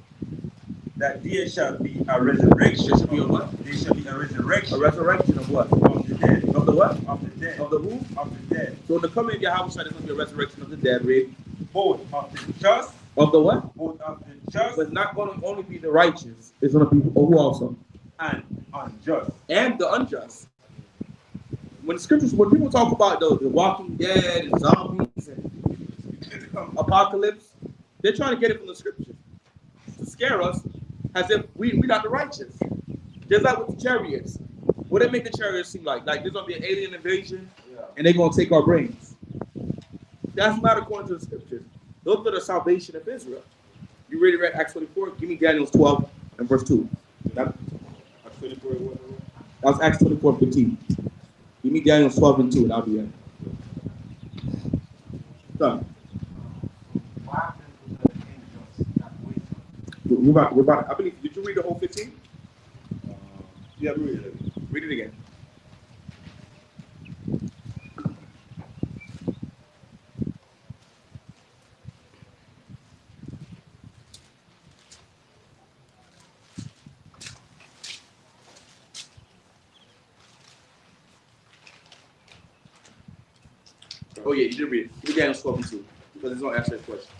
that there shall be a resurrection. There shall be a what? There shall be a resurrection. A resurrection of what? Of the dead. Of the what? Of the dead. Of the who? Of the dead. So in the coming of Yahweh, there's going to be a resurrection of the dead, read. Both of the just. Of the what? Both of the just. But it's not going to only be the righteous. It's going to be who also? And unjust. And the unjust. When people talk about the Walking Dead and zombies and apocalypse, they're trying to get it from the scriptures to scare us as if we're not the righteous. Just like with the chariots. What they make the chariots seem like? Like there's going to be an alien invasion and they're going to take our brains. That's not according to the scriptures. Those are the salvation of Israel. You ready to read Acts 24? Give me Daniel 12 and verse 2. That was Acts 24:15. Give me Daniel 12 and 2 and I'll be in. Done. We're about, I believe, did you read the whole 15? Yeah, read it. Read it again. Oh yeah, you did read it. Give me Daniel 12 and 2 because it's going to answer that question.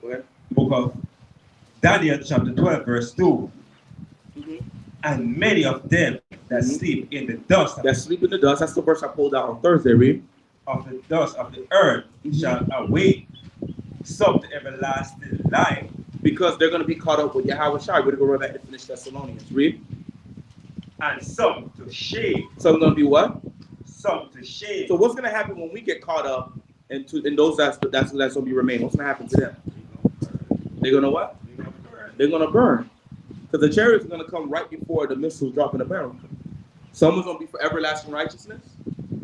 Go ahead. Book of Daniel, chapter 12, verse 2. Mm-hmm. And many of them that sleep in the dust. That sleep in the dust. That's the verse I pulled out on Thursday, read. Of the dust of the earth shall awake some to everlasting life. Because they're going to be caught up with Yahweh Shai. We're going to go right back and finish Thessalonians. Read. And some to shame. Some going to be what? Some to shame. So what's going to happen when we get caught up and those that's going to be remain? What's going to happen to them? They're going to what? They're going to burn. Because the chariots are going to come right before the missiles drop in the barrel. Some is going to be for everlasting righteousness.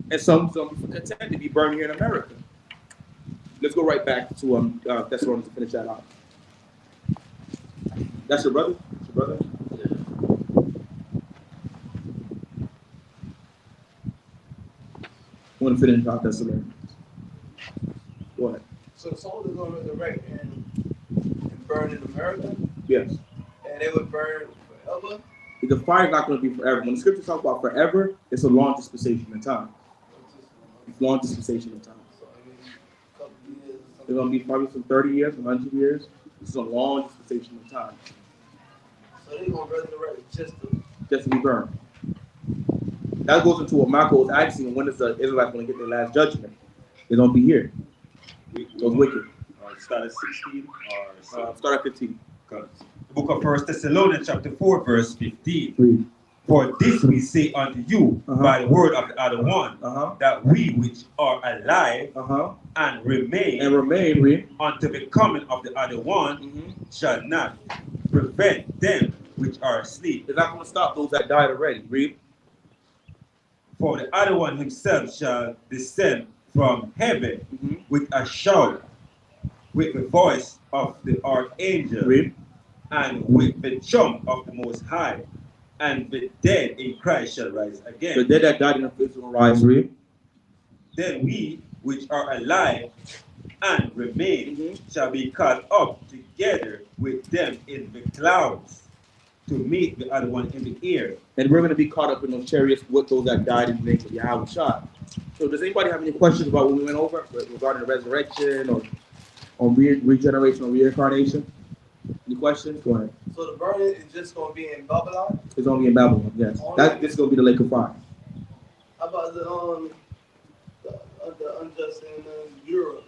And some is going to be for content to be burned here in America. Let's go right back to Thessalonians to finish that out. That's your brother? That's your brother? Yeah. I want to finish out Thessalonians. Go ahead. So the souls are going to resurrect and burn in America? Yes. And they would burn forever? The fire is not going to be forever. When the scriptures talk about forever, it's a long dispensation of time. It's long dispensation of time. So, I mean, a couple of years or something. It's going to be probably some 30 years, 100 years. This is a long dispensation of time. So they're going to resurrect just to be burned. That goes into what Michael was asking, when is the Israelites going to get their last judgment? They're going to be here. Those wicked. Start at 16 or start at 15. The book of 1 Thessalonians chapter 4 verse 15. Read. For this we say unto you by the word of the other one, that we which are alive and remain read. unto the coming of the other one shall not prevent them which are asleep. It's not going to stop those that died already. Read. For the other one himself shall descend from heaven with a shout, with the voice of the archangel, read. And with the trump of the Most High, and the dead in Christ shall rise again. The dead that died in the faith will rise, read. Then we which are alive and remain shall be caught up together with them in the clouds to meet the other one in the air. And we're going to be caught up in those chariots with those that died in the name of Yahweh Shai. So does anybody have any questions about what we went over regarding the resurrection or on regeneration or reincarnation? Any questions? Go ahead. So the burning is just going to be in Babylon? It's going to be in Babylon, yes. This is going to be the lake of fire. How about the unjust in Europe?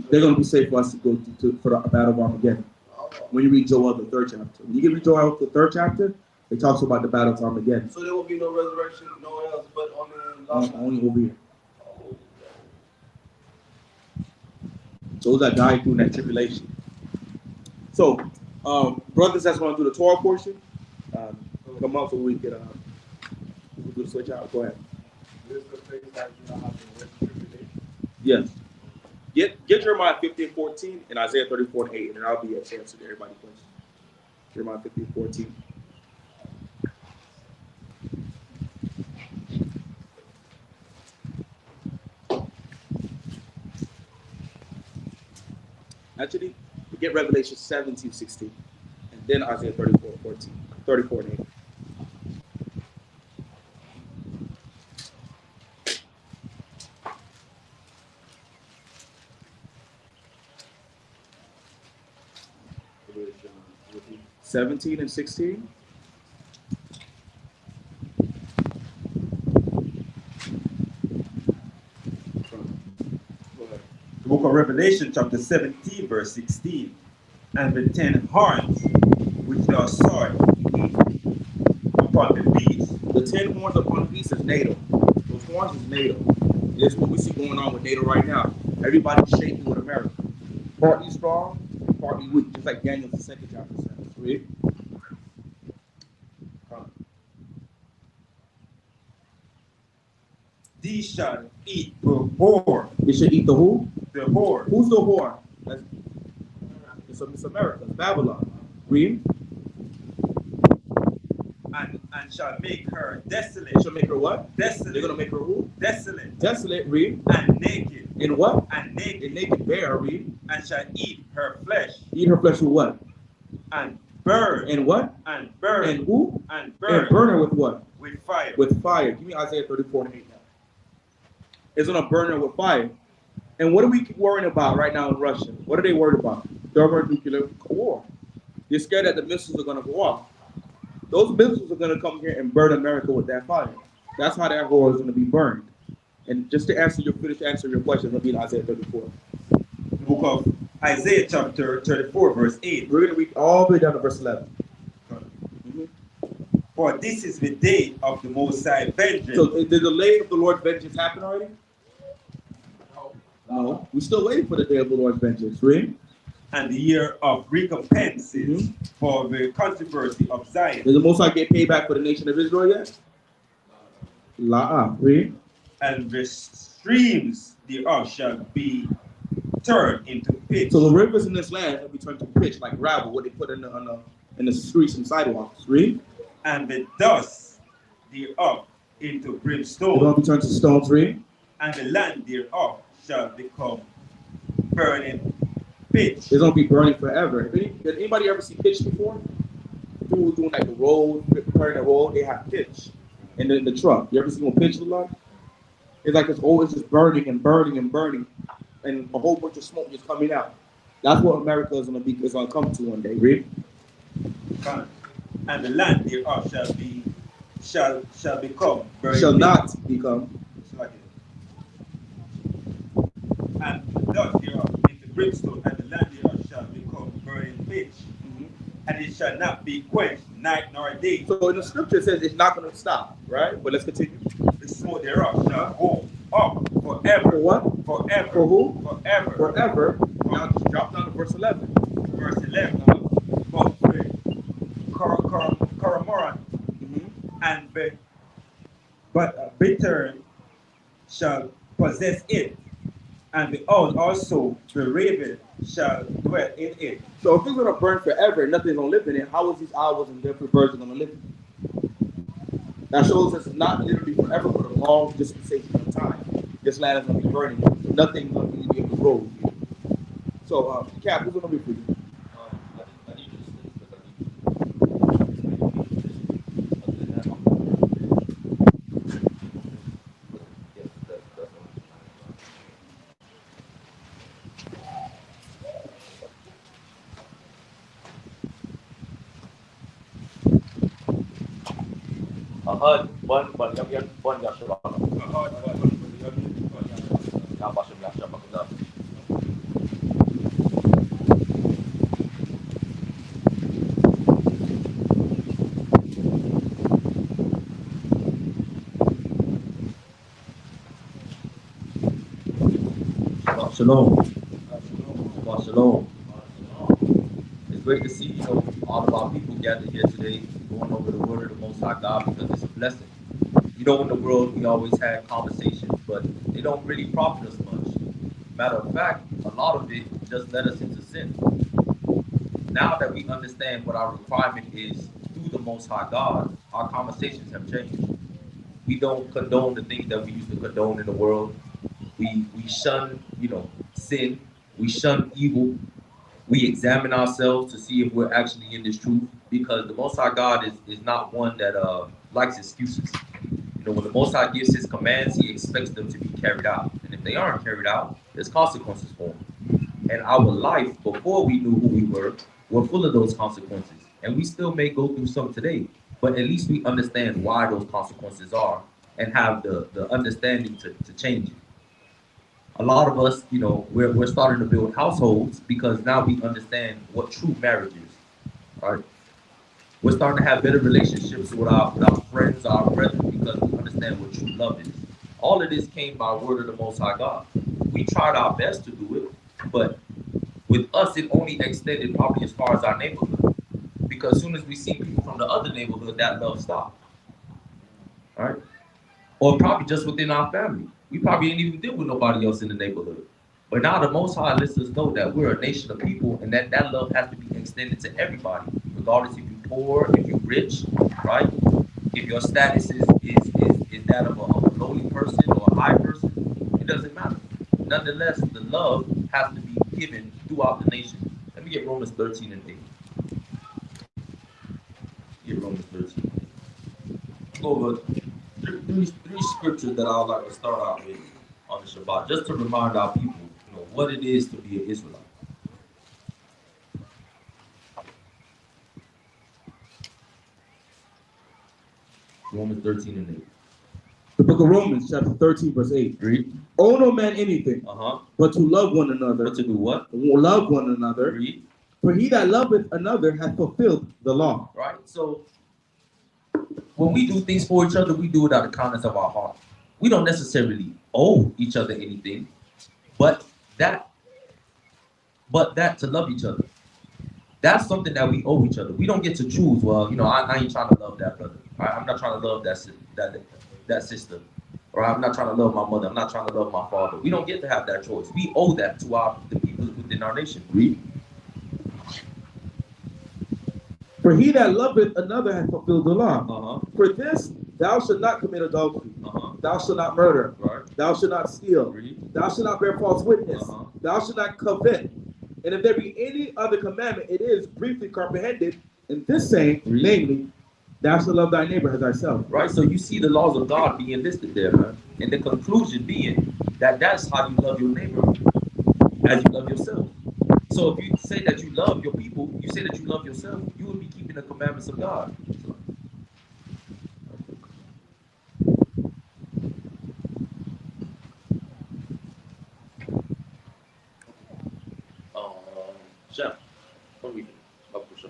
They're going to be safe for us to go for the battle of Armageddon. When you read Joel, the 3rd chapter. When you get read Joel, the 3rd chapter, it talks about the battle of Armageddon. So there will be no resurrection nowhere else but Only over here. Those that died through that tribulation. So, brothers that's going to do the Torah portion, come up so we can do the switch out. Go ahead. This is the thing that you know how to win tribulation. Yes. Get Jeremiah 15:14 and Isaiah 34:8, and then I'll be a chance to everybody's question. Jeremiah 15:14. Actually, get Revelation 17:16, and then Isaiah 34:8. Revelation 17 and 16. The book of Revelation, chapter 17, verse 16. And the 10 horns which thou sawest upon the beast. The 10 horns upon the beast is NATO. Those horns is NATO. And this is what we see going on with NATO right now. Everybody's shaking with America. Partly strong, partly weak, just like Daniel's 2nd chapter says. Read. These shall eat the whore. They should eat the who? The whore. Who's the whore? It's America. It's Babylon. Read. And shall make her desolate. They shall make her what? Desolate. They're going to make her who? Desolate. Desolate. Read. And naked. In what? And naked. In naked bear. Read. And shall eat her flesh. Eat her flesh with what? And burn. And what? And burn. And who? And burn. And burn her with what? With fire. With fire. Give me Isaiah 34:8 now. It's going to burn her with fire. And what are we worrying about right now in Russia? What are they worried about? Thermonuclear war. They're scared that the missiles are going to go off. Those missiles are going to come here and burn America with that fire. That's how that war is going to be burned. And just to answer your question, it'll be in Isaiah 34. The book of Isaiah chapter 34, verse 8. We're going to read all the way down to verse 11. For this is the day of the Most High vengeance. So did the day of the Lord's vengeance happen already? No. We're still waiting for the day of the Lord's vengeance. Read. And the year of recompenses for the controversy of Zion. Did the Most High get paid back for the nation of Israel yet? Read. And the streams thereof shall be turned into pitch. So the rivers in this land will be turned to pitch, like gravel, what they put in the streets and sidewalks. Read. And the dust thereof into They're brimstone. going to be turned to stones. Read. And the land thereof shall become burning pitch. It's going to be burning forever. Did anybody ever see pitch before? People doing like the road, preparing the road, they have pitch. And then the truck. You ever see one pitch look like? It's like it's always just burning and burning and burning. And a whole bunch of smoke just coming out. That's what America is going to come to one day. Read. And the land thereof shall become burning Shall pitch. not become. And the dust thereof into brimstone, and the land thereof shall become burning pitch. And it shall not be quenched night nor day. So in the scripture it says it's not going to stop, right? But let's continue. The smoke thereof shall go up forever. For what? Forever. For who? Forever. Forever. Now just drop down to verse 11. Verse 11. But the Coromorant and bitter shall possess it, and the owl also, the raven, shall dwell in it. So if it's going to burn forever and nothing's going to live in it, how is these owls and different birds going to live in it? That shows us it's not literally forever, but a long dispensation of time. This land is going to be burning. Nothing's going to be able to grow here. So, Cap, who's going to be for you? Ahad, Ban Yamyan, Ban Yashabak. Yang Basham Yashabak. Shalom. Shabbat Shalom. It's great to see, all of our people gathered here today, going over the word of the Most High God, because it's a blessing. In the world, we always had conversations, but they don't really profit us much. Matter of fact, a lot of it just led us into sin. Now that we understand what our requirement is through the Most High God, our conversations have changed. We don't condone the things that we used to condone in the world. We shun, sin. We shun evil. We examine ourselves to see if we're actually in this truth, because the Most High God is not one that likes excuses. When the Most High gives His commands, He expects them to be carried out. And if they aren't carried out, there's consequences for them. And our life, before we knew who we were full of those consequences. And we still may go through some today, but at least we understand why those consequences are and have the understanding to change it. A lot of us, we're starting to build households because now we understand what true marriage is. All right. We're starting to have better relationships with our friends, our brethren, because we understand what true love is. All of this came by word of the Most High God. We tried our best to do it, but with us, it only extended probably as far as our neighborhood. Because as soon as we see people from the other neighborhood, that love stopped. All right? Or probably just within our family. We probably didn't even deal with nobody else in the neighborhood. But now the Most High lets us know that we're a nation of people, and that love has to be extended to everybody, regardless if you're poor, if you're rich, right? If your status is that of a lowly person or a high person, it doesn't matter. Nonetheless, the love has to be given throughout the nation. Let me get Romans 13 and 8. Get Romans 13. Go over three scriptures that I'd like to start out with on the Shabbat, just to remind our people, what it is to be an Israelite. Romans 13 and 8. The book of Romans, chapter 13, verse 8. Read. Owe no man anything, but to love one another. But to do what? Love one another. Read. For he that loveth another hath fulfilled the law. Right? So, when we do things for each other, we do it out of the kindness of our heart. We don't necessarily owe each other anything, but that to love each other. That's something that we owe each other. We don't get to choose, well, I ain't trying to love that brother. Right? I'm not trying to love that sister. Or I'm not trying to love my mother. I'm not trying to love my father. We don't get to have that choice. We owe that to the people within our nation. Read. For he that loveth another hath fulfilled the law. For this, thou shalt not commit adultery. Thou shalt not murder. Right. Thou shalt not steal. Read. Thou shalt not bear false witness. Thou shalt not covet. And if there be any other commandment, it is briefly comprehended in this saying, namely, thou shalt love thy neighbor as thyself. Right, so you see the laws of God being listed there, man. And the conclusion being that that's how you love your neighbor as you love yourself. So if you say that you love your people, you say that you love yourself, you will be keeping the commandments of God. Chef, what we up for sure.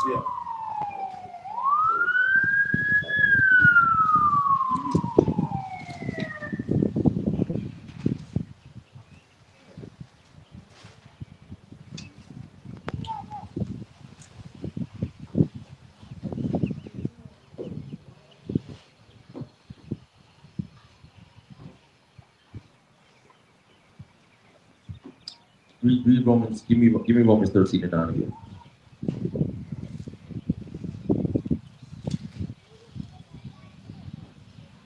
Yeah. Read Romans. Give me Romans 13 and 9 again.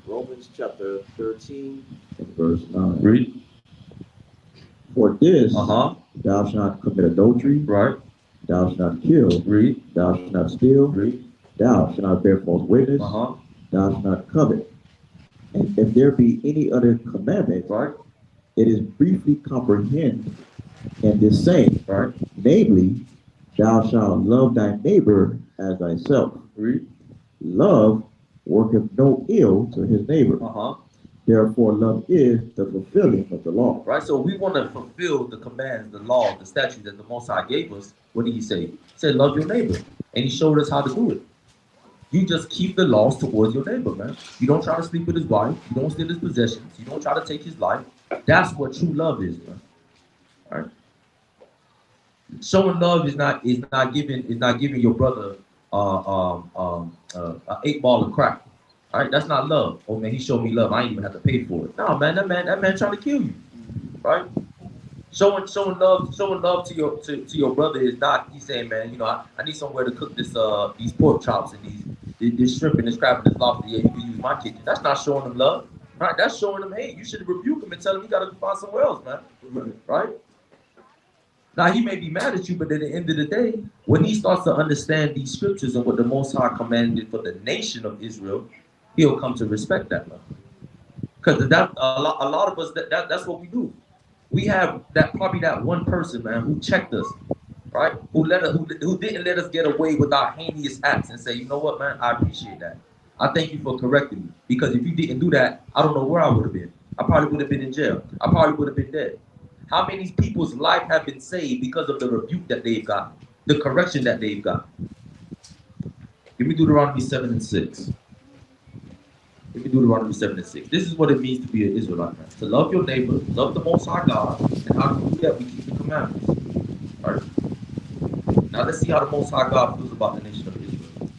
Romans chapter 13 and verse 9. Read. For this, thou shalt not commit adultery. Right. Thou shalt not kill. Read. Thou shalt not steal. Read. Thou shalt not bear false witness. Thou shalt not covet. And if there be any other commandment, it is briefly comprehended in this saying, namely, thou shalt love thy neighbor as thyself. Read. Love worketh no ill to his neighbor. Therefore, love is the fulfilling of the law. Right? So we want to fulfill the commands, the law, the statute that the Most High gave us. What did he say? He said, love your neighbor. And he showed us how to do it. You just keep the laws towards your neighbor, man. You don't try to sleep with his wife. You don't steal his possessions. You don't try to take his life. That's what true love is, man. All right? Showing love is not giving your brother an 8 ball of crack. All right, that's not love. Oh man, he showed me love. I ain't even have to pay for it. No, man, that man trying to kill you, right? Showing love to your brother is not. He's saying, man, you know, I need somewhere to cook these pork chops and this shrimp and this crab and this lobster. Yeah, you can use my kitchen. That's not showing them love, right? That's showing them, hey, you should rebuke him and tell him you got to find somewhere else, man, right? Now, he may be mad at you, but at the end of the day, when he starts to understand these scriptures and what the Most High commanded for the nation of Israel, he'll come to respect that love. Because a lot of us, that's what we do. We have probably that one person, man, who checked us, right? Who didn't let us get away with our heinous acts and say, you know what, man, I appreciate that. I thank you for correcting me. Because if you didn't do that, I don't know where I would have been. I probably would have been in jail. I probably would have been dead. How many people's life have been saved because of the rebuke that they've gotten, the correction that they've gotten? Give me Deuteronomy 7 and 6. Give me Deuteronomy 7 and 6. This is what it means to be an Israelite, man. To love your neighbor, love the Most High God, and how do we do that? We keep the commandments. All right? Now let's see how the Most High God feels about the nation of Israel.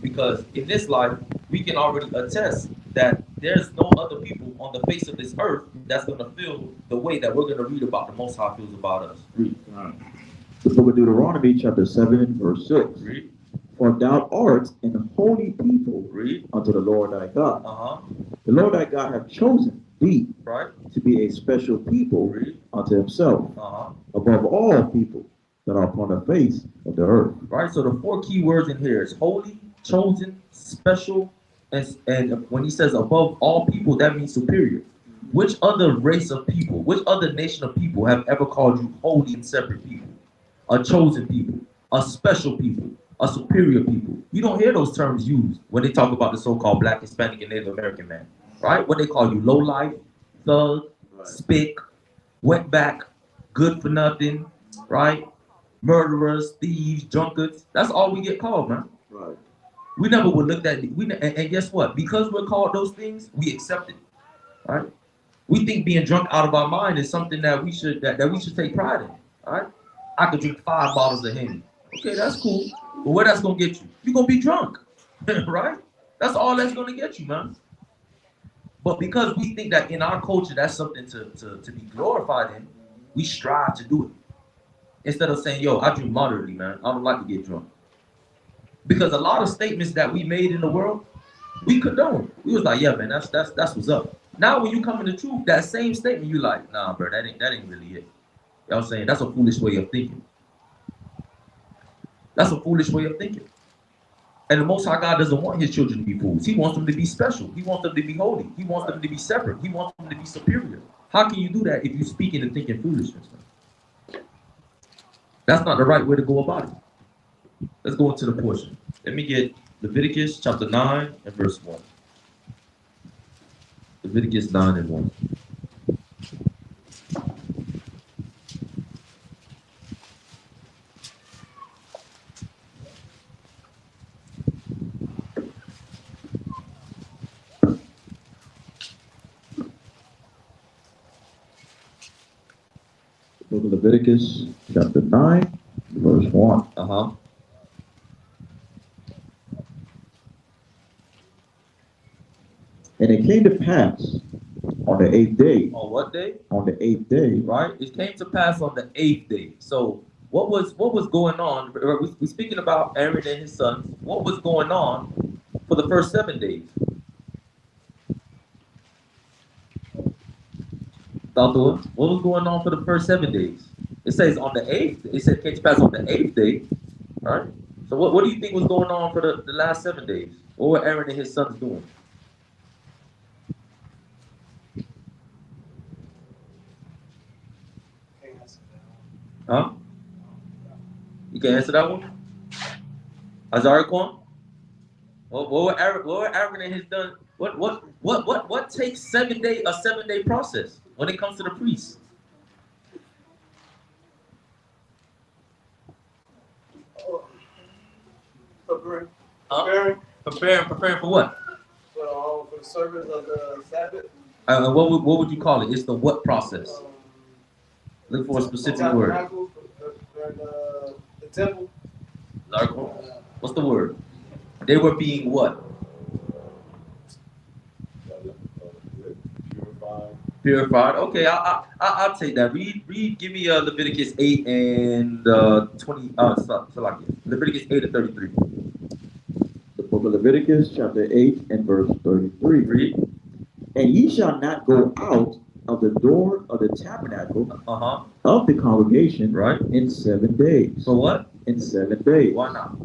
Because in this life, we can already attest that there's no other people on the face of this earth that's going to feel the way that we're going to read about the Most High feels about us. Read. The book of Deuteronomy, chapter 7, and verse 6. Read. For thou art an holy people Read. unto the Lord thy God. Uh-huh. The Lord thy God hath chosen thee, right, to be a special people Read. unto himself, Uh-huh. above all people that are upon the face of the earth. Right, so the 4 key words in here is holy, chosen, special, and when he says above all people, that means superior. Which other race of people, which other nation of people have ever called you holy and separate people? A chosen people, a special people, a superior people. You don't hear those terms used when they talk about the so-called Black, Hispanic, and Native American man, right? What they call you low life, thug, spick, wetback, good for nothing, right? Murderers, thieves, drunkards. That's all we get called, man. Right. We never would look at it. And guess what? Because we're called those things, we accept it, right? We think being drunk out of our mind is something that we should take pride in, all right? I could drink 5 bottles of Henny. Okay, that's cool. But where that's gonna get you? You're gonna be drunk, right? That's all that's gonna get you, man. But because we think that in our culture that's something to be glorified in, we strive to do it. Instead of saying, yo, I drink moderately, man. I don't like to get drunk. Because a lot of statements that we made in the world, we condone. We was like, yeah, man, that's what's up. Now when you come in the truth, that same statement, you like, nah, bro, that ain't really it. You know what I'm saying? That's a foolish way of thinking. That's a foolish way of thinking. And the Most High God doesn't want his children to be fools. He wants them to be special. He wants them to be holy. He wants them to be separate. He wants them to be superior. How can you do that if you're speaking and thinking foolishness? That's not the right way to go about it. Let's go into the portion. Let me get Leviticus chapter 9 and verse 1. Leviticus 9 and 1. Book of Leviticus, chapter 9, verse 1. Uh-huh. And it came to pass on the 8th day. On what day? On the 8th day. Right? It came to pass on the 8th day. So what was going on? We're speaking about Aaron and his sons. What was going on for the first 7 days? What was going on for the first 7 days? It says on the 8th. It said came to pass on the 8th day. All right. So what do you think was going on for the last 7 days? What were Aaron and his sons doing? Huh? You can answer that one? Azariquan? What were Aaron and his What takes a 7-day process when it comes to the priest? Preparing. Huh? Preparing for what? For the service of the Sabbath. What would you call it? It's the what process? Look for a specific word. The temple. What's the word? They were being what? Purified. Okay, I'll take that. Read. Give me Leviticus 8 and 20. Leviticus 8 and 33. The book of Leviticus, chapter 8 and verse 33. Read. And ye shall not go out of the door of the tabernacle of the congregation Right. in 7 days. For what? In 7 days. Why not?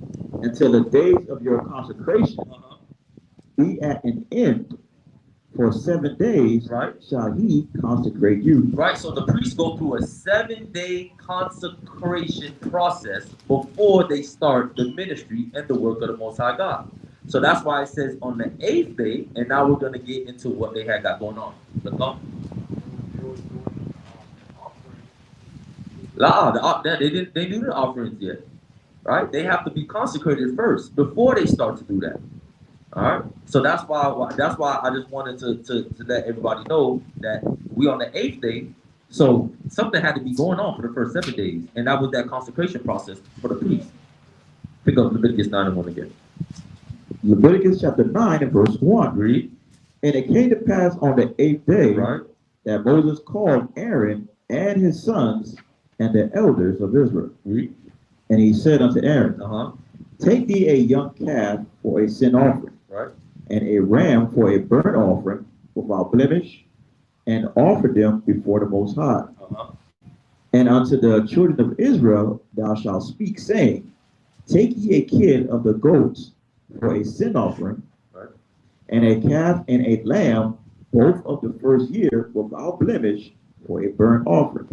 Until the days of your consecration be at an end. For 7 days Right. shall he consecrate you. Right, so the priests go through a 7-day consecration process before they start the ministry and the work of the Most High God. So that's why it says on the 8th day, and now we're going to get into what they had got going on. Look on. They didn't do the offerings yet, right? They have to be consecrated first before they start to do that. All right, so that's why I just wanted to let everybody know that we on the 8th day, so something had to be going on for the first 7 days, and that was that consecration process for the priest. Pick up Leviticus 9 and 1 again. Leviticus chapter 9 and verse 1. Read. And it came to pass on the 8th day Right. that Moses called Aaron and his sons and the elders of Israel. Read. And he said unto Aaron, Take thee a young calf for a sin offering, right, and a ram for a burnt offering without blemish, and offer them before the Most High. And unto the children of Israel thou shalt speak, saying, Take ye a kid of the goats for a sin offering, right, and a calf and a lamb, both of the first year, without blemish, for a burnt offering.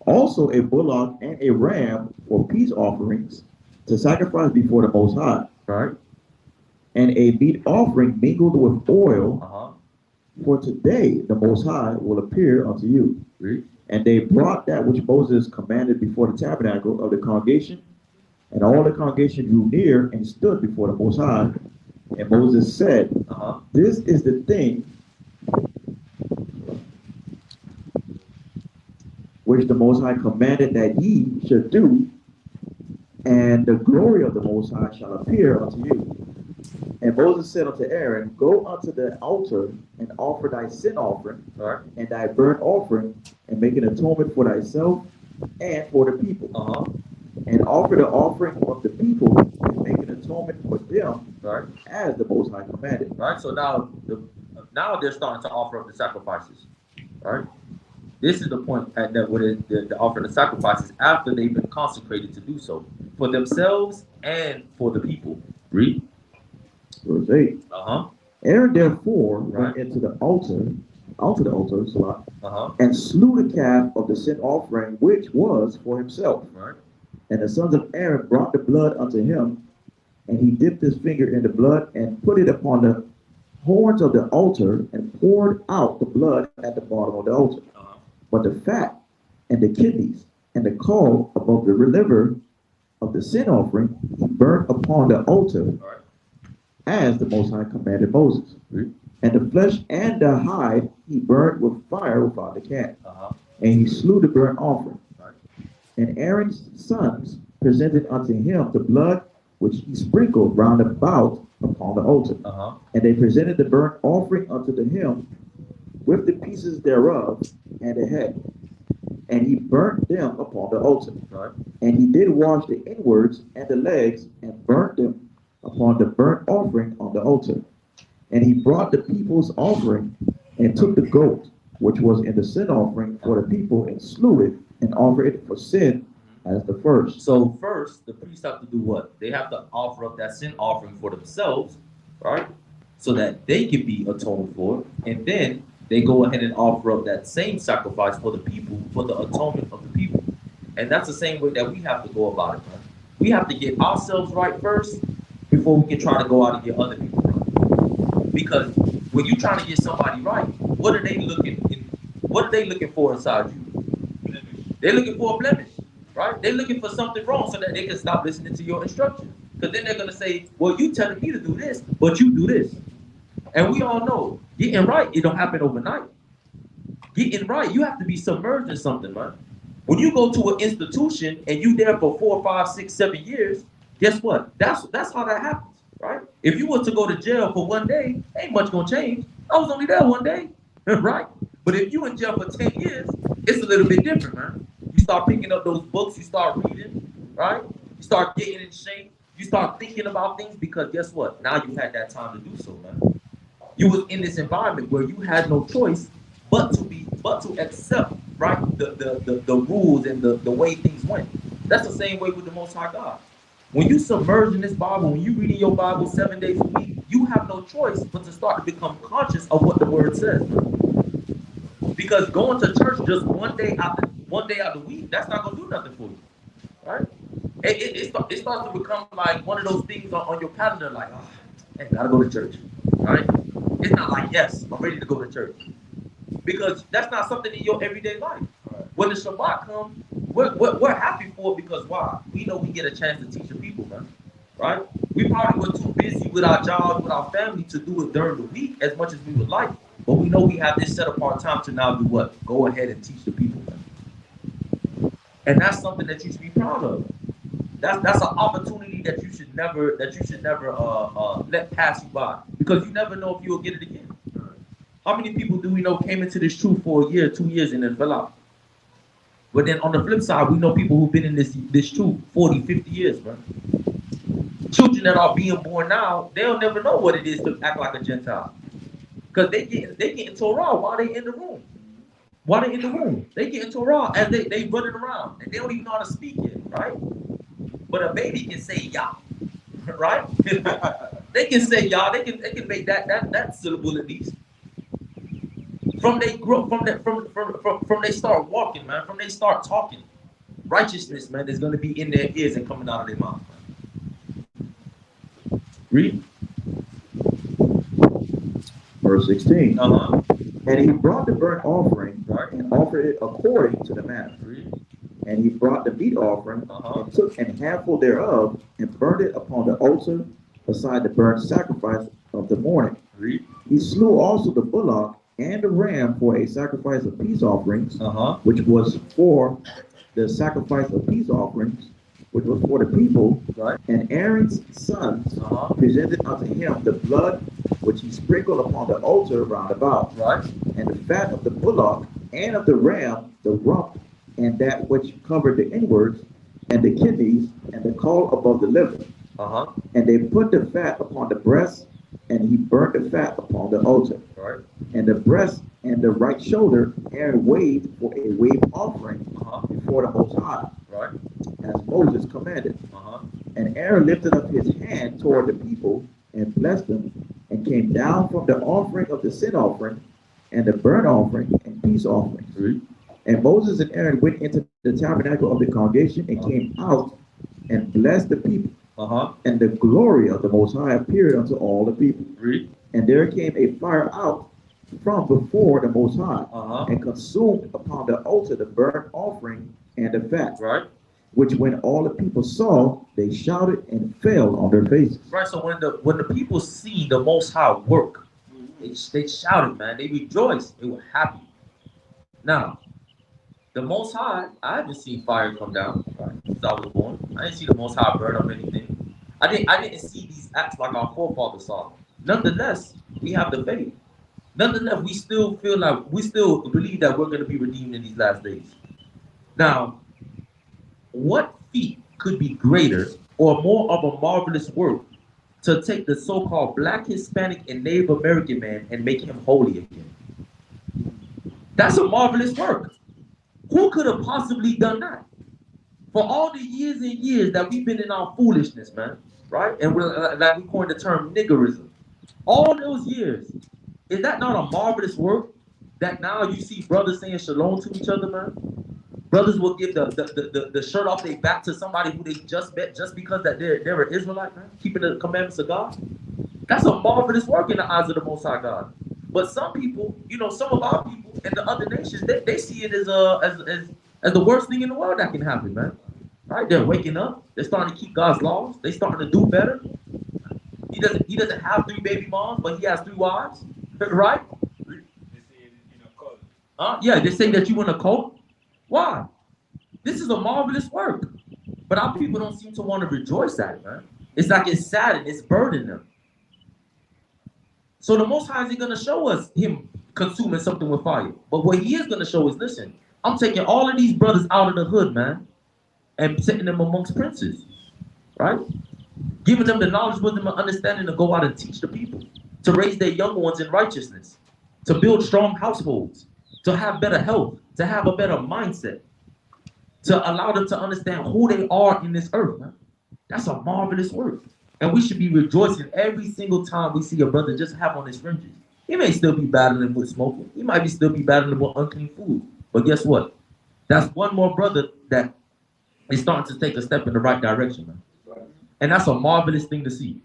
Also a bullock and a ram for peace offerings, to sacrifice before the Most High. Right. And a meat offering mingled with oil, for today the Most High will appear unto you. Read. And they brought that which Moses commanded before the tabernacle of the congregation, and all the congregation drew near and stood before the Most High. And Moses said, This is the thing which the Most High commanded that ye should do, and the glory of the Most High shall appear unto you. And Moses said unto Aaron, Go unto the altar and offer thy sin offering, right, and thy burnt offering, and make an atonement for thyself and for the people. And offer the offering of the people, and make an atonement for them, right, as the Most High commanded. Right. So now they're starting to offer up the sacrifices. Right. This is the point at that where the offer the sacrifices after they've been consecrated to do so for themselves and for the people. Read. Verse 8. Aaron therefore Right. went into the altar, Uh-huh. and slew the calf of the sin offering, which was for himself. Right. And the sons of Aaron brought the blood unto him, and he dipped his finger in the blood and put it upon the horns of the altar, and poured out the blood at the bottom of the altar. But the fat and the kidneys and the caul above the liver of the sin offering he burnt upon the altar, Right. as the Most High commanded Moses. Right. And the flesh and the hide he burnt with fire without the camp. And he slew the burnt offering. Right. And Aaron's sons presented unto him the blood which he sprinkled round about upon the altar. And they presented the burnt offering unto him with the pieces thereof and the head. And he burnt them upon the altar. Right. And he did wash the inwards and the legs, and burnt them upon the burnt offering on the altar. And he brought the people's offering, and took the goat, which was in the sin offering for the people, and slew it, and offered it for sin as the first. So first, the priests have to do what? They have to offer up that sin offering for themselves, right? So that they can be atoned for, and then they go ahead and offer up that same sacrifice for the people, for the atonement of the people. And that's the same way that we have to go about it, man. We have to get ourselves right first before we can try to go out and get other people right. Because when you're trying to get somebody right, what are they looking for inside you? They're looking for a blemish, right? They're looking for something wrong so that they can stop listening to your instruction. Because then they're gonna say, well, you telling me to do this, but you do this. And we all know getting right, it don't happen overnight. Getting right, you have to be submerged in something, man. When you go to an institution and you there for 4, 5, 6, 7 years, guess what? That's how that happens, right? If you were to go to jail for 1 day, ain't much gonna change. I was only there 1 day, right? But if you in jail for 10 years, it's a little bit different, man. You start picking up those books, you start reading, right? You start getting in shape, you start thinking about things because guess what? Now you had that time to do so, man. You was in this environment where you had no choice but to accept, right, the rules and the way things went. That's the same way with the Most High God. When you submerge in this Bible, when you reading your Bible 7 days a week, you have no choice but to start to become conscious of what the Word says. Because going to church just 1 day out the week, that's not gonna do nothing for you, right? It starts to become like one of those things on your calendar, like, oh, I gotta go to church, right? It's not like, yes, I'm ready to go to church. Because that's not something in your everyday life. Right. When the Shabbat comes, we're happy for it because why? We know we get a chance to teach the people, man. Right? We probably were too busy with our jobs, with our family to do it during the week as much as we would like. But we know we have this set apart time to now do what? Go ahead and teach the people, man. And that's something that you should be proud of. That's an opportunity that you should never let pass you by. Because you never know if you'll get it again. How many people do we know came into this truth for a year, 2 years, and then fell out? But then on the flip side, we know people who've been in this truth 40, 50 years, man. Children that are being born now, they'll never know what it is to act like a Gentile. Because they get Torah while they in the room. While they in the room. They get Torah as they running around. And they don't even know how to speak it, right? But a baby can say Yah, right? They can say Yah, they can make that syllable at least. From they grow, from they start walking, man. From they start talking, righteousness, man, is going to be in their ears and coming out of their mouth. Read. Verse 16. Uh-huh. And he brought the burnt offering, right, and offered it according to the manner. Read. And he brought the meat offering, Uh-huh, and took an handful thereof, and burned it upon the altar beside the burnt sacrifice of the morning. Read. He slew also the bullock and the ram for a sacrifice of peace offerings, Uh-huh. which was for the sacrifice of peace offerings, which was for the people. Right. And Aaron's sons Uh-huh. presented unto him the blood which he sprinkled upon the altar round about, Right. and the fat of the bullock and of the ram, the rump, and that which covered the inwards, and the kidneys, and the caul above the liver. Uh-huh. And they put the fat upon the breast, and he burnt the fat upon the altar. Right. And the breast and the right shoulder Aaron waved for a wave offering Uh-huh. before the Most High, Right. as Moses commanded. Uh-huh. And Aaron lifted up his hand toward the people and blessed them, and came down from the offering of the sin offering, and the burnt offering and peace offerings. Read. And Moses and Aaron went into the tabernacle of the congregation and came out and blessed the people. Uh-huh. And the glory of the Most High appeared unto all the people. Read. And there came a fire out from before the Most High, Uh-huh. and consumed upon the altar the burnt offering and the fat. Right. Which when all the people saw, they shouted and fell on their faces. Right. So when the people see the Most High work, they shouted, man. They rejoiced. They were happy. Now, the Most High, I haven't seen fire come down, right, since I was born. I didn't see the Most High burn up anything. I didn't see these acts like our forefathers saw. Nonetheless, we have the faith. Nonetheless, we still believe that we're going to be redeemed in these last days. Now, what feat could be greater or more of a marvelous work to take the so-called Black, Hispanic, and Native American man and make him holy again? That's a marvelous work. Who could have possibly done that? For all the years and years that we've been in our foolishness, man, right? And we're like we coined the term niggerism. All those years, is that not a marvelous work? That now you see brothers saying shalom to each other, man. Brothers will give the shirt off their back to somebody who they just met just because that they're an Israelite, man, keeping the commandments of God. That's a marvelous work in the eyes of the Most High God. But some people, some of our people in the other nations, they see it as the worst thing in the world that can happen, man. Right? They're waking up. They're starting to keep God's laws. They're starting to do better. He doesn't have 3 baby moms, but he has 3 wives, right? Yeah, they say that you in a cult. Why? This is a marvelous work, but our people don't seem to want to rejoice at it, man. It's like it's saddened, it's burdening them. So the Most High isn't going to show us him consuming something with fire. But what he is going to show is, listen, I'm taking all of these brothers out of the hood, man, and setting them amongst princes, right? Giving them the knowledge, wisdom, and understanding to go out and teach the people, to raise their young ones in righteousness, to build strong households, to have better health, to have a better mindset, to allow them to understand who they are in this earth, man. That's a marvelous work. And we should be rejoicing every single time we see a brother just have on his fringes. He may still be battling with smoking. He might still be battling with unclean food. But guess what? That's one more brother that is starting to take a step in the right direction, man. And that's a marvelous thing to see.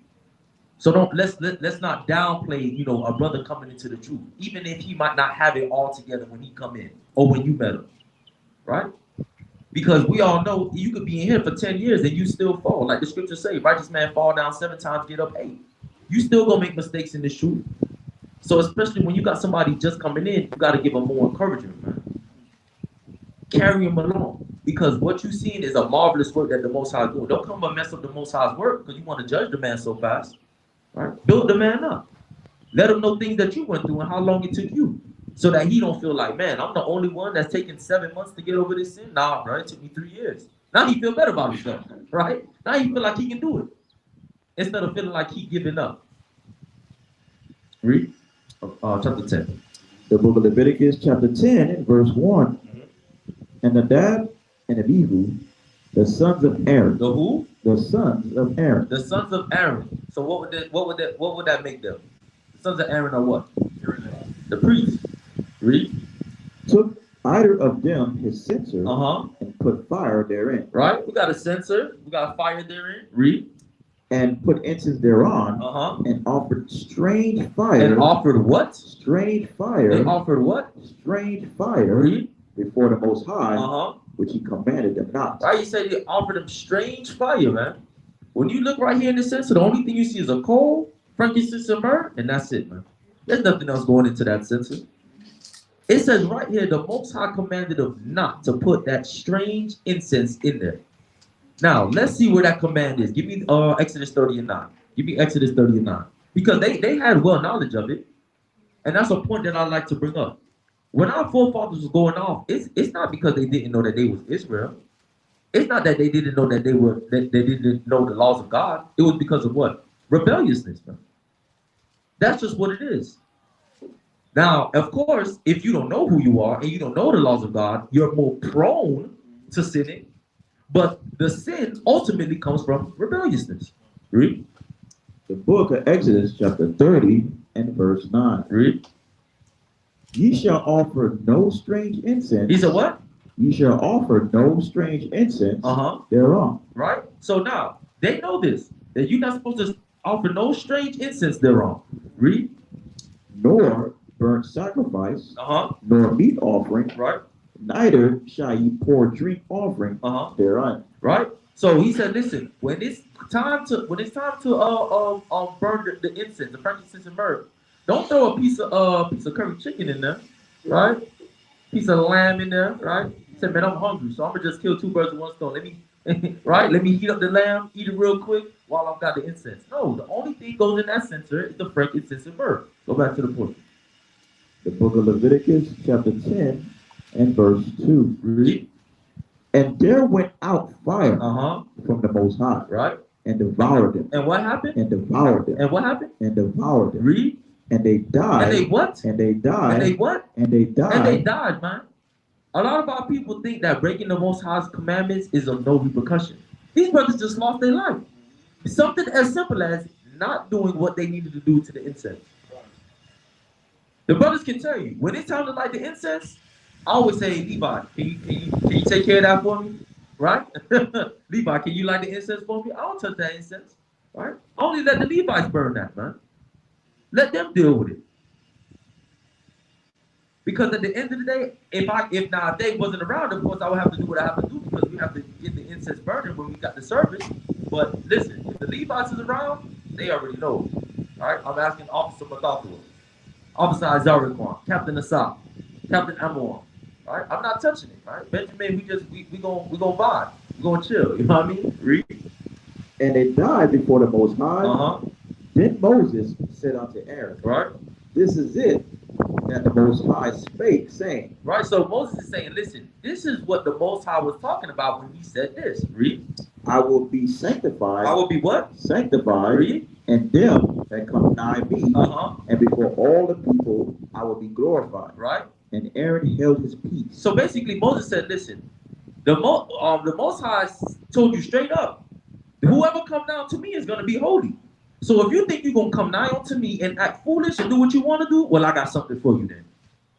So let's not downplay, a brother coming into the truth, even if he might not have it all together when he come in or when you met him, right? Because we all know you could be in here for 10 years and you still fall. Like the scriptures say, righteous man fall down 7 times, get up 8. You still gonna make mistakes in this truth. So especially when you got somebody just coming in, you gotta give them more encouragement, man. Carry them along. Because what you're seeing is a marvelous work that the Most High is doing. Don't come and mess up the Most High's work because you want to judge the man so fast. Right? Build the man up. Let him know things that you went through and how long it took you. So that he don't feel like, man, I'm the only one that's taken 7 months to get over this sin. Nah, bro, it took me 3 years. Now he feel better about himself, right? Now he feel like he can do it. Instead of feeling like he giving up. Read chapter 10. The book of Leviticus, chapter 10, and verse 1. And Nadab and Abihu, the sons of Aaron. The who? The sons of Aaron. The sons of Aaron. So what would that make them? The sons of Aaron are what? The priests. Read. Took either of them his censer and put fire therein. Right? We got a censer. We got fire therein. Read. And put incense thereon. And offered strange fire. And offered what? Strange fire. And offered what? Strange fire. Read. Before the Most High, which he commanded them not. Right? You said he offered them strange fire, man. When you look right here in the censer, the only thing you see is a coal, frankincense, and myrrh, and that's it, man. There's nothing else going into that censer. It says right here, the Most High commanded them not to put that strange incense in there. Now, let's see where that command is. Give me Exodus 30 and 9. Give me Exodus 30 and 9. Because they had well knowledge of it. And that's a point that I like to bring up. When our forefathers was going off, it's not because they didn't know that they was Israel. It's not that they didn't know that they didn't know the laws of God. It was because of what? Rebelliousness, man. That's just what it is. Now, of course, if you don't know who you are and you don't know the laws of God, you're more prone to sinning. But the sin ultimately comes from rebelliousness. Read. The book of Exodus, chapter 30 and verse 9. Read. Ye shall offer no strange incense. He said what? Ye shall offer no strange incense thereon. Right? So now, they know this. That you're not supposed to offer no strange incense thereon. Read. Nor burnt sacrifice, nor meat offering. Right. Neither shall ye pour drink offering thereon. Right? So he said, listen, when it's time to burn the incense, the frankincense and myrrh, don't throw a piece of curry chicken in there, right? Piece of lamb in there, right? He said, man, I'm hungry, so I'm gonna just kill 2 birds with 1 stone. Let me heat up the lamb, eat it real quick while I've got the incense. No, the only thing goes in that censer is the frankincense and myrrh. Go back to the point. The book of Leviticus, chapter 10 and verse 2. Read. And there went out fire from the Most High, right? And devoured them. And what happened? And devoured them. And what happened? And devoured them. Read. And they died. And they what? And they died. And they what? And they died. And they died, man. A lot of our people think that breaking the Most High's commandments is of no repercussion. These brothers just lost their life. Something as simple as not doing what they needed to do to the incense. The brothers can tell you, when it's time to light the incense, I always say, Levi, can you take care of that for me? Right? Levi, can you light the incense for me? I don't touch that incense. Right? Only let the Levites burn that, man. Let them deal with it. Because at the end of the day, if now they wasn't around, of course I would have to do what I have to do because we have to get the incense burning when we got the service. But listen, if the Levites is around, they already know. All right, I'm asking Officer Mathathua, Officer Azariquan, Captain Asaf, Captain Amon. All right, I'm not touching it. All right, Benjamin, we gonna vibe, we gonna chill. You know what I mean? Read. And they died before the Most High. Uh-huh. Then Moses said unto Aaron, Right. This is it that the Most High spake, saying. Right. So Moses is saying, listen, this is what the Most High was talking about when he said this. Read. I will be sanctified. I will be what? Sanctified. Read. And them that come nigh me. Uh-huh. And before all the people I will be glorified. Right. And Aaron held his peace. So basically Moses said, listen, the Most High told you straight up, whoever come down to me is going to be holy. So if you think you're going to come nigh unto me and act foolish and do what you want to do, well, I got something for you then.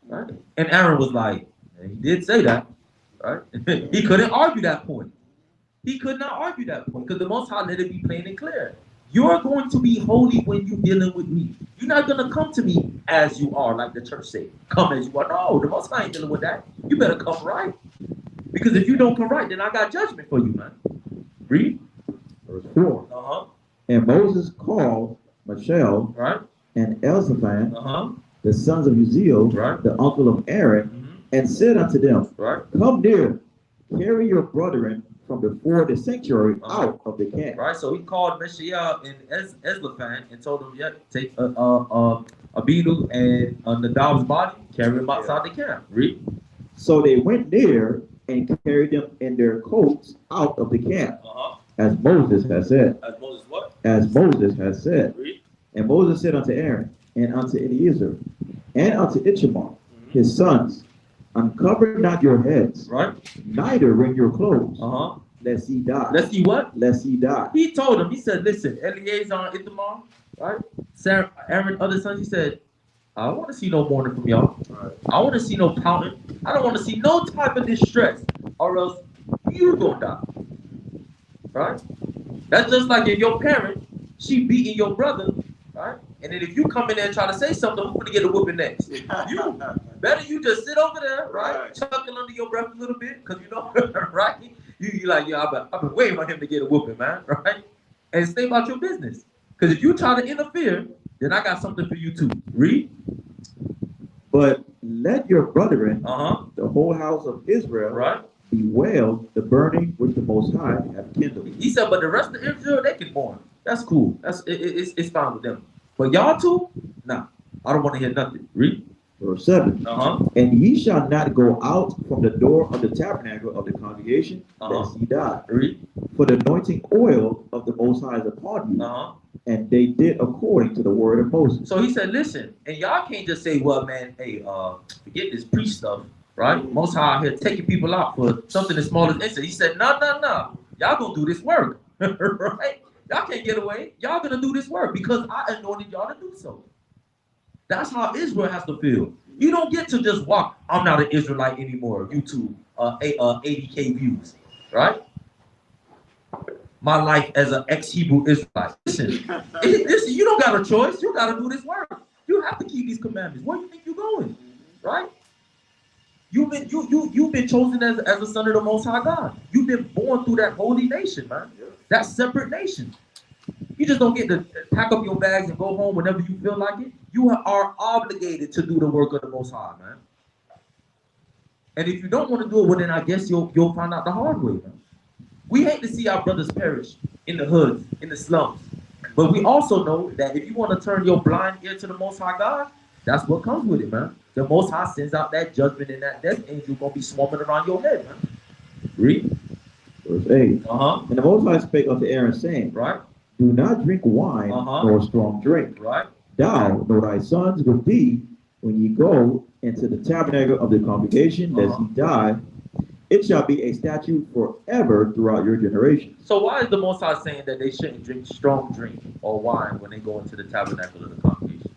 Right? And Aaron was like, he did say that. Right? He couldn't argue that point. He could not argue that point because the Most High let it be plain and clear. You're going to be holy when you're dealing with me. You're not going to come to me as you are, like the church say. Come as you are. No, the Most High ain't dealing with that. You better come right. Because if you don't come right, then I got judgment for you, man. Read. Verse 4. Uh-huh. And Moses called Michelle, right, and Elzaphan, uh-huh, the sons of Uziel, right, the uncle of Aaron, and said unto them, right, Come near, carry your brethren from before the sanctuary out of the camp. Right. So he called Mishael and Ezlaphan and told them, yeah, take Abidu and Nadab's body, carry them outside the camp. Read. So they went near and carried them in their coats out of the camp, as Moses has said. As Moses what? As Moses has said. Read. And Moses said unto Aaron, and unto Eleazar, and unto Ithamar, his sons, Uncover not your heads, right? Neither rend your clothes, Uh-huh. lest ye die. Lest ye what? Lest ye die. He told him, he said, listen, Eleazar, Ithamar, right? Sarah, Aaron, other sons, he said, I don't want to see no mourning from y'all. Right. I want to see no pouting. I don't want to see no type of distress, or else you gonna die. Right? That's just like if your parent, she beating your brother, right? And then if you come in there and try to say something, who's gonna get a whooping next? You. Better you just sit over there, right? Chuckle under your breath a little bit, because you know, right? You like, yeah, I've been waiting for him to get a whooping, man, right? And stay about your business. Because if you try to interfere, then I got something for you too. Read. But let your brethren, the whole house of Israel, right, bewail the burning which the Most High have kindled. He said, but the rest of Israel, they can mourn. That's cool. It's fine with them. But y'all two, nah, I don't want to hear nothing. Read. Verse 7. And ye shall not go out from the door of the tabernacle of the congregation, lest ye die. Read. For the anointing oil of the Most High is upon you. And they did according to the word of Moses. So he said, listen, and y'all can't just say, well, man, hey, forget this priest stuff, right? Most High here taking people out for something as small as incense. He said, no. Y'all gonna do this work, right? Y'all can't get away. Y'all gonna do this work because I anointed y'all to do so. That's how Israel has to feel. You don't get to just walk, I'm not an Israelite anymore, YouTube, 80K views, right? My life as an ex-Hebrew Israelite. Listen, you don't got a choice. You got to do this work. You have to keep these commandments. Where do you think you're going, right? You've been chosen as a son of the Most High God. You've been born through that holy nation, man. That separate nation. You just don't get to pack up your bags and go home whenever you feel like it. You are obligated to do the work of the Most High, man. And if you don't want to do it, well, then I guess you'll find out the hard way, man. We hate to see our brothers perish in the hoods, in the slums. But we also know that if you want to turn your blind ear to the Most High God, that's what comes with it, man. The Most High sends out that judgment and that death angel going to be swarming around your head, man. Read. Verse 8. And the Most High spake unto Aaron, saying, right, do not drink wine nor strong drink. Right. Thou nor thy sons with thee, when ye go into the tabernacle of the congregation, lest ye die. It shall be a statute forever throughout your generations. So why is the Most High saying that they shouldn't drink strong drink or wine when they go into the tabernacle of the congregation?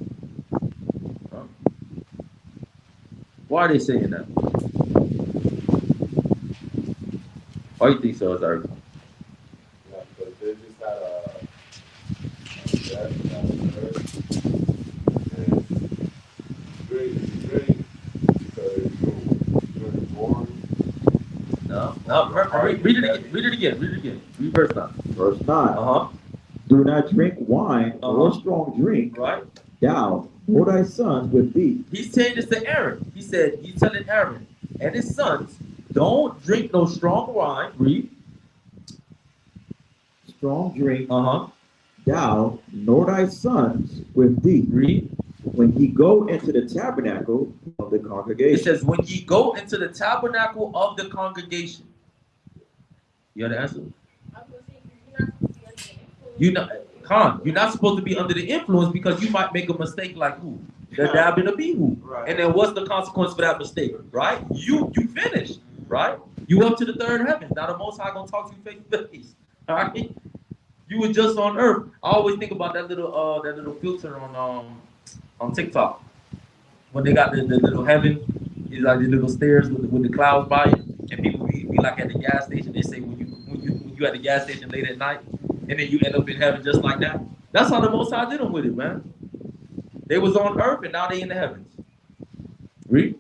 Huh? Why are they saying that? Why do you think so, Zarek? Yeah, because they just had a death, drink because you're born. No. Read it again. Read verse 9. Verse 9. Uh-huh. Do not drink wine or Uh-huh. strong drink, Right? thou or thy sons with thee. He's saying this to Aaron. He said, he's telling Aaron and his sons, don't drink no strong wine. Read. Strong drink, Uh-huh. thou nor thy sons with thee. Read. When ye go into the tabernacle of the It congregation. says, when ye go into the tabernacle of the congregation. You have the answer? I was gonna say, you're not supposed to be under the influence. You're not supposed to be under the influence because you might make a mistake like who? The dab and the Abihu. Right. And then what's the consequence for that mistake? Right? You finished, right? You up to the third heaven. Now the Most High gonna talk to you face to face. All right? You were just on earth. I always think about that little filter on TikTok. When they got the little heaven, it's like the little stairs with the clouds by it, and people be like at the gas station. They say when you at the gas station late at night, and then you end up in heaven just like that. That's how the Most High did them with it, man. They was on earth and now they in the heavens. Read.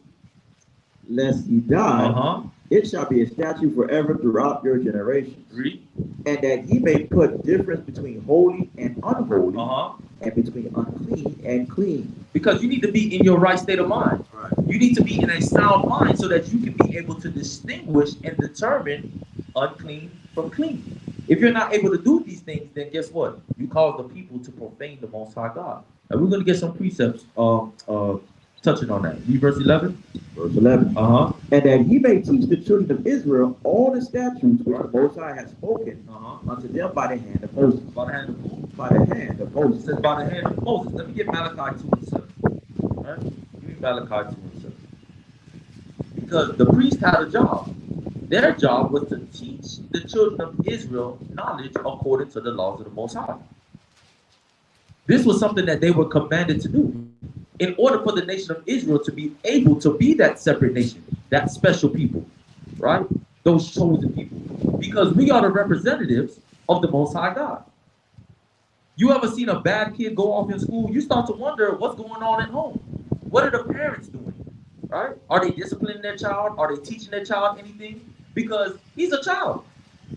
Lest ye die, Uh-huh. it shall be a statute forever throughout your generations. Read. And that ye may put difference between holy and unholy, Uh-huh. and between unclean and clean. Because you need to be in your right state of mind. Right. You need to be in a sound mind so that you can be able to distinguish and determine unclean from clean. If you're not able to do these things, then guess what? You cause the people to profane the Most High God. And we're going to get some precepts touching on that. Read verse 11. Verse 11. Uh-huh. And that ye may teach the children of Israel all the statutes which the Most High has spoken Uh-huh. unto them by the hand of Moses. By the hand of who? By the hand of It Moses. says by the hand of Moses. Let me get Malachi 2 and 7. All right? Give me Malachi 2 and 7. Because the priest had a job. Their job was to teach the children of Israel knowledge according to the laws of the Most High. This was something that they were commanded to do in order for the nation of Israel to be able to be that separate nation, that special people, right? Those chosen people. Because we are the representatives of the Most High God. You ever seen a bad kid go off in school? You start to wonder what's going on at home. What are the parents doing, right? Are they disciplining their child? Are they teaching their child anything? Because he's a child,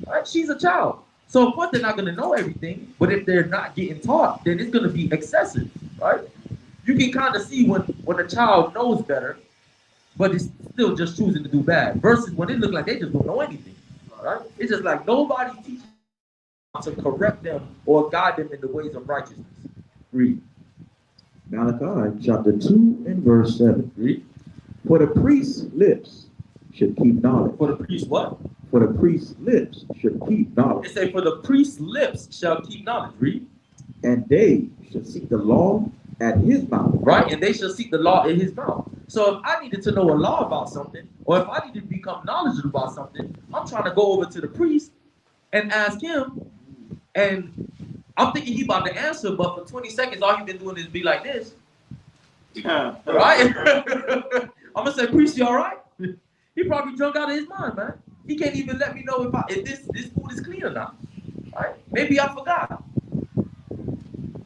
right? She's a child. So of course they're not going to know everything, but if they're not getting taught, then it's going to be excessive, right? You can kind of see when a child knows better, but it's still just choosing to do bad, versus when it looks like they just don't know anything, right? It's just like nobody teaches to correct them or guide them in the ways of righteousness. Read. Malachi chapter 2 and verse 7. Read. For the priest's lips should keep knowledge. For the priest what? For the priest's lips should keep knowledge. It say, for the priest's lips shall keep knowledge. Read. And they should seek the law at his mouth. Right, and they shall seek the law in his mouth. So if I needed to know a law about something, or if I needed to become knowledgeable about something, I'm trying to go over to the priest and ask him, and I'm thinking he about to answer, but for 20 seconds, all he been doing is be like this. Right? I'm gonna say, priest, you all right? He probably drunk out of his mind, man. He can't even let me know if this food is clean or not. Right? Maybe I forgot.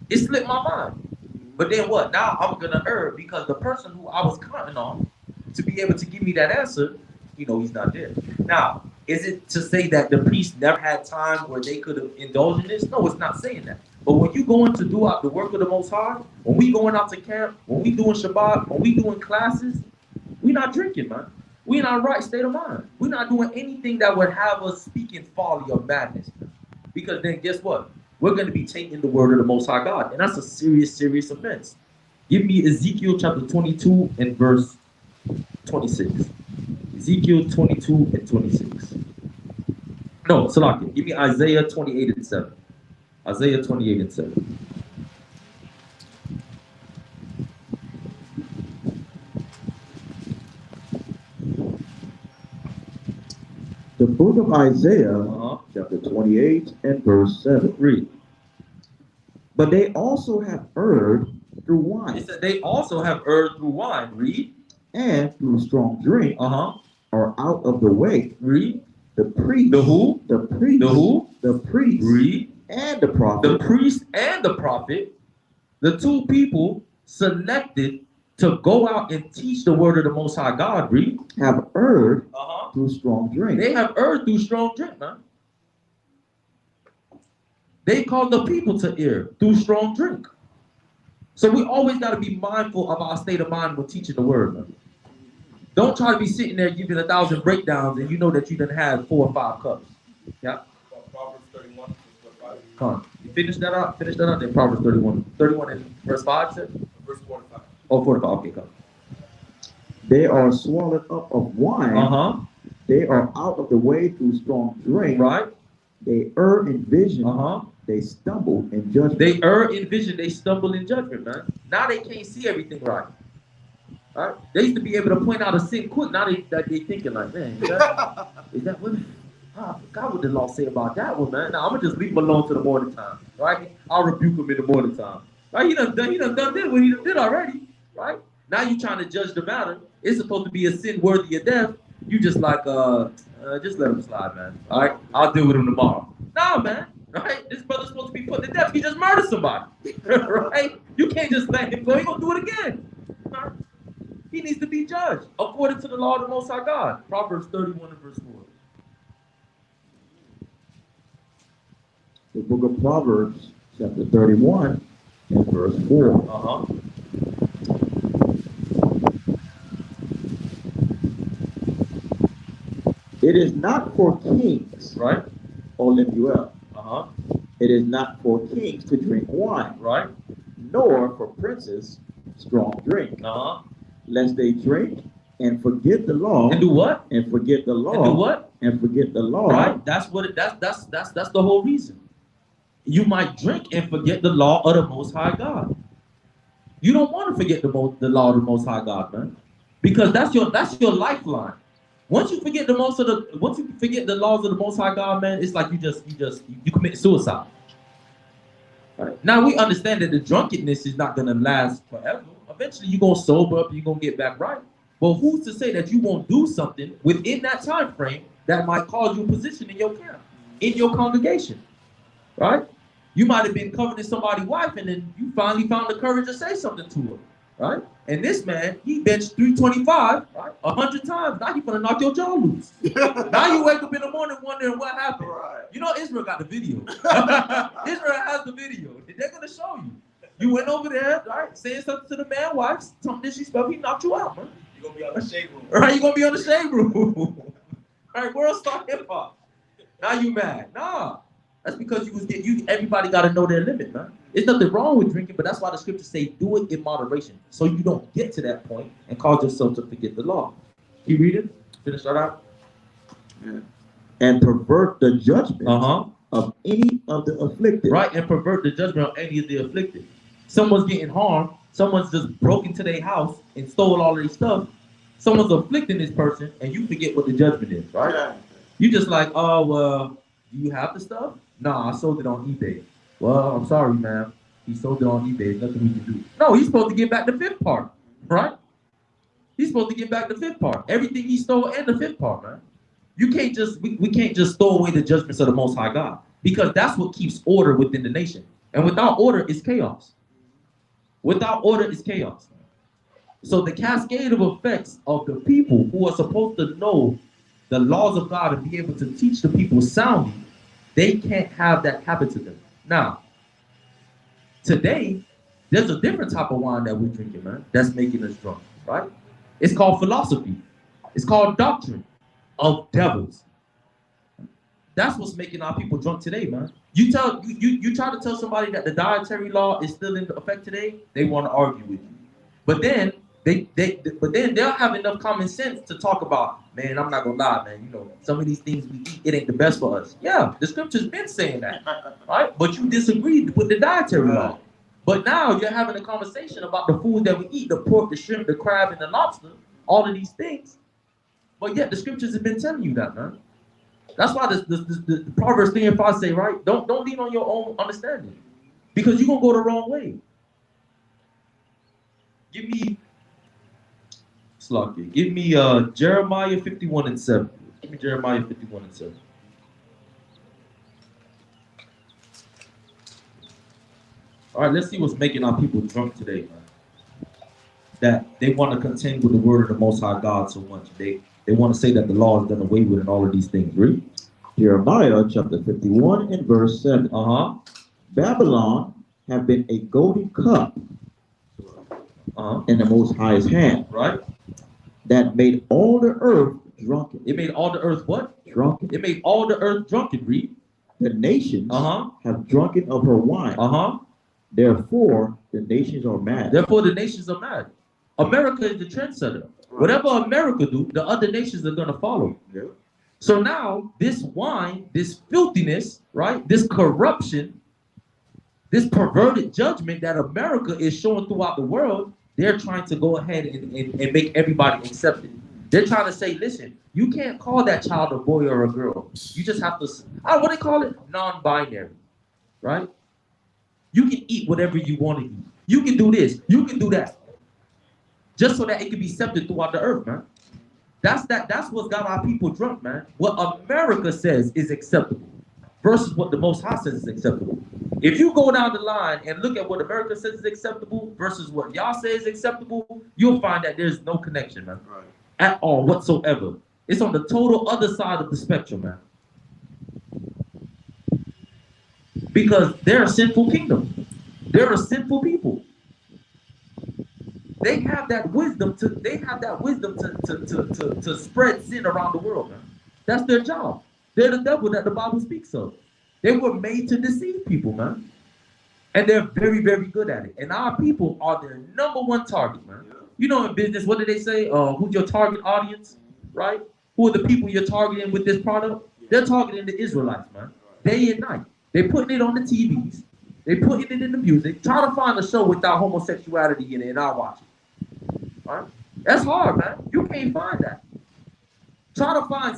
It slipped my mind. But then what? Now I'm gonna err because the person who I was counting on to be able to give me that answer, he's not there. Now, is it to say that the priest never had time where they could have indulged in this? No, it's not saying that. But when you going to do out the work of the Most High, when we going out to camp, when we doing Shabbat, when we doing classes, we not drinking, man. We in our right state of mind. We're not doing anything that would have us speaking folly or madness. Because then guess what? We're going to be taking the word of the Most High God. And that's a serious, serious offense. Give me Ezekiel chapter 22 and verse 26. Ezekiel 22 and 26. No, Salaki. Give me Isaiah 28 and 7. Isaiah 28 and 7. The book of Isaiah, chapter 28 and verse 7. Read. But they also have erred through wine. It said they also have erred through wine. Read. And through strong drink are out of the way. Read. The priest. The who? The priest. The who? The priest. Read. And the prophet. The priest and the prophet, the two people selected to go out and teach the word of the Most High God, read. Have erred Uh-huh. through strong drink. They have erred through strong drink, man. They cause the people to err through strong drink. So we always got to be mindful of our state of mind when teaching the word, man. Don't try to be sitting there giving 1,000 breakdowns and you know that you done had 4 or 5 cups. Yeah. Proverbs 31, verse 5. Come on. You finish that up. Finish that up. Then Proverbs 31. 31 in verse 5 said? Verse 45. Oh, 45. Okay, come. They are swallowed up of wine. Uh-huh. They are out of the way through strong drink. Right. They err in vision. Uh-huh. They stumble in judgment. They err in vision. They stumble in judgment, man. Now they can't see everything right. All right? They used to be able to point out a sin quick. Now they thinking like, man, is that what? I forgot what the law say about that one, man. Now I'm gonna just leave him alone to the morning time, right? I'll rebuke him in the morning time. Right? He done did what he done did already, right? Now you trying to judge the matter. It's supposed to be a sin worthy of death. You just like, just let him slide, man. All right, I'll deal with him tomorrow. Nah, man. Right? This brother's supposed to be put to death. He just murdered somebody, right? You can't just let him go. He gonna do it again. Right? He needs to be judged according to the law of the Most High God. Proverbs 31 and verse 4. The book of Proverbs, chapter 31, and verse 4. Uh-huh. It is not for kings, Right? O Lemuel. Uh-huh. It is not for kings to drink wine, Right? nor for princes strong drink, Uh-huh. lest they drink and forget the law. And do what? And forget the law. And do what? And forget the law. Right? That's what it, that's the whole reason. You might drink and forget the law of the Most High God. You don't want to forget the law of the Most High God, man, because that's your lifeline. Once you forget the laws of the Most High God, man, it's like you commit suicide. Right? Now we understand that the drunkenness is not gonna last forever. Eventually you're gonna sober up, you're gonna get back right. But who's to say that you won't do something within that time frame that might cause you a position in your camp, in your congregation, right? You might have been coveting somebody's wife, and then you finally found the courage to say something to her, right? And this man, he benched 325, right, 100 times. Now he's gonna knock your jaw loose. Now you wake up in the morning wondering what happened. Right. You know Israel got the video. Israel has the video. They're gonna show you. You went over there, right, saying something to the man's wife, something disrespectful. He knocked you out, man. You're going to be on the shade room. Right, you're gonna be on the shade room. Right, world star hip hop. Now you mad? Nah. That's because everybody got to know their limit, man. There's nothing wrong with drinking, but that's why the scriptures say do it in moderation, so you don't get to that point and cause yourself to forget the law. You read it? Finish that out. Yeah. And pervert the judgment Uh-huh. of any of the afflicted. Right, and pervert the judgment of any of the afflicted. Someone's getting harmed. Someone's just broke into their house and stole all of their stuff. Someone's afflicting this person, and you forget what the judgment is, right? Yeah. You just like, oh, well, do you have the stuff? Nah, I sold it on eBay. Well, I'm sorry, man. He sold it on eBay. There's nothing we can do. No, he's supposed to get back the fifth part, right? He's supposed to get back the fifth part. Everything he stole and the fifth part, man. You can't just, we can't just throw away the judgments of the Most High God, because that's what keeps order within the nation. And without order is chaos. Without order is chaos. So the cascade of effects of the people who are supposed to know the laws of God and be able to teach the people soundly, they can't have that happen to them. Now, today, there's a different type of wine that we're drinking, man, that's making us drunk, right? It's called philosophy. It's called doctrine of devils. That's what's making our people drunk today, man. You try to tell somebody that the dietary law is still in effect today, they want to argue with you. But then they'll have enough common sense to talk about, man, I'm not gonna lie, man, you know, some of these things we eat, it ain't the best for us. Yeah, the scripture's been saying that, right? But you disagreed with the dietary law. But now you're having a conversation about the food that we eat, the pork, the shrimp, the crab, and the lobster, all of these things. But yet the scriptures have been telling you that, man. That's why the Proverbs 3 and 5 say, right, don't lean on your own understanding, because you're gonna go the wrong way. Give me Jeremiah 51 and 7. Give me Jeremiah 51 and 7. All right, let's see what's making our people drunk today, man. that they want to contend with the word of the Most High God so much. They want to say that the law is done away with and all of these things. Read. Jeremiah chapter 51 and verse 7. Babylon have been a golden cup in the Most High's hand, Right? that made all the earth drunken. It made all the earth what? Drunken. It made all the earth drunken. Read. The nations have drunken of her wine. Therefore, the nations are mad. Therefore, the nations are mad. America is the trendsetter. Whatever America do, the other nations are going to follow. Yeah. So now, this wine, this filthiness, right? This corruption, this perverted judgment that America is showing throughout the world, they're trying to go ahead and make everybody accept it. They're trying to say, listen, you can't call that child a boy or a girl. You just have to, what they call it? Non-binary, right? You can eat whatever you want to eat. You can do this. You can do that. Just so that it can be accepted throughout the earth, man. That's what's got our people drunk, man. What America says is acceptable versus what the Most High says is acceptable. If you go down the line and look at what America says is acceptable versus what y'all say is acceptable, you'll find that there's no connection, man. Right. At all, whatsoever. It's on the total other side of the spectrum, man. Because they're a sinful kingdom. They're a sinful people. They have that wisdom to spread sin around the world, man. That's their job. They're the devil that the Bible speaks of. They were made to deceive people, man. And they're very, very good at it. And our people are their number one target, man. You know, in business, what do they say? Who's your target audience, right? Who are the people you're targeting with this product? They're targeting the Israelites, man. Day and night. They're putting it on the TVs. They're putting it in the music. Try to find a show without homosexuality in it, and I'll watch it. All right? That's hard, man. You can't find that. Try to find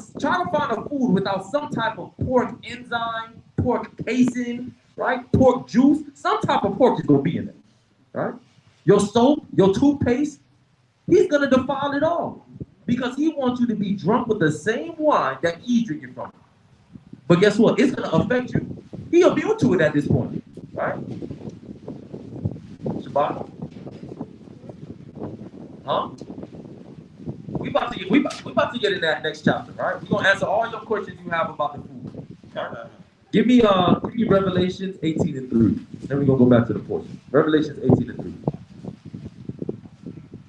a food without some type of pork enzyme, pork casein, right? Pork juice. Some type of pork is gonna be in it, right? Your soap, your toothpaste, he's gonna defile it all because he wants you to be drunk with the same wine that he's drinking from. But guess what? It's gonna affect you. He immune to it at this point, right? Shabbat. Huh? We about to get in that next chapter, right? We're gonna answer all your questions you have about the food. Right? Give me Revelations 18 and 3. Then we're gonna go back to the portion. Revelations 18 and 3.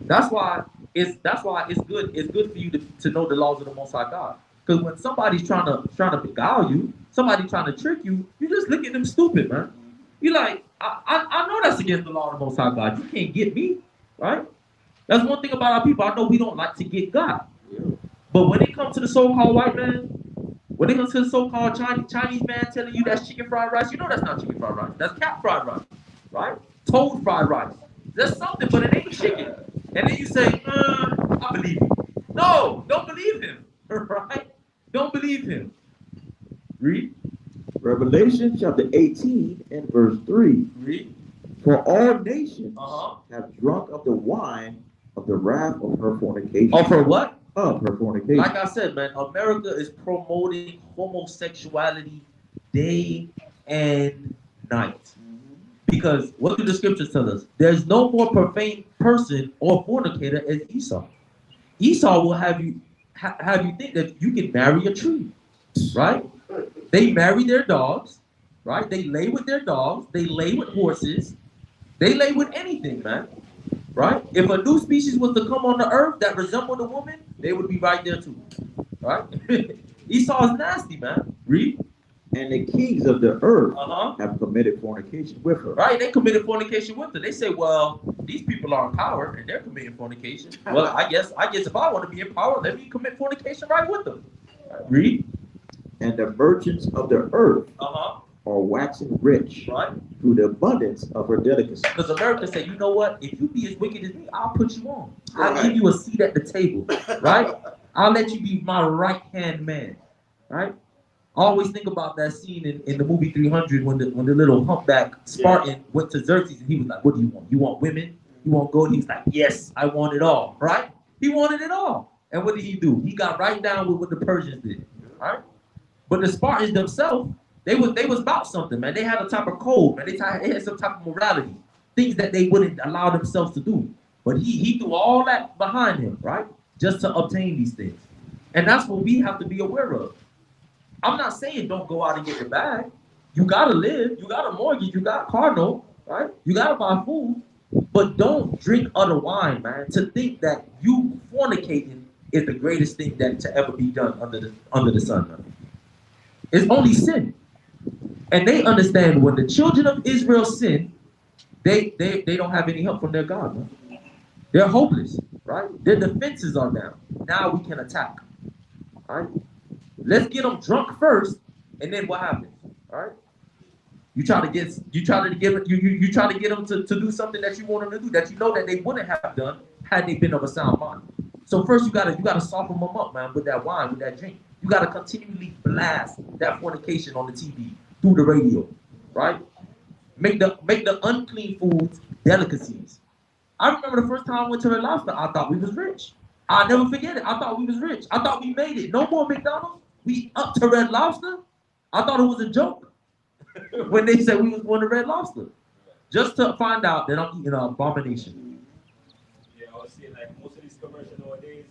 That's why it's good for you to know the laws of the Most High God. Because when somebody's trying to beguile you, somebody trying to trick you, you just look at them stupid, man. You like, I know that's against the law of the Most High God. You can't get me, right? That's one thing about our people. I know we don't like to get God. But when it comes to the so-called white man, when it comes to the so-called Chinese man telling you that's chicken fried rice, you know that's not chicken fried rice. That's cat fried rice, right? Toad fried rice. That's something, but it ain't chicken. And then you say, I believe you. No, don't believe him, right? Don't believe him. Read. Revelation chapter 18 and verse 3. Read. For all nations have drunk of the wine of the wrath of her fornication. Of her what? Of her fornication. Like I said, man, America is promoting homosexuality day and night. Because what do the scriptures tell us? There's no more profane person or fornicator as Esau. Esau will have you think that you can marry a tree, right? They marry their dogs, right? They lay with their dogs. They lay with horses. They lay with anything, man, right? If a new species was to come on the earth that resembled a woman, they would be right there too, right? Esau is nasty, man. Read. And the kings of the earth have committed fornication with her. Right, they committed fornication with her. They say, well, these people are in power and they're committing fornication. Well, I guess if I want to be in power, let me commit fornication right with them. Read. And the merchants of the earth are waxing rich through the abundance of her delicacies. Because America said, you know what? If you be as wicked as me, I'll put you on. I'll give you a seat at the table, right? I'll let you be my right-hand man, right? I always think about that scene in the movie 300 when the little humpback Spartan went to Xerxes and he was like, what do you want? You want women? You want gold? He was like, yes, I want it all, right? He wanted it all. And what did he do? He got right down with what the Persians did, right? But the Spartans themselves, they was about something, man. They had a type of code, man. They had some type of morality, things that they wouldn't allow themselves to do. But he threw all that behind him, right? Just to obtain these things. And that's what we have to be aware of. I'm not saying don't go out and get the bag. You gotta live, you got a mortgage, you got a car note, right? You gotta buy food. But don't drink other wine, man. To think that you fornicating is the greatest thing that to ever be done under the sun, man. It's only sin. And they understand when the children of Israel sin, they don't have any help from their God, man. They're hopeless, right? Their defenses are down. Now we can attack. All right? Let's get them drunk first, and then what happens? All right? You try to get them to do something that you want them to do that you know that they wouldn't have done had they been of a sound mind. So first you gotta soften them up, man, with that wine, with that drink. You gotta continually blast that fornication on the TV, through the radio, right? Make the unclean foods delicacies. I remember the first time I went to Red Lobster, I thought we was rich. I'll never forget it. I thought we was rich. I thought we made it. No more McDonald's. We up to Red Lobster. I thought it was a joke when they said we was going to Red Lobster. Just to find out that I'm eating an abomination. Yeah, I was seeing like most of these commercials nowadays,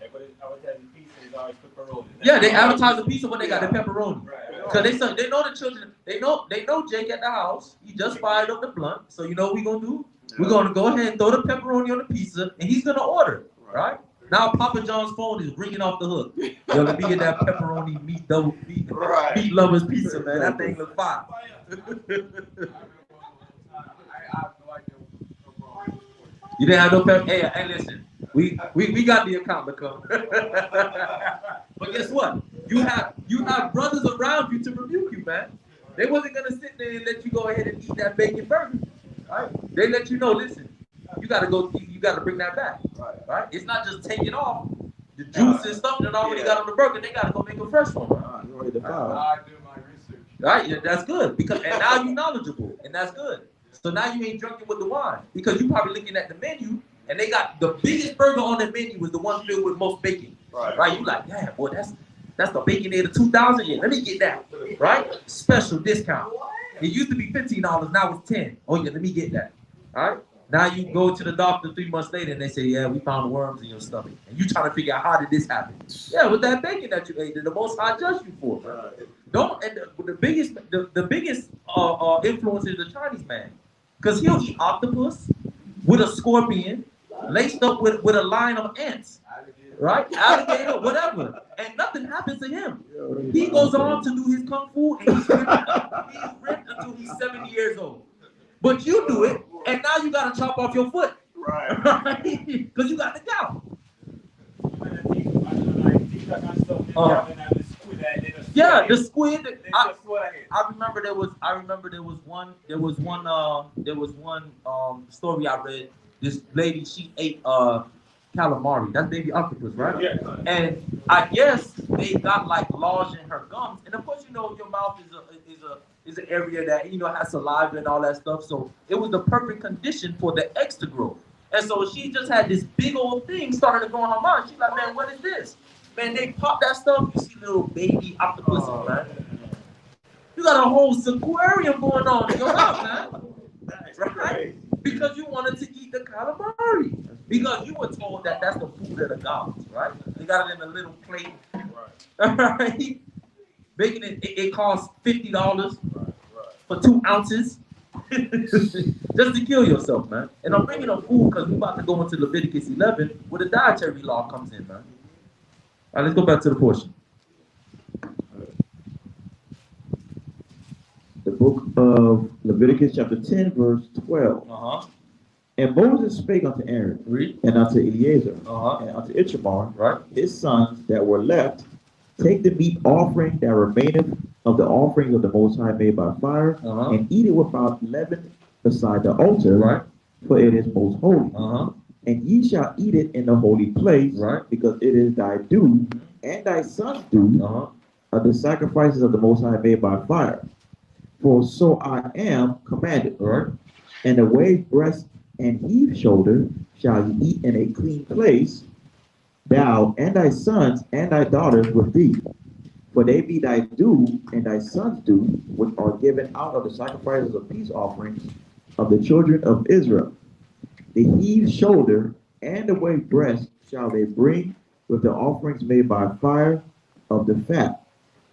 everybody advertising pizza is always pepperoni. Yeah, they advertise the pizza when they got the pepperoni. Right. Because they know the children, they know Jake at the house. He just fired up the blunt. So you know what we're gonna do? We're gonna go ahead and throw the pepperoni on the pizza, and he's gonna order, right? Now Papa John's phone is ringing off the hook. Yo, let me get that pepperoni meat lovers pizza, man. That thing look fire. You didn't have no pepper. Hey, listen. We got the account to come. But guess what? You have brothers around you to rebuke you, man. They wasn't gonna sit there and let you go ahead and eat that bacon burger. Right? They let you know, listen, you gotta bring that back. Right? It's not just take it off. The juice and stuff that already got on the burger, they gotta go make a fresh one. I do my research. Right? Yeah, that's good. And now you're knowledgeable, and that's good. So now you ain't drinking with the wine. Because you probably looking at the menu, and they got the biggest burger on the menu was the one filled with most bacon. Right? You like, yeah, boy, that's the Baconator 2000. Yeah, let me get that. Right? Special discount. It used to be $15, now it's $10. Oh yeah, let me get that. All right? Now you go to the doctor 3 months later and they say, yeah, we found worms in your stomach. And you trying to figure out how did this happen? Yeah, with that bacon that you ate, the Most High judged you for. Don't. And the biggest influence is the Chinese man, because he'll eat octopus with a scorpion, laced up with a line of ants. Right? Alligator, whatever. And nothing happens to him. He goes on to do his kung fu and he's ripped until he's 70 years old. But you do it, and now you got to chop off your foot. Right? Because you got the gout. Yeah, the squid. I remember there was one story I read. This lady, she ate calamari. That's baby octopus, right? Yeah. And I guess they got like laws in her gums. And of course, you know, your mouth is an area that, you know, has saliva and all that stuff. So it was the perfect condition for the eggs to grow. And so she just had this big old thing started to grow in her mouth. She's like, man, what is this? Man, they pop that stuff. You see little baby octopuses, man. You got a whole aquarium going on in your mouth, man. Right? Because you wanted to eat the calamari. Because you were told that that's the food of the gods, right? They got it in a little plate. Right? Making it costs $50 for 2 ounces. Just to kill yourself, man. And I'm bringing up food because we're about to go into Leviticus 11 where the dietary law comes in, man. All right, let's go back to the portion. The book of Leviticus chapter 10, verse 12. And Moses spake unto Aaron, and unto Eleazar, and unto Ithamar, his sons that were left, take the meat offering that remaineth of the offerings of the Most High made by fire, and eat it without leaven beside the altar, for it is most holy. And ye shall eat it in the holy place, because it is thy due, and thy son's due, of the sacrifices of the Most High made by fire. For so I am commanded. And the wave breast and heave shoulder shall ye eat in a clean place, thou and thy sons and thy daughters with thee. For they be thy due and thy sons' due, which are given out of the sacrifices of peace offerings of the children of Israel. The heaved shoulder and the waved breast shall they bring with the offerings made by fire of the fat,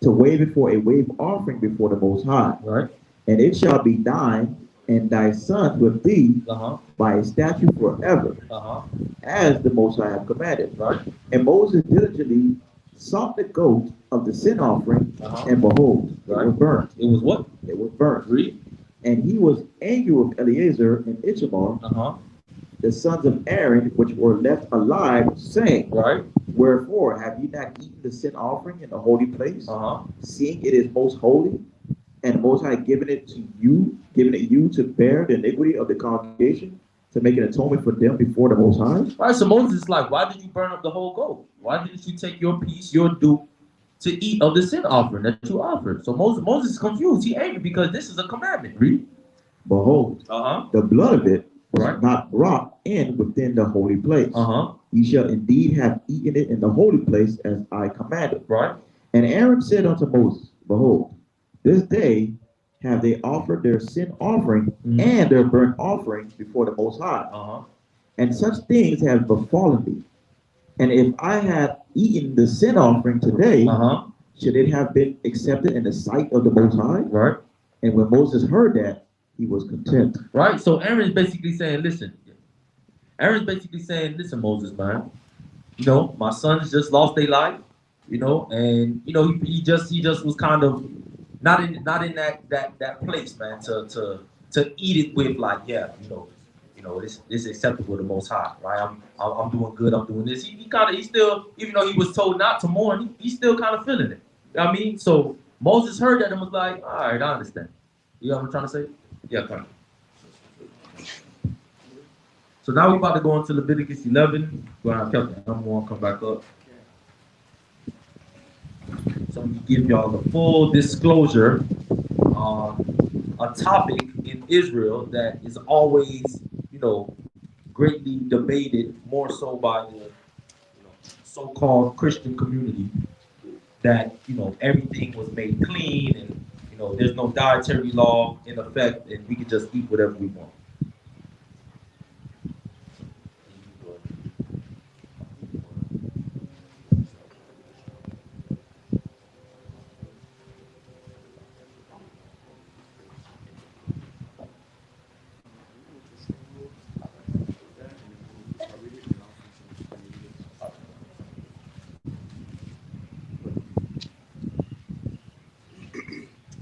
to wave it for a wave offering before the Most High. Right. And it shall be thine and thy sons with thee Uh-huh. by a statute forever, Uh-huh. as the Most High hath commanded. Right. And Moses diligently sought the goat of the sin offering, Uh-huh. and behold, it Right. was burnt. It was what? It was burnt. Read. And he was angry with Eleazar and Ithamar, Uh-huh. the sons of Aaron, which were left alive, saying, Right. Wherefore have ye not eaten the sin offering in the holy place, Uh-huh. seeing it is most holy, and Most High given it you to bear the iniquity of the congregation, to make an atonement for them before the Most High? Right. So Moses is like, why did you burn up the whole goat? Why didn't you take your piece, your due, to eat of the sin offering that you offered? So Moses is confused. He angry because this is a commandment. Read. Behold, Uh-huh. the blood of it was Right. not brought in within the holy place. Uh-huh. Ye shall indeed have eaten it in the holy place, as I commanded. Right. And Aaron said unto Moses, Behold, this day have they offered their sin offering and their burnt offering before the Most High. Uh-huh. And such things have befallen me. And if I had eaten the sin offering today, Uh-huh. should it have been accepted in the sight of the Most High? Right. And when Moses heard that, he was content. Right. So Aaron's basically saying, listen. Aaron's basically saying, listen, Moses, man. You know, my sons just lost their life. You know, and you know, he just was kind of not in that place, man, to eat it with like, yeah, you know, this acceptable to the Most High, right? I'm doing good, I'm doing this. He still, even though he was told not to mourn, he's still kind of feeling it. You know what I mean? So Moses heard that and was like, all right, I understand. You know what I'm trying to say? Yeah, come on. So now we're about to go into Leviticus 11. Well, I kept it. I'm going to come back up. So I'm going to give y'all the full disclosure on a topic in Israel that is always, you know, greatly debated, more so by the so-called Christian community, that, you know, everything was made clean and, you know, there's no dietary law in effect and we can just eat whatever we want.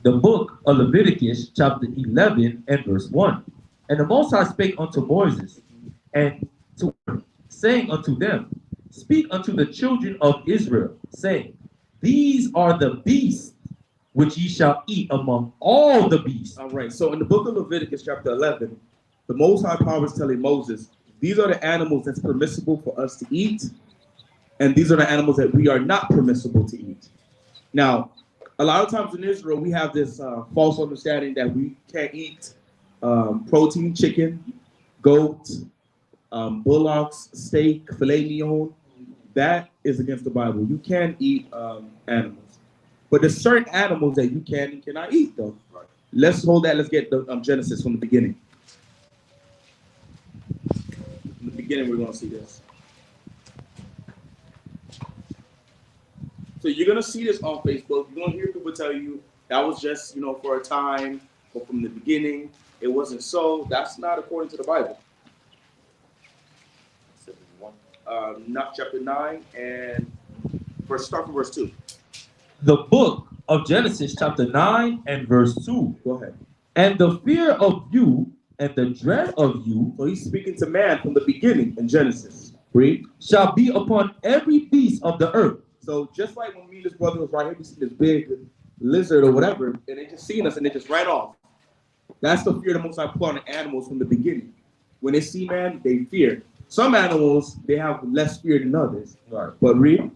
The book of Leviticus, chapter 11 and verse 1. And the Most High spake unto Moses, and to saying unto them, speak unto the children of Israel, saying, these are the beasts which ye shall eat among all the beasts. All right. So in the book of Leviticus, chapter 11, the Most High Power is telling Moses, these are the animals that's permissible for us to eat, and these are the animals that we are not permissible to eat. Now, a lot of times in Israel, we have this false understanding that we can't eat protein, chicken, goat, bullocks, steak, filet mignon. That is against the Bible. You can eat animals. But there's certain animals that you can and cannot eat, though. Right. Let's hold that. Let's get the Genesis from the beginning. From the beginning, we're going to see this. So you're going to see this on Facebook. You're going to hear people tell you that was just, you know, for a time, but from the beginning, it wasn't so. That's not according to the Bible. Not chapter 9 and start from verse 2. The book of Genesis, chapter 9 and verse 2. Go ahead. And the fear of you and the dread of you. So he's speaking to man from the beginning in Genesis. Read. Shall be upon every beast of the earth. So just like when me and this brother was right here, we see this big lizard or whatever, and they just seen us and they just ran off. That's the fear the Most High put on the animals from the beginning. When they see man, they fear. Some animals, they have less fear than others. Right. But read.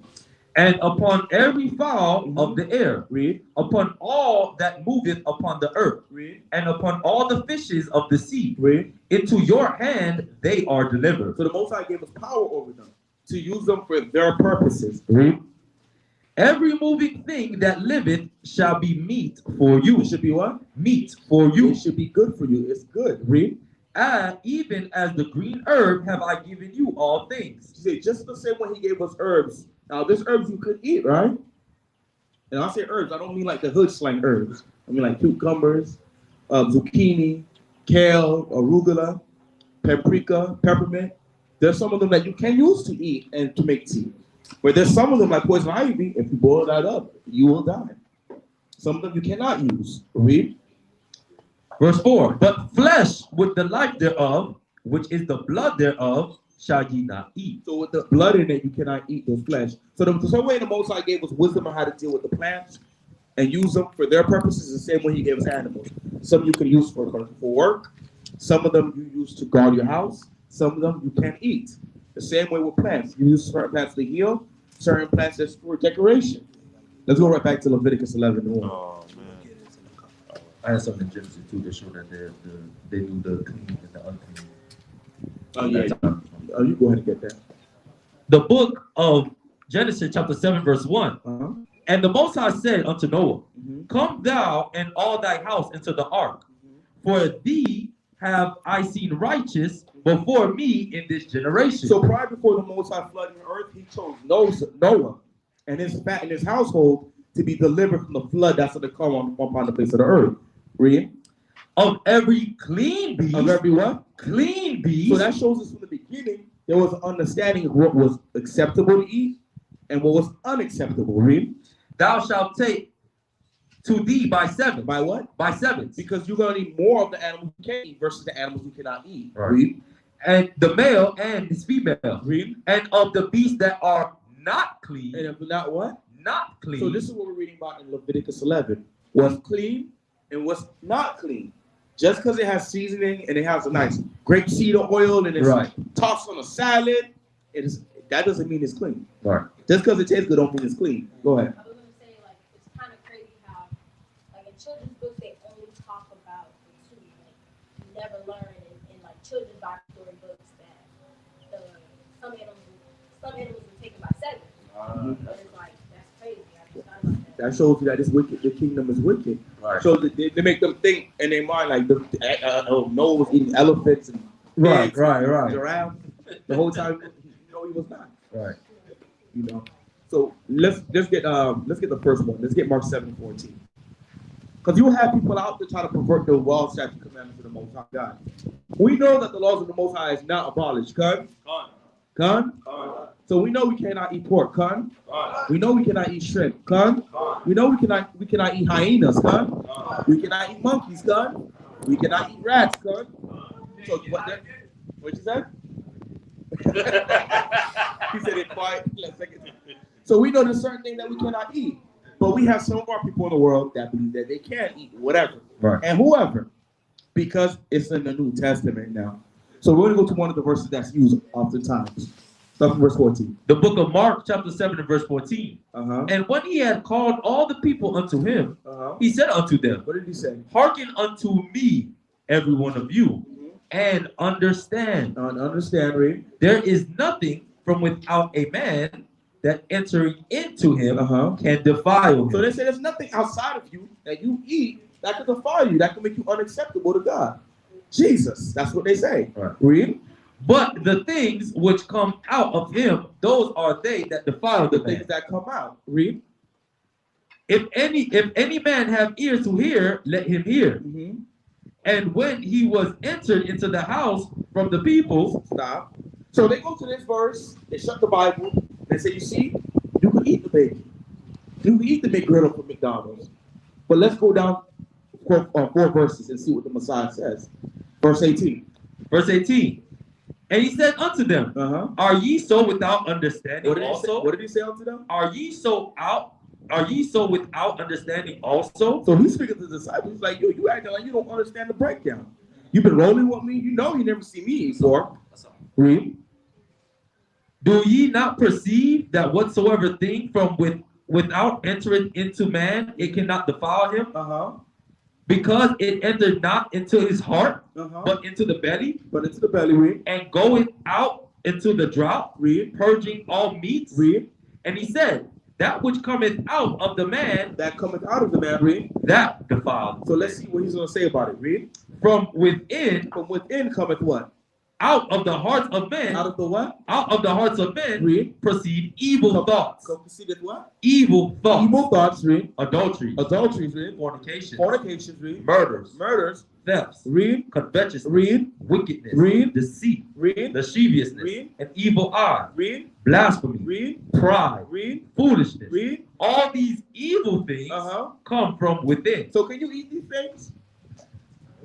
And upon every fowl of the air, read. Upon all that moveth upon the earth, read. And upon all the fishes of the sea, read. Into your hand they are delivered. So the Most High gave us power over them to use them for their purposes. Read. Every moving thing that liveth shall be meat for you. It should be what? Meat for you. It should be good for you. It's good. Read. and even as the green herb have I given you all things. He said, just the same way he gave us herbs. Now, there's herbs you could eat, right? And I say herbs, I don't mean like the hood slang herbs. I mean like cucumbers, zucchini, kale, arugula, paprika, peppermint. There's some of them that you can use to eat and to make tea. But there's some of them like poison ivy, if you boil that up, you will die. Some of them you cannot use. Read. Verse 4, but flesh with the life thereof, which is the blood thereof, shall ye not eat. So with the blood in it, you cannot eat the flesh. So the same way the Most High gave us wisdom on how to deal with the plants and use them for their purposes, the same way he gave us animals. Some you can use for work. Some of them you use to guard your house. Some of them you can't eat. The same way with plants. You use certain plants to heal, certain plants that's for decoration. Let's go right back to Leviticus 11:1. Oh, man. I had something in Genesis too that showed that they knew the clean and the unclean. Oh, yeah. Oh, you go ahead and get that. The book of Genesis chapter 7 verse 1. Uh-huh. And the Most High said unto Noah, Mm-hmm. come thou and all thy house into the ark, for thee have I seen righteous before me in this generation. So prior before the Most High flooding the earth, he chose Noah and his household to be delivered from the flood that's going to come upon the face of the earth. Read. Of every clean beast. Of every what? Clean beast. So that shows us from the beginning there was an understanding of what was acceptable to eat and what was unacceptable. Read. Thou shalt take to thee by seven. By what? By sevens. Because you're going to eat more of the animals you can eat versus the animals you cannot eat. Right. Read. And the male and his female. Read. And of the beasts that are not clean. And if not what? Not clean. So this is what we're reading about in Leviticus 11. What's clean and what's not clean. Just because it has seasoning and it has a nice grapeseed oil and it's tossed on a salad, that doesn't mean it's clean. Right. Just because it tastes good don't mean it's clean. Go ahead. I was going to say, like, it's kind of crazy how, like, in children's books, they only talk about the two. Like, you never learn in like, children's backstory books that some animals were taken by seven. And it's like, that's crazy. I just thought about that. That shows you that it's wicked. The kingdom is wicked. Right. So they make them think in their mind like Noah was eating elephants and Right. giraffes the whole time. He was not. Right. You know. So let's get the first one. Let's get Mark 7:14. Because you have people out there try to pervert the law, statute, commandments of the Most High God. We know that the laws of the Most High is not abolished. Con? So we know we cannot eat pork. Con? We know we cannot eat shrimp. Con? We know we cannot eat hyenas. Con? We cannot eat monkeys. Con? We cannot eat rats. Con? So what you said? He said it quiet. So we know there's certain things that we cannot eat. But we have some of our people in the world that believe that they can eat whatever and whoever, because it's in the New Testament now. So we're going to go to one of the verses that's used oftentimes. Start from verse 14. The book of Mark, chapter 7 and verse 14. Uh-huh. And when he had called all the people unto him, he said unto them, what did he say? hearken unto me, every one of you, and understand. Understand, there is nothing from without a man that entering into him can defile him. So they say there's nothing outside of you that you eat that can defile you, that can make you unacceptable to God. Jesus, that's what they say. Right. Read. But the things which come out of him, those are they that defile the things that come out. Read. If any man have ears to hear, let him hear. And when he was entered into the house from the people, stop. So they go to this verse, they shut the Bible, and say, you see, you can eat the bacon. You can eat the McGriddle from McDonald's. But let's go down four verses and see what the Messiah says. Verse 18. Verse 18. And he said unto them, are ye so without understanding also? What did he say unto them? Are ye so without understanding also? So he's speaking to the disciples. He's like, yo, you acting like you don't understand the breakdown. You've been rolling with me. You know you never see me before. Read. Do ye not perceive that whatsoever thing from without entering into man, it cannot defile him? Because it entered not into his heart, but into the belly. Read. And goeth out into the draught, purging all meats. Read. And he said, that which cometh out of the man, that cometh out of the man, read, that defiled. So let's see what he's going to say about it. Read. From within, From within cometh what? out of the hearts of men, Out of the what? out of the hearts of men, Read. proceed evil thoughts. Come proceedeth what? Evil thoughts. Evil thoughts, read. Adultery. Adulteries, read. Fornication. Fornications, read. Murders. Murders, Thefts. read. Covetousness. Read. Wickedness. Read. Deceit. Read. Lasciviousness. Read. An evil eye. Read. Blasphemy. Read. Pride. Read. Foolishness. Read. All these evil things come from within. So can you eat these things?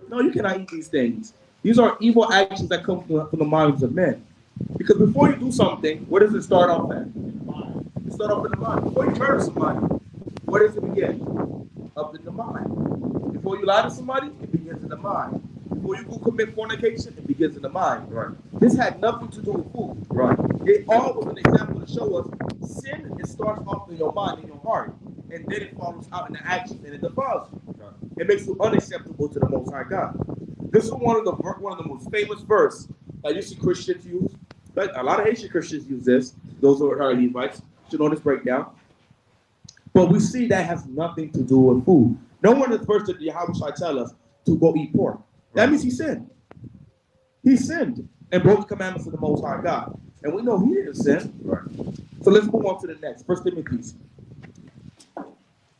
No, you cannot eat these things. These are evil actions that come from the minds of men. Because before you do something, where does it start off at? It starts off in the mind. Before you murder somebody, where does it begin? Up in the mind. Before you lie to somebody, it begins in the mind. Before you go commit fornication, it begins in the mind. Right. This had nothing to do with food. Right. It all was an example to show us sin. It starts off in your mind, in your heart, and then it follows out in the action, and it defiles you. Right. It makes you unacceptable to the Most High God. This is one of the most famous verse that you see Christians use. Like, a lot of Haitian Christians use this. Those who are Levites should know this breakdown. But we see that has nothing to do with food. No one in the verse that Yahweh shall tell us to go eat pork. That means he sinned. He sinned and broke the commandments of the Most High God. And we know he didn't sin. Right. So let's move on to the next. 1 Timothy.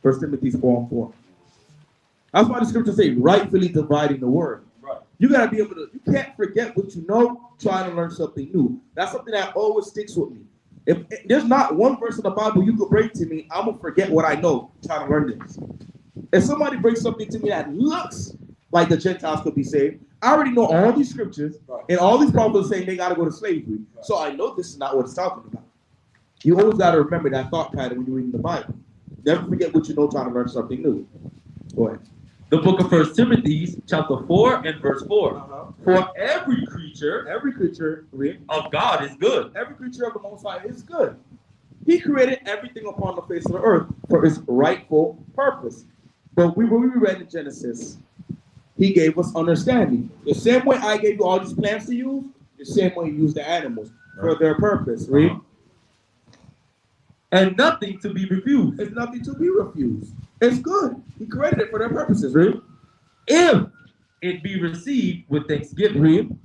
1 Timothy 4:4. That's why the scriptures say rightfully dividing the word. Right. You gotta be able to, you can't forget what you know, trying to learn something new. That's something that always sticks with me. If there's not one verse in the Bible you could bring to me, I'm gonna forget what I know trying to learn this. If somebody brings something to me that looks like the Gentiles could be saved, I already know all these scriptures and all these prophets saying they gotta go to slavery. So I know this is not what it's talking about. You always gotta remember that thought pattern when you're reading the Bible. Never forget what you know trying to learn something new. Go ahead. The book of 1 Timothy, chapter 4 and verse 4. For every creature of God is good. Every creature of the Most High is good. He created everything upon the face of the earth for his rightful purpose. But when we read in Genesis, he gave us understanding. The same way I gave you all these plants to use, the same way he used the animals for their purpose. Read. And nothing to be refused. It's nothing to be refused. It's good. He created it for their purposes. Read. If it be received with thanksgiving. Read.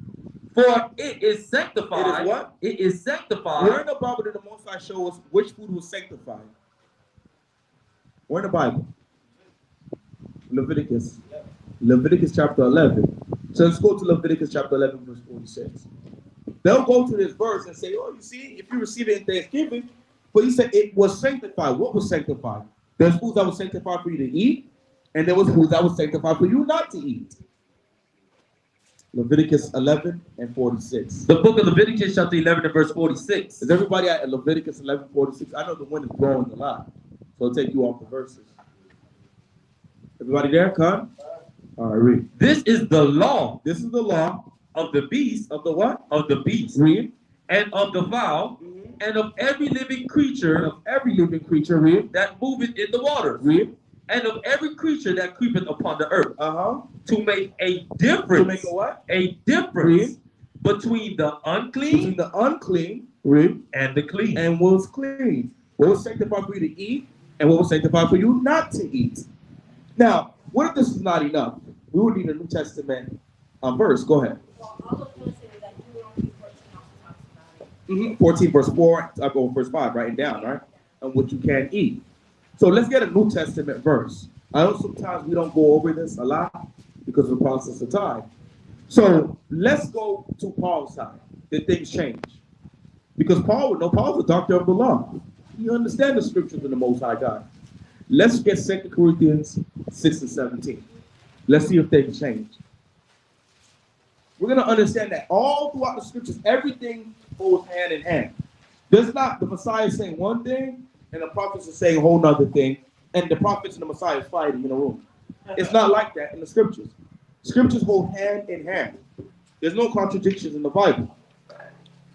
For it is sanctified. It is what? It is sanctified. Where in the Bible did the Most High show us which food was sanctified? Where in the Bible? Leviticus. Leviticus chapter 11. So let's go to Leviticus chapter 11, verse 46. They'll go to this verse and say, oh, you see, if you receive it in thanksgiving, but he said it was sanctified. What was sanctified? There's food that was sanctified for you to eat, and there was food that was sanctified for you not to eat. Leviticus 11 and 46. The book of Leviticus, chapter 11 and verse 46. Is everybody at Leviticus 11, 46? I know the wind is blowing a lot, so I'll take you off the verses. Everybody there? Come. All right, read. This is the law. This is the law of the beast. Of the what? Of the beast. Read. And of the fowl. And of every living creature. And of every living creature, read. That moveth in the waters. Read. And of every creature that creepeth upon the earth. To make a difference. To make a what? A difference. Between the unclean. Between the unclean. Read. And the clean. And what was clean. What was sanctified for you to eat. And what was sanctified for you not to eat. Now, what if this is not enough? We would need a New Testament verse. Go ahead. Well, all of those say that Deuteronomy 14 also talks about it. 14 verse 4, I go verse 5, writing down, right? And what you can eat. So let's get a New Testament verse. I know sometimes we don't go over this a lot because of the process of time. So let's go to Paul's time. Did things change? Because Paul's a doctor of the law. He understands the scriptures of the Most High God. Let's get 2 Corinthians 6 and 17. Let's see if things change. We're going to understand that all throughout the scriptures, everything goes hand in hand. There's not the Messiah saying one thing and the prophets are saying a whole nother thing, and the prophets and the Messiah is fighting in a room. It's not like that in the scriptures. Scriptures hold hand in hand. There's no contradictions in the Bible.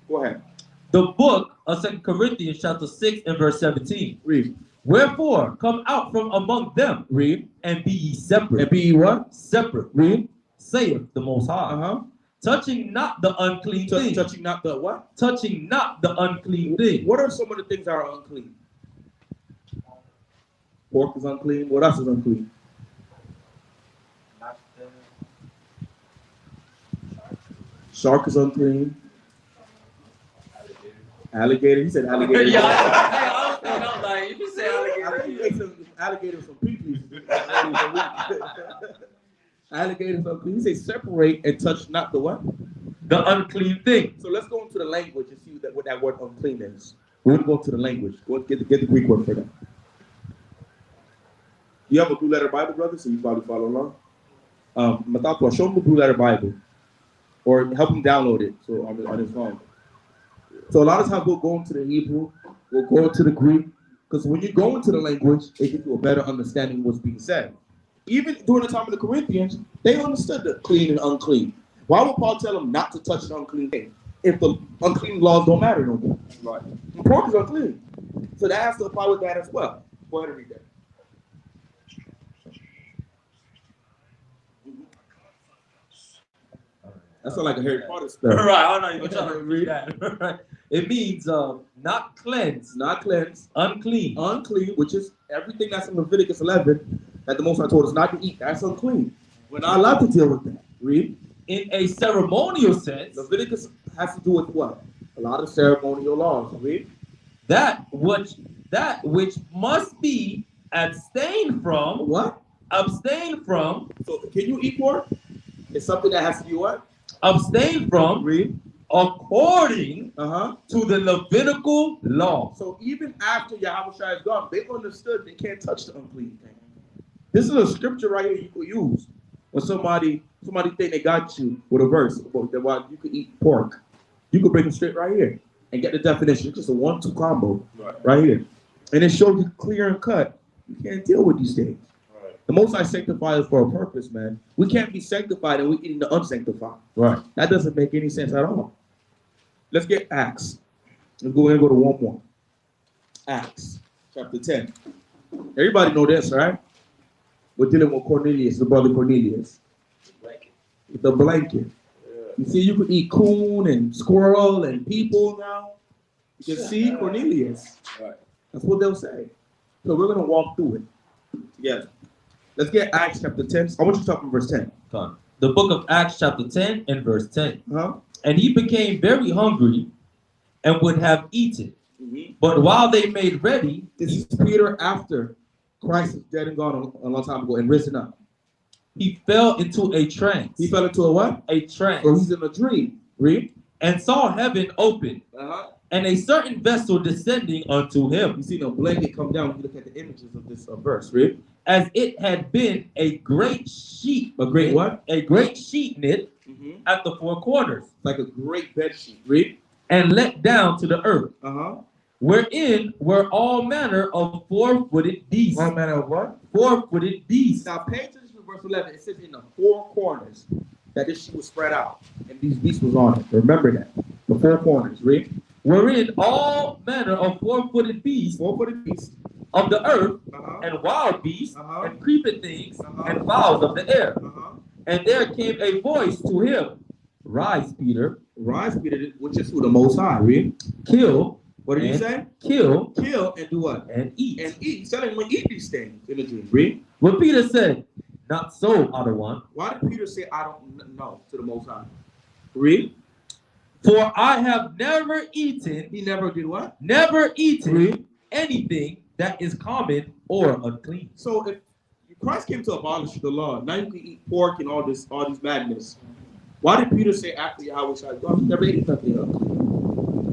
Go ahead. The book of 2 Corinthians chapter 6 and verse 17. Read. Wherefore, come out from among them. Read. And be ye separate. And be ye what? Separate. Read. Saith the Most High. Touching not the unclean thing. Touching not the what? Touching not the unclean thing. What are some of the things that are unclean? Pork is unclean. What else is unclean? Shark is unclean. Alligator. He said alligator. Yeah, I was thinking, I was like, if you say I alligator, think he ate some alligator some pee-pees. Alligators unclean. He say separate and touch not the what? the unclean thing. So let's go into the language and see what that word unclean is. We're going to go to the language. Go get the Greek word for that. You have a blue letter Bible, brother, so you probably follow along. Matapua, show him the blue letter Bible. Or help him download it so on his phone. So a lot of times we'll go into the Hebrew, we'll go into the Greek, because when you go into the language, it gives you a better understanding of what's being said. Even during the time of the Corinthians, they understood the clean and unclean. Why would Paul tell them not to touch the unclean thing if the unclean laws don't matter no more? Right. Pork is unclean. So that has to apply with that as well. Go ahead and read that. That sounds like a Harry Potter spell. Right, I'm not even trying to read that. Right. It means not cleansed, unclean. Unclean, which is everything that's in Leviticus 11 that the Most High told us not to eat. That's unclean. We're not allowed to deal with that. Read. In a ceremonial sense, Leviticus has to do with what? A lot of ceremonial laws. Read. That which must be abstained from. What? Abstain from. So can you eat pork? It's something that has to be what? Abstain from. Read. According to the Levitical law. So even after Yahushua is gone, they understood they can't touch the unclean thing. This is a scripture right here you could use when somebody think they got you with a verse about that you could eat pork. You could bring it straight right here and get the definition. It's just a 1-2 combo right here, and it shows you clear and cut. You can't deal with these things. The Most High sanctified us for a purpose, man. We can't be sanctified and we're eating the unsanctified. Right. That doesn't make any sense at all. Let's get Acts. Let's go ahead and go to one more. Acts, chapter 10. Everybody know this, right? We're dealing with Cornelius, the brother Cornelius. The blanket. You see, you could eat coon and squirrel and people now. You can see Cornelius. Right. That's what they'll say. So we're going to walk through it together. Let's get Acts chapter 10. I want you to talk from verse 10. The book of Acts chapter 10 and verse 10. And he became very hungry and would have eaten. But while they made ready, this is Peter after Christ is dead and gone a long time ago and risen up. He fell into a trance. He fell into a what? A trance. Or he's in a dream. Read. And saw heaven open. And a certain vessel descending unto him. You see the blanket come down. You look at the images of this verse. Read. As it had been a great sheet. A great what? A great sheet knit at the four corners. Like a great bed sheet. Read. And let down to the earth. Wherein were all manner of four-footed beasts. All manner of what? Four-footed beasts. Now pay attention to verse 11. It says in the four corners that this sheet was spread out. And these beasts was on it. Remember that. The four corners. Read. Wherein all manner of four-footed beasts. Four-footed beasts. Of the earth, and wild beasts, and creeping things, and fowls of the air. And there came a voice to him, Rise, Peter. Rise, Peter, which is who? The Most High. Read. Kill. What did he say? Kill. Kill and do what? And eat. And eat. He said, I'm going to eat these things in the dream. Read. But Peter said, Not so, other one. Why did Peter say, I don't know to the Most High? Read. For I have never eaten. He never did what? Never eaten anything that is common or unclean. So if Christ came to abolish the law, now you can eat pork and all these madness. Why did Peter say after Yahushua, God, he never ate nothing unclean?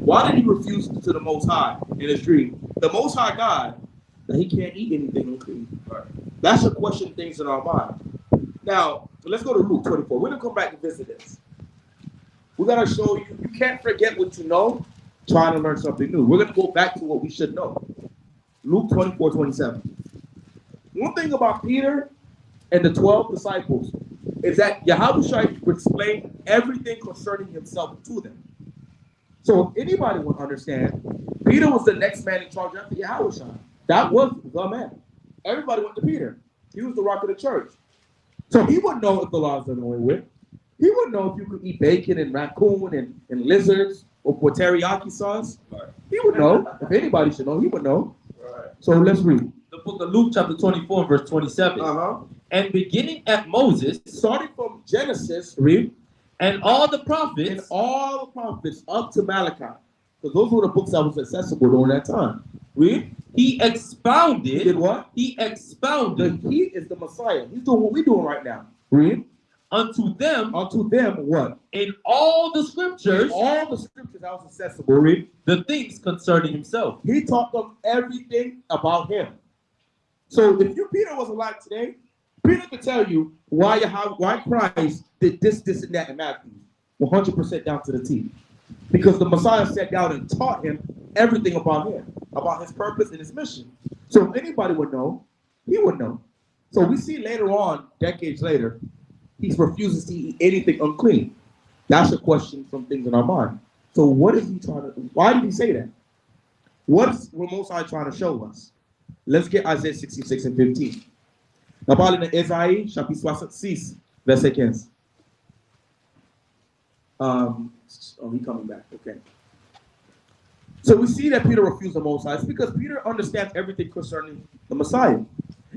Why did he refuse to the Most High in his dream? The Most High God, that he can't eat anything unclean. Right. That should question things in our mind. Now, let's go to Luke 24. We're going to come back and visit this. We're going to show you, you can't forget what you know, trying to learn something new. We're going to go back to what we should know. Luke 24:27. One thing about Peter and the 12 disciples is that Yahushua explained everything concerning himself to them. So if anybody would understand, Peter was the next man in charge after Yahushua. That was the man. Everybody went to Peter. He was the rock of the church. So he would know if the laws are going with. He would know if you could eat bacon and raccoon and lizards or teriyaki sauce. Right. He would know. If anybody should know, he would know. Right. So let's read. The book of Luke chapter 24 verse 27. And beginning at Moses. Starting from Genesis, read. And all the And prophets all the prophets up to Malachi. Because those were the books that was accessible during that time. Read. he expounded. He did what? He expounded He is the Messiah. He's doing what we're doing right now. Read. unto them Unto them what? in all the scriptures All the scriptures that was accessible. Read. the things concerning himself. He taught them everything about him. So if Peter was alive today, Peter could tell you why Christ did this, and that in Matthew. 100% down to the T. Because the Messiah sat down and taught him everything about him, about his purpose and his mission. So if anybody would know, he would know. So we see later on, decades later, he refuses to eat anything unclean. That's a question, some things in our mind. So what is he trying to, why did he say that? What's Most High trying to show us? Let's get Isaiah 66 and 15. On parle dans Ésaïe, chapitre 66, verset 15. Oh, he's coming back. Okay. So we see that Peter refused the Most High. It's because Peter understands everything concerning the Messiah.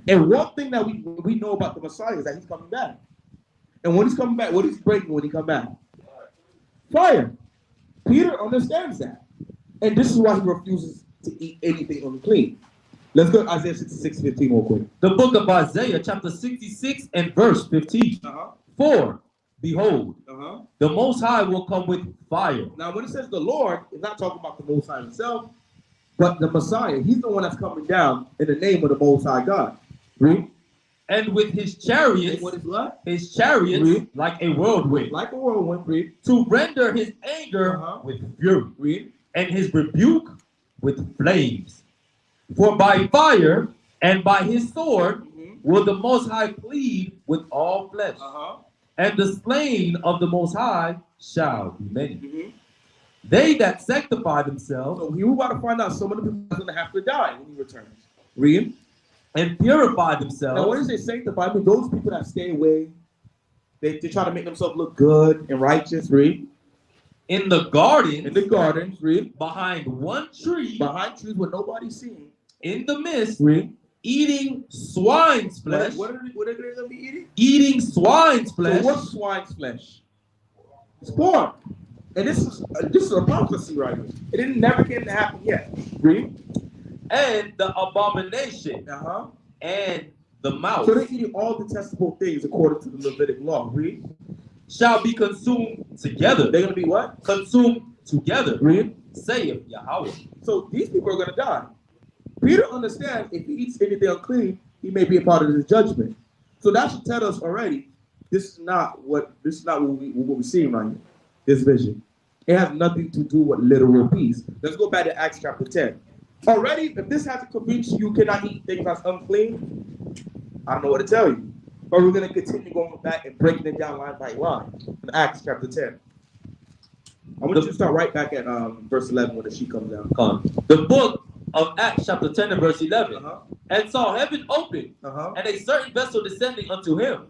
And one thing that we know about the Messiah is that he's coming back. And when he's coming back, what is he bringing when he comes back? Fire. Peter understands that. And this is why he refuses to eat anything unclean. Let's go to Isaiah 66, 15 real quick. The book of Isaiah, chapter 66 and verse 15. For, behold, the Most High will come with fire. Now, when it says the Lord, it's not talking about the Most High himself, but the Messiah. He's the one that's coming down in the name of the Most High God. Read. And with his chariots, What is what? his chariots Read. like a whirlwind, Like a whirlwind. Read. to render his anger with fury, Read. and his rebuke with flames. For by fire and by his sword will the Most High plead with all flesh. And the slain of the Most High shall be many. They that sanctify themselves. So we were about to find out some of the people are going to have to die when he returns. Read. And purify themselves. Now, when it says sanctify, I mean those people that stay away, they try to make themselves look good and righteous. Read. In the gardens. In the gardens. Read. Behind one tree. Behind trees where nobody's seeing. In the midst. Read. Eating swine's flesh. What are they going to be eating? Eating swine's flesh. So what's swine's flesh? It's pork. And this is a prophecy right here. It didn't never came to happen yet. Read. And the abomination. And the mouse. So they're eating all detestable things according to the Levitic law. Read. Shall be consumed together. They're going to be what? Consumed together. Read. Saith Yahweh. So these people are going to die. Peter understands if he eats anything unclean, he may be a part of the judgment. So that should tell us already, this is not what we're seeing right here. This vision. It has nothing to do with literal peace. Let's go back to Acts chapter 10. Already, if this hasn't convinced you cannot eat things that's unclean, I don't know what to tell you. But we're going to continue going back and breaking it down line by line in Acts chapter 10. I want you to start right back at verse 11 when the sheet comes down. The book of Acts chapter 10 and verse 11. And saw heaven open, and a certain vessel descending unto him,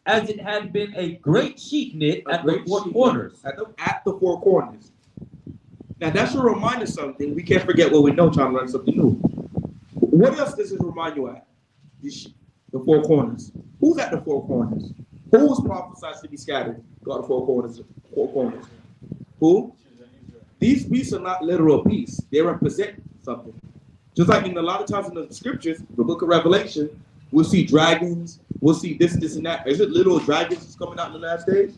as it had been a great sheet knit at the four corners. At the four corners. Now that should remind us something. We can't forget what we know, trying to learn something new. What else does this remind you at? The four corners. Who's at the four corners? Who was prophesied to be scattered? God, the four corners. Who? These beasts are not literal beasts. They represent something. Just like in a lot of times in the scriptures, the book of Revelation, we'll see dragons, we'll see this, and that. Is it literal dragons coming out in the last days?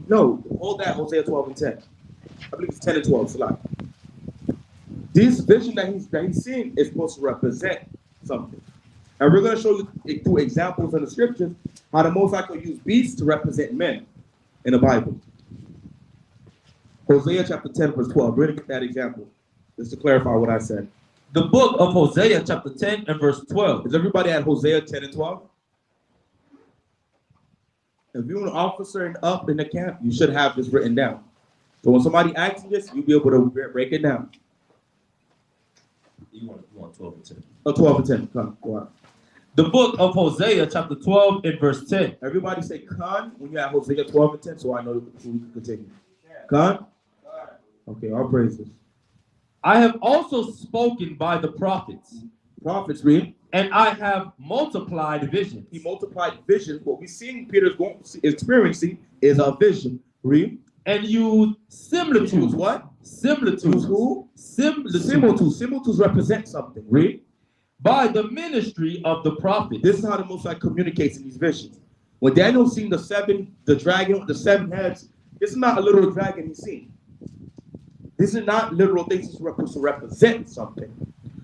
No. Hold that, Hosea 12 and 10. I believe it's 10 and 12. It's a lot. This vision that he's seeing is supposed to represent something. And we're going to show you through examples in the scriptures how the Most High could use beasts to represent men in the Bible. Hosea chapter 10, verse 12. Read that example, just to clarify what I said. The book of Hosea chapter 10 and verse 12. Is everybody at Hosea 10 and 12? If you're an officer and up in the camp, you should have this written down. So when somebody asks you this, you'll be able to break it down. You want 12 and 10. Oh, 12 and 10. Come, go on. The book of Hosea chapter 12 and verse 10. Everybody say Khan when you have Hosea 12 and 10, so I know we can continue. Khan? Okay, all praises. I have also spoken by the prophets. Prophets, read. And I have multiplied visions. He multiplied visions. What we're seeing Peter's experiencing is a vision Read. And use similitudes. Use what? Similitudes. Use who? Similitudes. Similitudes. Similitudes represent something. Read. By the ministry of the prophet. This is how the Most High communicates in these visions. When Daniel seen the dragon with the 7 heads, this is not a literal dragon he's seen. This is not literal things to represent something.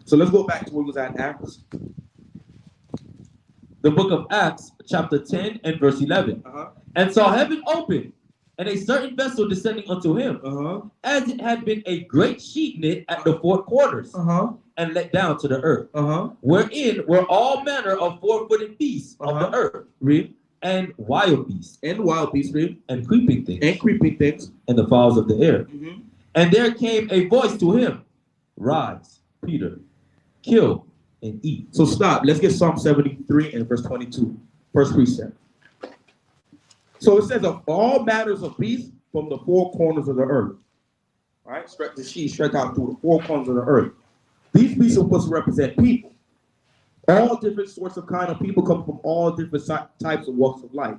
So let's go back to where we was at in Acts. The book of Acts, chapter 10 and verse 11. And saw heaven open, and a certain vessel descending unto him, as it had been a great sheet knit at the 4 quarters, and let down to the earth, wherein were all manner of 4-footed beasts of the earth. Read. And wild beasts. And wild beasts, read. And creeping things. And creeping things. And the fowls of the air. And there came a voice to him, Rise, Peter, kill and eat. So stop. Let's get Psalm 73 and verse 22. First precept. So it says, of all matters of beasts from the 4 corners of the earth. All right? Stretch the sheet, stretch out through the 4 corners of the earth. These beasts are supposed to represent people. All different sorts of kind of people come from all different types of walks of life.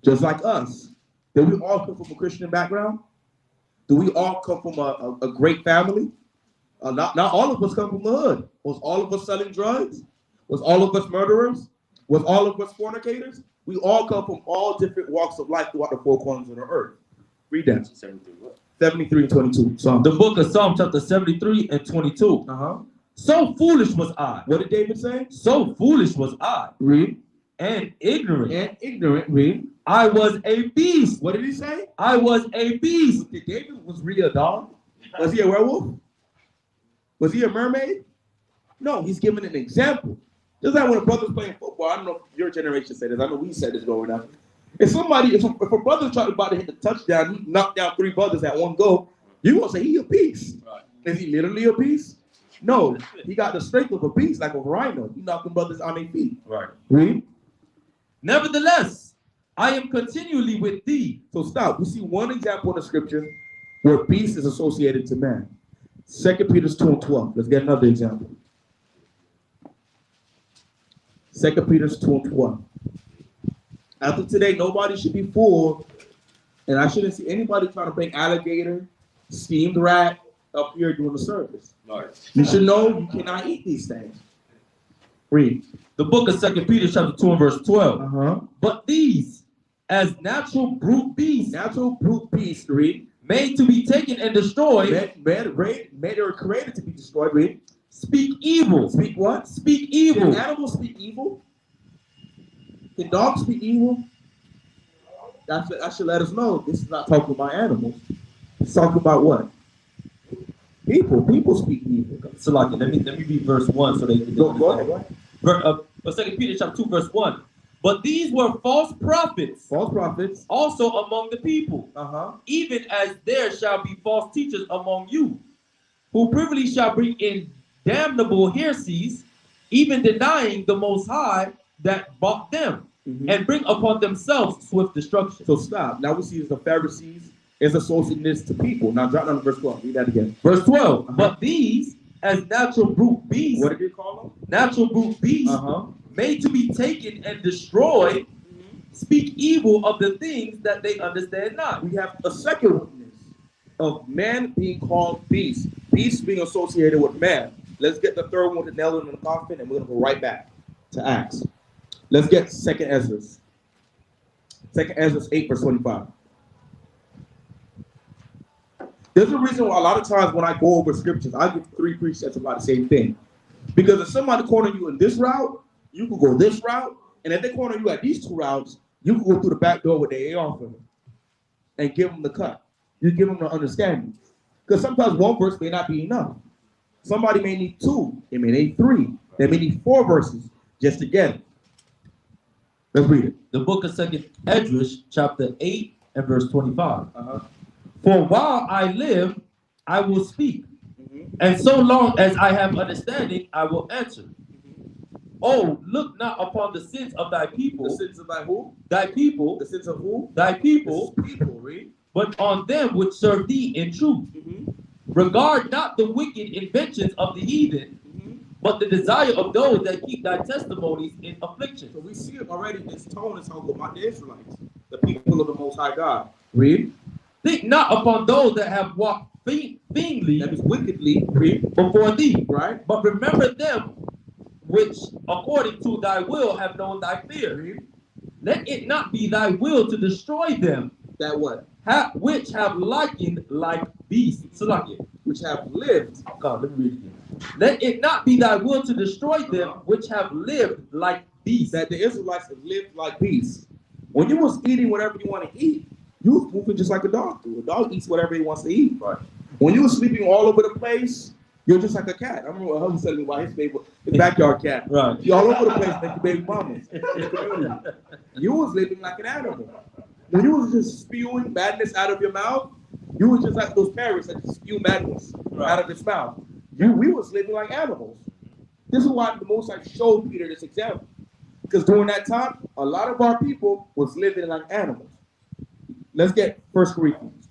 Just like us. Do we all come from a Christian background? Do we all come from a great family? Not all of us come from the hood. Was all of us selling drugs? Was all of us murderers? Was all of us fornicators? We all come from all different walks of life throughout the 4 corners of the earth. Read that. 73 and 22. Psalm. The book of Psalm chapter 73 and 22. So foolish was I. What did David say? So foolish was I. Read. And ignorant. And ignorant. Read. I was a beast. What did he say? I was a beast. David was really a dog? Was he a werewolf? Was he a mermaid? No, he's giving an example. Just like when a brother's playing football, I don't know if your generation said this. I know we said this growing up. If a brother tried about to hit the touchdown, he knocked down 3 brothers at one go, you're going to say he a beast. Right. Is he literally a beast? No, he got the strength of a beast, like a rhino. He knocked them brothers on their feet. Right. Read. Nevertheless, I am continually with thee. So stop. We see one example in the scripture where beast is associated to man. 2 Peter 2 and 12. Let's get another example. 2 Peter 2 and 12. After today, nobody should be fooled, and I shouldn't see anybody trying to bring alligator, steamed rat up here doing the service. Nice. You should know you cannot eat these things. Read. The book of 2 Peter chapter 2 and verse 12. But these, as natural brute beasts, read, made to be taken and destroyed, made or created to be destroyed, read, speak evil. Speak what? Speak evil. Can animals speak evil? Can dogs speak evil? That should let us know this is not talking about animals. It's talking about what? People. People speak evil. So like, let me read verse 1 so they can go ahead. 2 Peter chapter 2 verse 1. But these were false prophets. False prophets. Also among the people. Even as there shall be false teachers among you, who privily shall bring in damnable heresies, even denying the Most High that bought them, and bring upon themselves swift destruction. So stop. Now we see the Pharisees is associating this to people. Now drop down to verse 12. Read that again. Verse 12. But these, as natural brute beasts. What did you call them? Natural brute beasts, made to be taken and destroyed, speak evil of the things that they understand not. We have a second witness of man being called beast. Beast being associated with man. Let's get the third one to nail it in the coffin, and we're going to go right back to Acts. Let's get 2nd Ezra. 2nd Ezra 8, verse 25. There's a reason why a lot of times when I go over scriptures, I give 3 precepts about the same thing. Because if somebody corner you in this route, you could go this route. And if they corner you at these 2 routes, you can go through the back door with the AR for them and give them the cut. You give them the understanding. Because sometimes 1 verse may not be enough. Somebody may need 2. They may need 3. They may need 4 verses just to get it. Let's read it. The book of 2nd Ezra, chapter 8 and verse 25. For while I live, I will speak. And so long as I have understanding, I will answer. Oh, look not upon the sins of thy people. The sins of thy who? Thy people. The sins of who? Thy people. People, read. But on them which serve thee in truth. Regard not the wicked inventions of the heathen, but the desire of those that keep thy testimonies in affliction. So we see it already. This tone is talking about the Israelites, the people of the Most High God. Read. Think not upon those that have walked vainly That is wickedly. Read. before thee, Right. but remember them which according to thy will have known thy fear. Read. Let it not be thy will to destroy them That what? which have likened like beasts. So like it. Which have lived. God, let me read it again. Let it not be thy will to destroy them which have lived like beasts. That the Israelites have lived like beasts. When you was eating whatever you want to eat, you was moving just like a dog do. A dog eats whatever he wants to eat. Right. When you were sleeping all over the place, you're just like a cat. I remember my husband telling me about his backyard cat. Right. You're all over the place like your baby mamas in the community. You was living like an animal. When you was just spewing madness out of your mouth, you was just like those parrots that just spew madness out of its mouth. We was living like animals. This is why the Most High showed Peter this example. Because during that time, a lot of our people was living like animals. Let's get 1 Corinthians.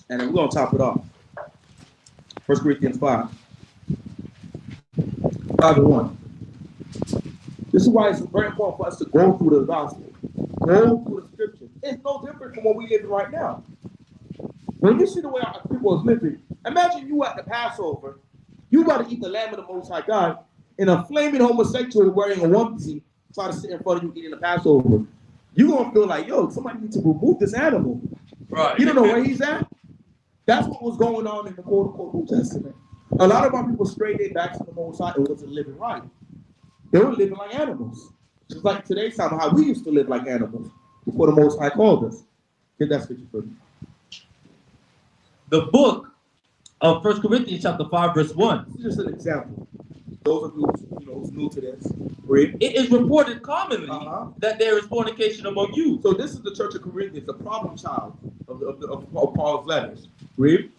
And then we're going to top it off. 1 Corinthians 5. 5:1. This is why it's very important for us to go through the gospel. Go through the scriptures. It's no different from what we live in right now. When you see the way our people is living, imagine you at the Passover, you about to eat the lamb of the Most High God, and a flaming homosexual wearing a onesie try to sit in front of you eating the Passover. You're going to feel like, yo, somebody needs to remove this animal. Right. You don't know where he's at? That's what was going on in the quote-unquote New Testament. A lot of our people strayed their backs to the Most High and wasn't living right. They were living like animals. Just like today's time, how we used to live like animals before the Most High called us. Get that scripture for me. The book of 1 Corinthians chapter 5 verse 1. This is just an example. Those of you who's new to this, read. It is reported commonly that there is fornication among you. So this is the church of Corinthians, the problem child of Paul's letters. Read.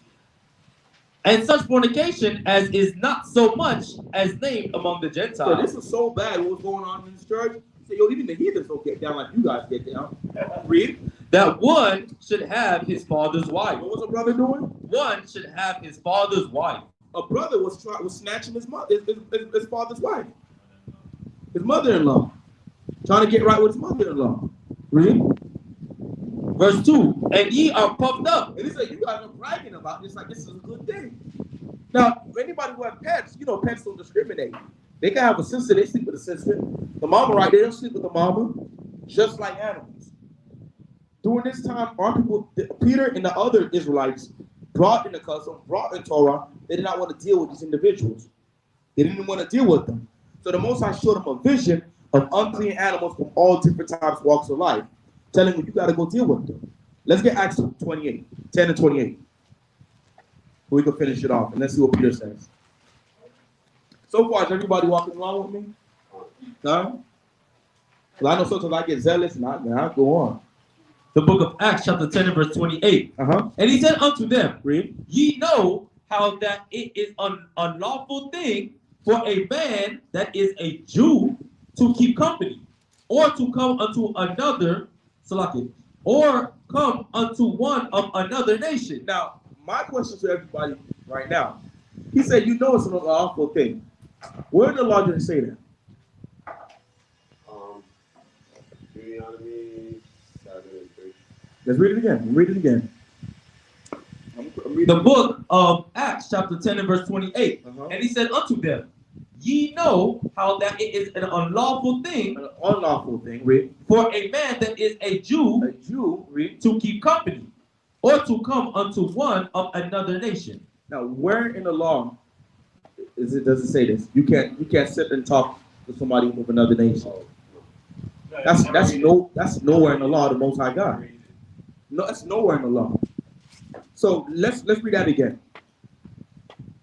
And such fornication as is not so much as named among the Gentiles. So this is so bad what was going on in this church. Say, yo, even the heathens don't get down like you guys get down. Read. That one should have his father's wife. What was a brother doing? One should have his father's wife. A brother was snatching his father's wife. His mother-in-law. Trying to get right with his mother-in-law. Read. Verse 2. And ye are puffed up. And he said, you guys are bragging about this like this is a good thing. Now, anybody who has pets, pets don't discriminate. They can have a sister, they sleep with a sister. The mama right there, they'll sleep with the mama. Just like animals. During this time, our people, Peter and the other Israelites, brought in the custom, brought in Torah, they did not want to deal with these individuals. They didn't want to deal with them. So the Most High showed them a vision of unclean animals from all different types, walks of life, telling them you got to go deal with them. Let's get Acts 28, 10 and 28. We can finish it off, and let's see what Peter says. So far, is everybody walking along with me? Huh? Well, I know sometimes I get zealous, and I go on. The book of Acts chapter 10 and verse 28. And he said unto them, read, ye know how that it is an unlawful thing for a man that is a Jew to keep company, or to come unto another, or come unto one of another nation. Now, my question to everybody right now, he said, you know it's an unlawful thing. Where in the law did it say that? Deuteronomy 7 and 3. Let's read it again. Read it again. The book of Acts chapter 10 and verse 28. And he said unto them, ye know how that it is an unlawful thing, read, for a man that is a Jew, read, to keep company, or to come unto one of another nation. Now, where in the law does it say this? You can't sit and talk to somebody of another nation. That's nowhere in the law of the Most High God. No, that's nowhere in the law. So let's read that again.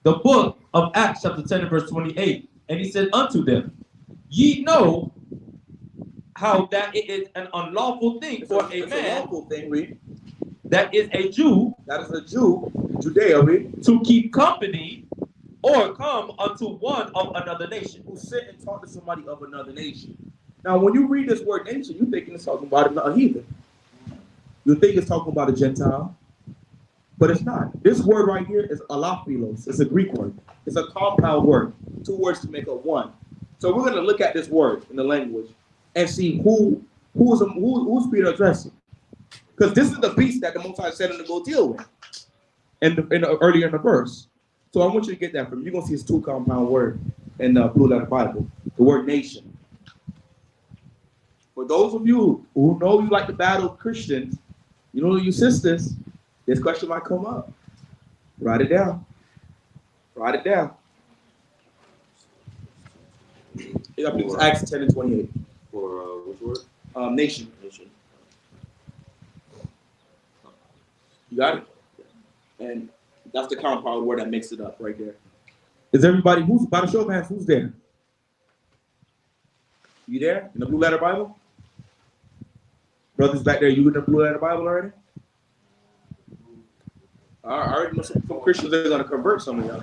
The book of Acts chapter 10 and verse 28. And he said unto them, ye know how that it is an unlawful thing for a man that is a Jew, Judea, read, to keep company or come unto one of another nation. Who sit and talk to somebody of another nation. Now, when you read this word nation, you think it's talking about a heathen. You think it's talking about a Gentile. But it's not. This word right here is alaphilos. It's a Greek word. It's a compound word. 2 words to make up one. So we're going to look at this word in the language and see who's Peter addressing. Because this is the beast that the Most High said him to go deal with. Earlier in the verse. So I want you to get that from you. You're going to see it's 2 compound word in the Blue Letter Bible. The word nation. For those of you who know you like to battle Christians, you know you sisters, this question might come up. Write it down. Write it down. I believe it's Acts 10 and 28. For which word? Nation. You got it? And that's the compound word that makes it up right there. Is everybody, who's, by the show of hands, who's there? You there? In the Blue Letter Bible? Brothers back there, you in the Blue Letter Bible already? I already know some Christians are going to convert some of y'all.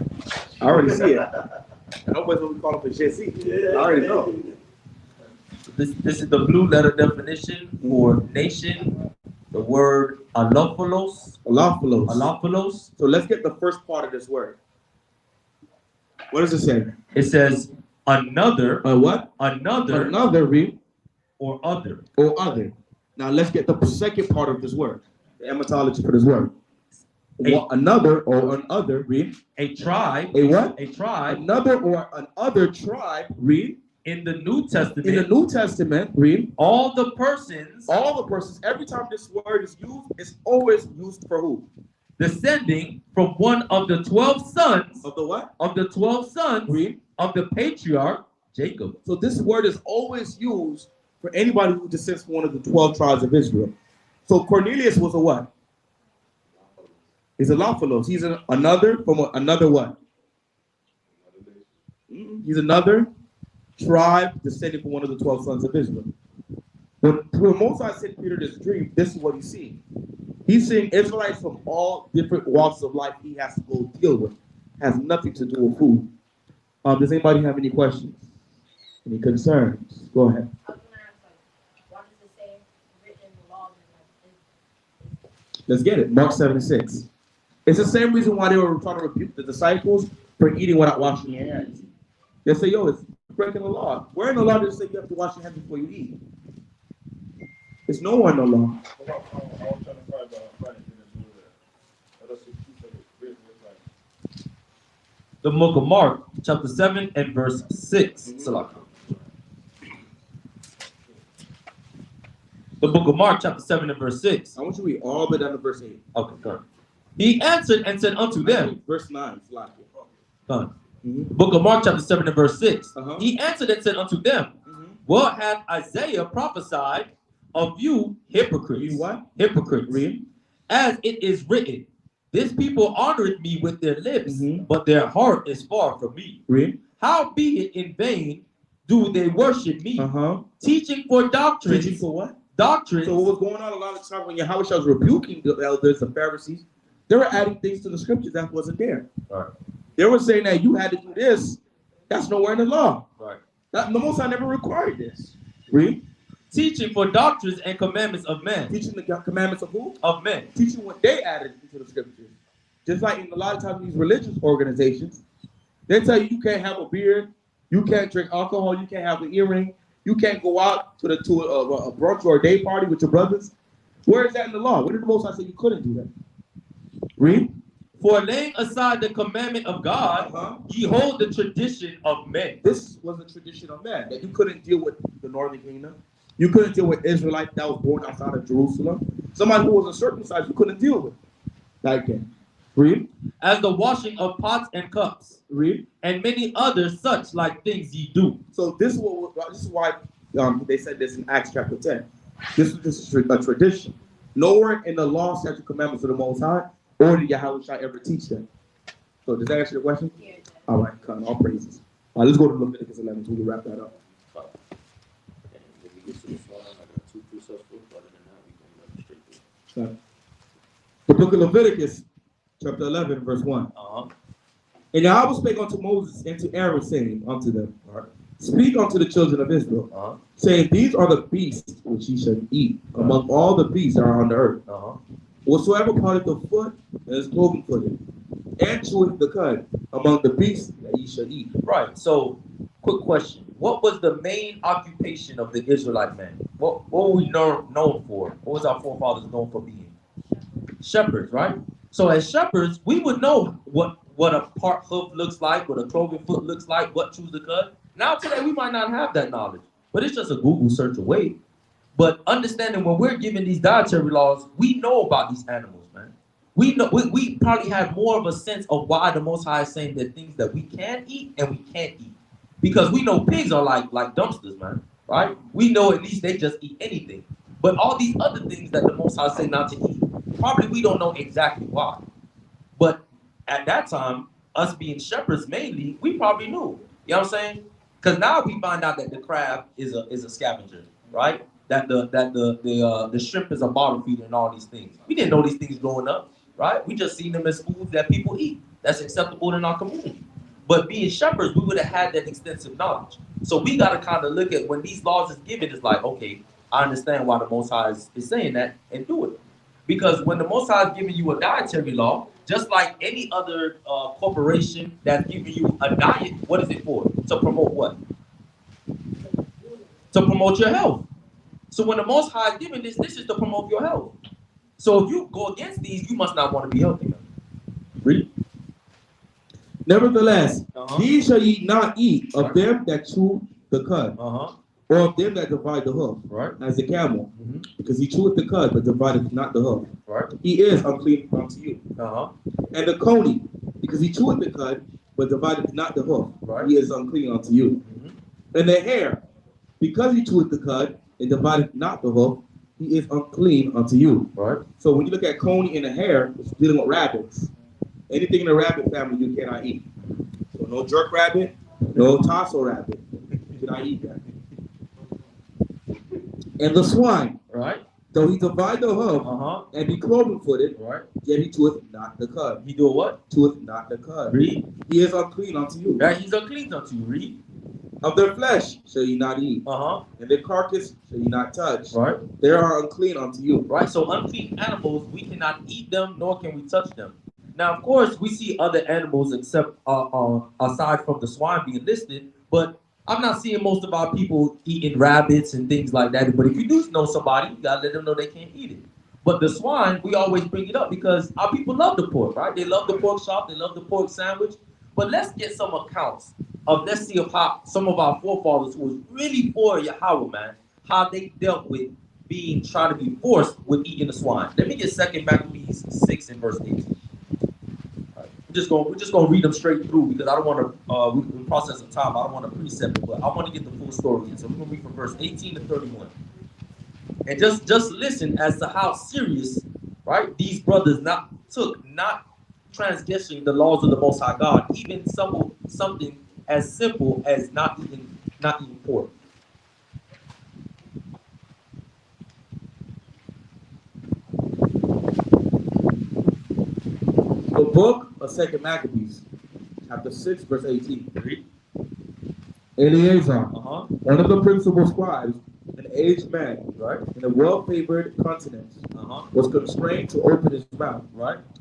I already see it. And nobody's what we call it for JC. I already know. This is the Blue Letter definition for nation. The word alophilos. Alophilos. Alophilos. So let's get the first part of this word. What does it say? It says another. What? Another. Another, read. Or other. Or other. Now let's get the second part of this word. The etymology for this word. Another or an other, read. A tribe. A what? A tribe. Another or an other tribe, read. In the New Testament. In the New Testament, read. All the persons. All the persons. Every time this word is used, it's always used for who? Descending from one of the 12 sons. Of the what? Of the 12 sons. Read. Of the patriarch Jacob. So this word is always used for anybody who descends from one of the 12 tribes of Israel. So Cornelius was a what? He's a Lophilos. He's another from another what? He's another tribe descended from one of the 12 sons of Israel. When Moses sent Peter this dream, this is what he's seeing. He's seeing Israelites from all different walks of life he has to go deal with. Has nothing to do with food. Does anybody have any questions? Any concerns? Go ahead. I was going to ask, what does it say written in the law? Let's get it. Mark 7:6. It's the same reason why they were trying to rebuke the disciples for eating without washing your hands. They say, yo, it's breaking the law. Where in the law does it say you have to wash your hands before you eat? There's nowhere in the law. The book of Mark, chapter 7 and verse 6. The book of Mark, chapter 7 and verse 6. I want you to read all the way down to verse 8. Okay, good. He answered and said unto them. Verse 9. Done. Book of Mark, chapter 7 and verse 6. Uh-huh. He answered and said unto them, what hath Isaiah prophesied of you hypocrites? You what? Hypocrites. Read. As it is written, this people honoreth me with their lips, but their heart is far from me. Read. Howbeit in vain do they worship me, teaching for doctrines. Teaching for what? Doctrines. So what was going on a lot of times when Yahweh was rebuking the elders, the Pharisees, they were adding things to the scriptures that wasn't there. Right. They were saying that you had to do this. That's nowhere in the law. Right. The Most High never required this. Read. Teaching for doctrines and commandments of men. Teaching the commandments of who? Of men. Teaching what they added into the scriptures. Just like in a lot of times these religious organizations, they tell you can't have a beard, you can't drink alcohol, you can't have an earring, you can't go out to a brunch or a day party with your brothers. Where is that in the law? Where did the Most High say you couldn't do that? Read. For laying aside the commandment of God, ye hold the tradition of men. This was the tradition of men, that you couldn't deal with the northern kingdom. You couldn't deal with Israelite that was born outside of Jerusalem. Somebody who was uncircumcised, you couldn't deal with. Like that. Read. As the washing of pots and cups. Read. And many other such like things ye do. So this is why they said this in Acts chapter 10. This is a tradition. Nowhere in the law, statute, commandments of the Most High, or did Yahweh shall ever teach them. So does that answer your question? Yeah. All right, come on, all praises. Let's go to Leviticus 11 so we can wrap that up. The book of Leviticus, chapter 11, verse 1. And Yahweh spake unto Moses and to Aaron, saying unto them, speak unto the children of Israel, saying, these are the beasts which ye shall eat among all the beasts that are on the earth. Whatsoever parteth the foot and is cloven footed, and cheweth the cud among the beasts that ye shall eat. Right. So, quick question. what was the main occupation of the Israelite man? What were we known for? What was our forefathers known for being? Shepherds, right? So as shepherds, we would know what a part hoof looks like, what a cloven foot looks like, what shoes to cut. Now today we might not have that knowledge, but it's just a Google search away. But understanding when we're given these dietary laws, we know about these animals, man. We know we probably have more of a sense of why the Most High is saying that things that we can eat and we can't eat. Because we know pigs are like dumpsters, man, right? We know at least they just eat anything. But all these other things that the Most High say not to eat, probably we don't know exactly why. But at that time, us being shepherds mainly, we probably knew. You know what I'm saying? Because now we find out that the crab is a scavenger, right? That the shrimp is a bottom feeder and all these things. We didn't know these things growing up, right? We just seen them as foods that people eat. That's acceptable in our community. But being shepherds, we would have had that extensive knowledge. So we got to kind of look at when these laws is given, it's like, okay, I understand why the Most High is saying that and do it. Because when the Most High is giving you a dietary law, just like any other corporation that's giving you a diet, what is it for? To promote what? To promote your health. So when the Most High is giving this is to promote your health. So if you go against these, you must not want to be healthy, man. Read. Nevertheless, these shall ye not eat of them that chew the cud, or of them that divide the hoof, as the camel, because he cheweth the cud, but divideth not the hoof. He is unclean unto you. And the coney, because he cheweth the cud, but divideth not the hoof, he is unclean unto you. And the hare, because he cheweth the cud, and divideth not the hoof, he is unclean unto you. So when you look at coney and a hare, it's dealing with rabbits. Anything in the rabbit family you cannot eat. So no jerk rabbit, no tassel rabbit. You cannot eat that. And the swine, though he divide the hoof and be cloven-footed, yet he cheweth not the cud. He do what? Cheweth not the cud. Read. He is unclean unto you. Right, he's unclean unto you. Read. Of their flesh shall ye not eat, and their carcass shall ye not touch. They are unclean unto you. Right, so unclean animals, we cannot eat them, nor can we touch them. Now, of course, we see other animals except aside from the swine being listed, but I'm not seeing most of our people eating rabbits and things like that. But if you do know somebody, you gotta let them know they can't eat it. But the swine, we always bring it up because our people love the pork, right? They love the pork chop, they love the pork sandwich. But let's get some accounts let's see of how some of our forefathers who was really for Yahweh, man, how they dealt with trying to be forced with eating the swine. Let me get 2 Maccabees 6 and verse 18. We're just gonna read them straight through because I don't want to we process of time. I don't want to precept it, but I want to get the full story in. So we're gonna read from verse 18 to 31, and just listen as to how serious, right? These brothers not transgressing the laws of the Most High God, even something as simple as not eating pork. The book of 2 Maccabees, chapter 6, verse 18. Eleazar, one of the principal scribes, an aged man, in a well-favored continent, was constrained to open his mouth,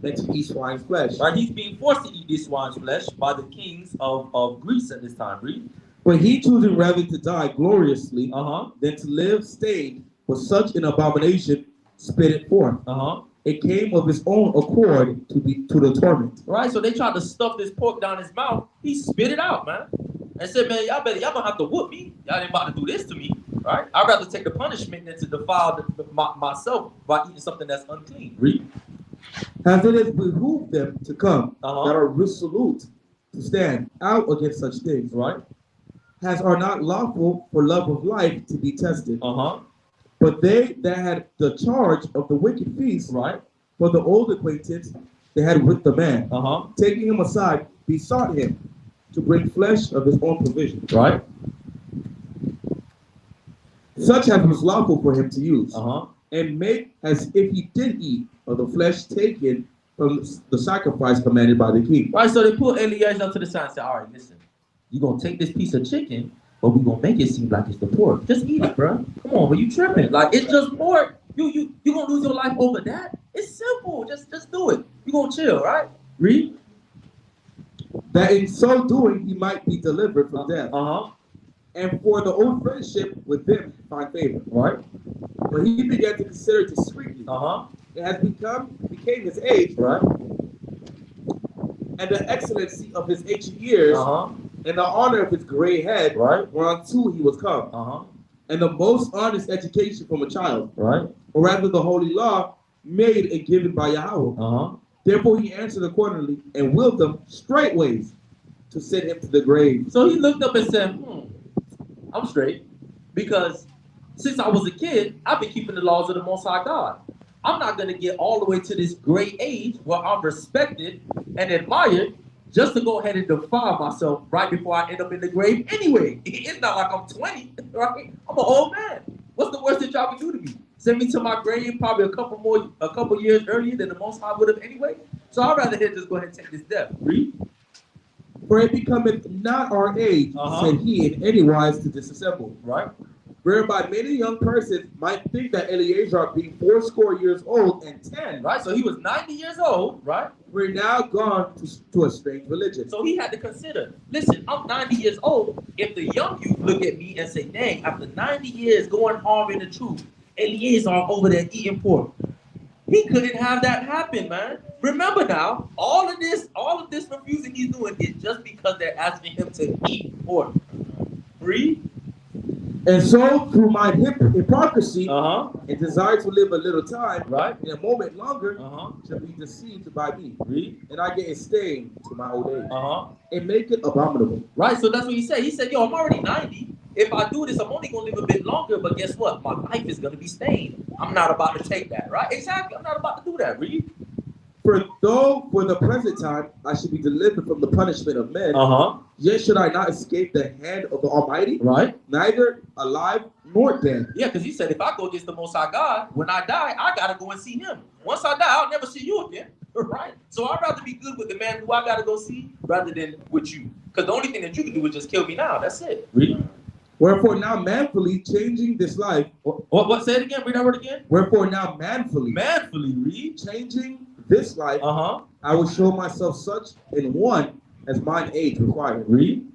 and to eat swine's flesh. He's being forced to eat this swine's flesh by the kings of Greece at this time. Read. But he choosing rather to die gloriously than to live stained with such an abomination, spit it forth. It came of his own accord to the torment. Right, so they tried to stuff this pork down his mouth. He spit it out, man, and said, "Man, y'all gonna have to whoop me. Y'all ain't about to do this to me, right? I'd rather take the punishment than to defile myself by eating something that's unclean." Read. As it has behooved them to come that are resolute to stand out against such things, as are not lawful for love of life to be tested. But they that had the charge of the wicked feast, for the old acquaintance they had with the man, taking him aside, besought him to bring flesh of his own provision, such as was lawful for him to use, and make as if he did eat of the flesh taken from the sacrifice commanded by the king. Right, so they put Eliezer to the side and said, "All right, listen, you're gonna take this piece of chicken, but we're gonna make it seem like it's the pork. Just eat it, bro. Come on, but you tripping. Like, it's just pork. You gonna lose your life over that? It's simple. Just do it. You gonna chill, right?" Read. That in so doing he might be delivered from death. and for the old friendship with them find favor. Right. But he began to consider it discreetly. It has became his age, Right. and the excellency of his ancient years, and the honor of his gray head, Right. whereunto he was come, and the most honest education from a child, Right. or rather the holy law made and given by Yahweh. Therefore he answered accordingly, and willed them straightways to send him to the grave. So he looked up and said, I'm straight. Because since I was a kid, I've been keeping the laws of the Most High God. I'm not going to get all the way to this great age where I'm respected and admired just to go ahead and defile myself right before I end up in the grave anyway. It's not like I'm 20, right? I'm an old man. What's the worst that y'all can do to me? Send me to my grave probably a couple years earlier than the Most High would have anyway. So I'd rather just go ahead and take this death. Read. For it becometh not our age, said he, in any wise to disassemble. Right. Whereby many young persons might think that Eleazar, being 80 years old and 10, right? So he was 90 years old, right? We're now gone to a strange religion. So he had to consider, listen, I'm 90 years old. If the young youth look at me and say, dang, after 90 years going hard in the truth, Eleazar over there eating pork. He couldn't have that happen, man. Remember now, all of this refusing he's doing is just because they're asking him to eat pork. Read. And so, through my hypocrisy and desire to live a little time, in a moment longer, shall be deceived by me. Read. And I get a stain to my old age. And make it abominable. Right, so that's what he said. He said, yo, I'm already 90. If I do this, I'm only going to live a bit longer, but guess what? My life is going to be stained. I'm not about to take that, right? Exactly, I'm not about to do that. Read. For though for the present time I should be delivered from the punishment of men, yet should I not escape the hand of the Almighty, right? Neither alive nor dead. Yeah, because he said, if I go against the Most High God, when I die, I got to go and see him. Once I die, I'll never see you again, right? So I'd rather be good with the man who I got to go see rather than with you. Because the only thing that you can do is just kill me now. That's it. Read. Wherefore now manfully changing this life. What? Say it again. Read that word again. Wherefore now manfully. Manfully, read. Changing this life. I will show myself such in one as mine age required. Read.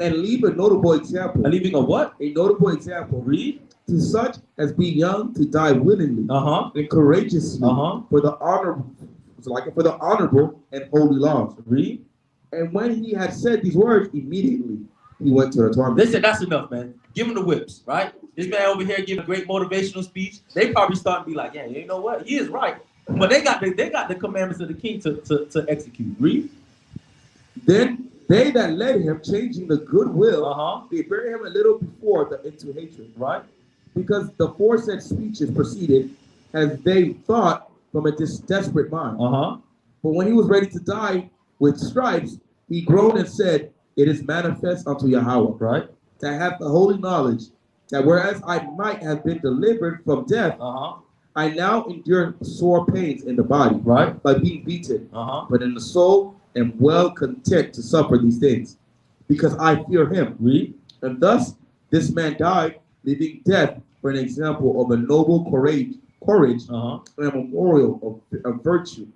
And leave a notable example. And leaving a what? A notable example. Read. To such as be young to die willingly and courageously for the honorable and holy laws. Read. And when he had said these words, immediately he went to the torment. They said, that's enough, man. Give him the whips, right? This man over here giving a great motivational speech. They probably start to be like, yeah, you know what? He is right. But they got the commandments of the king to execute. Read. Then they that led him, changing the good will, they buried him a little before into hatred. Right. Because the foresaid speeches proceeded, as they thought, from a desperate mind. But when he was ready to die with stripes, he groaned and said, it is manifest unto Yahweh, right, to have the holy knowledge, that whereas I might have been delivered from death, I now endure sore pains in the body, right, by being beaten, but in the soul am well content to suffer these things, because I fear him. Read. And thus this man died, leaving death for an example of a noble courage and a memorial of virtue,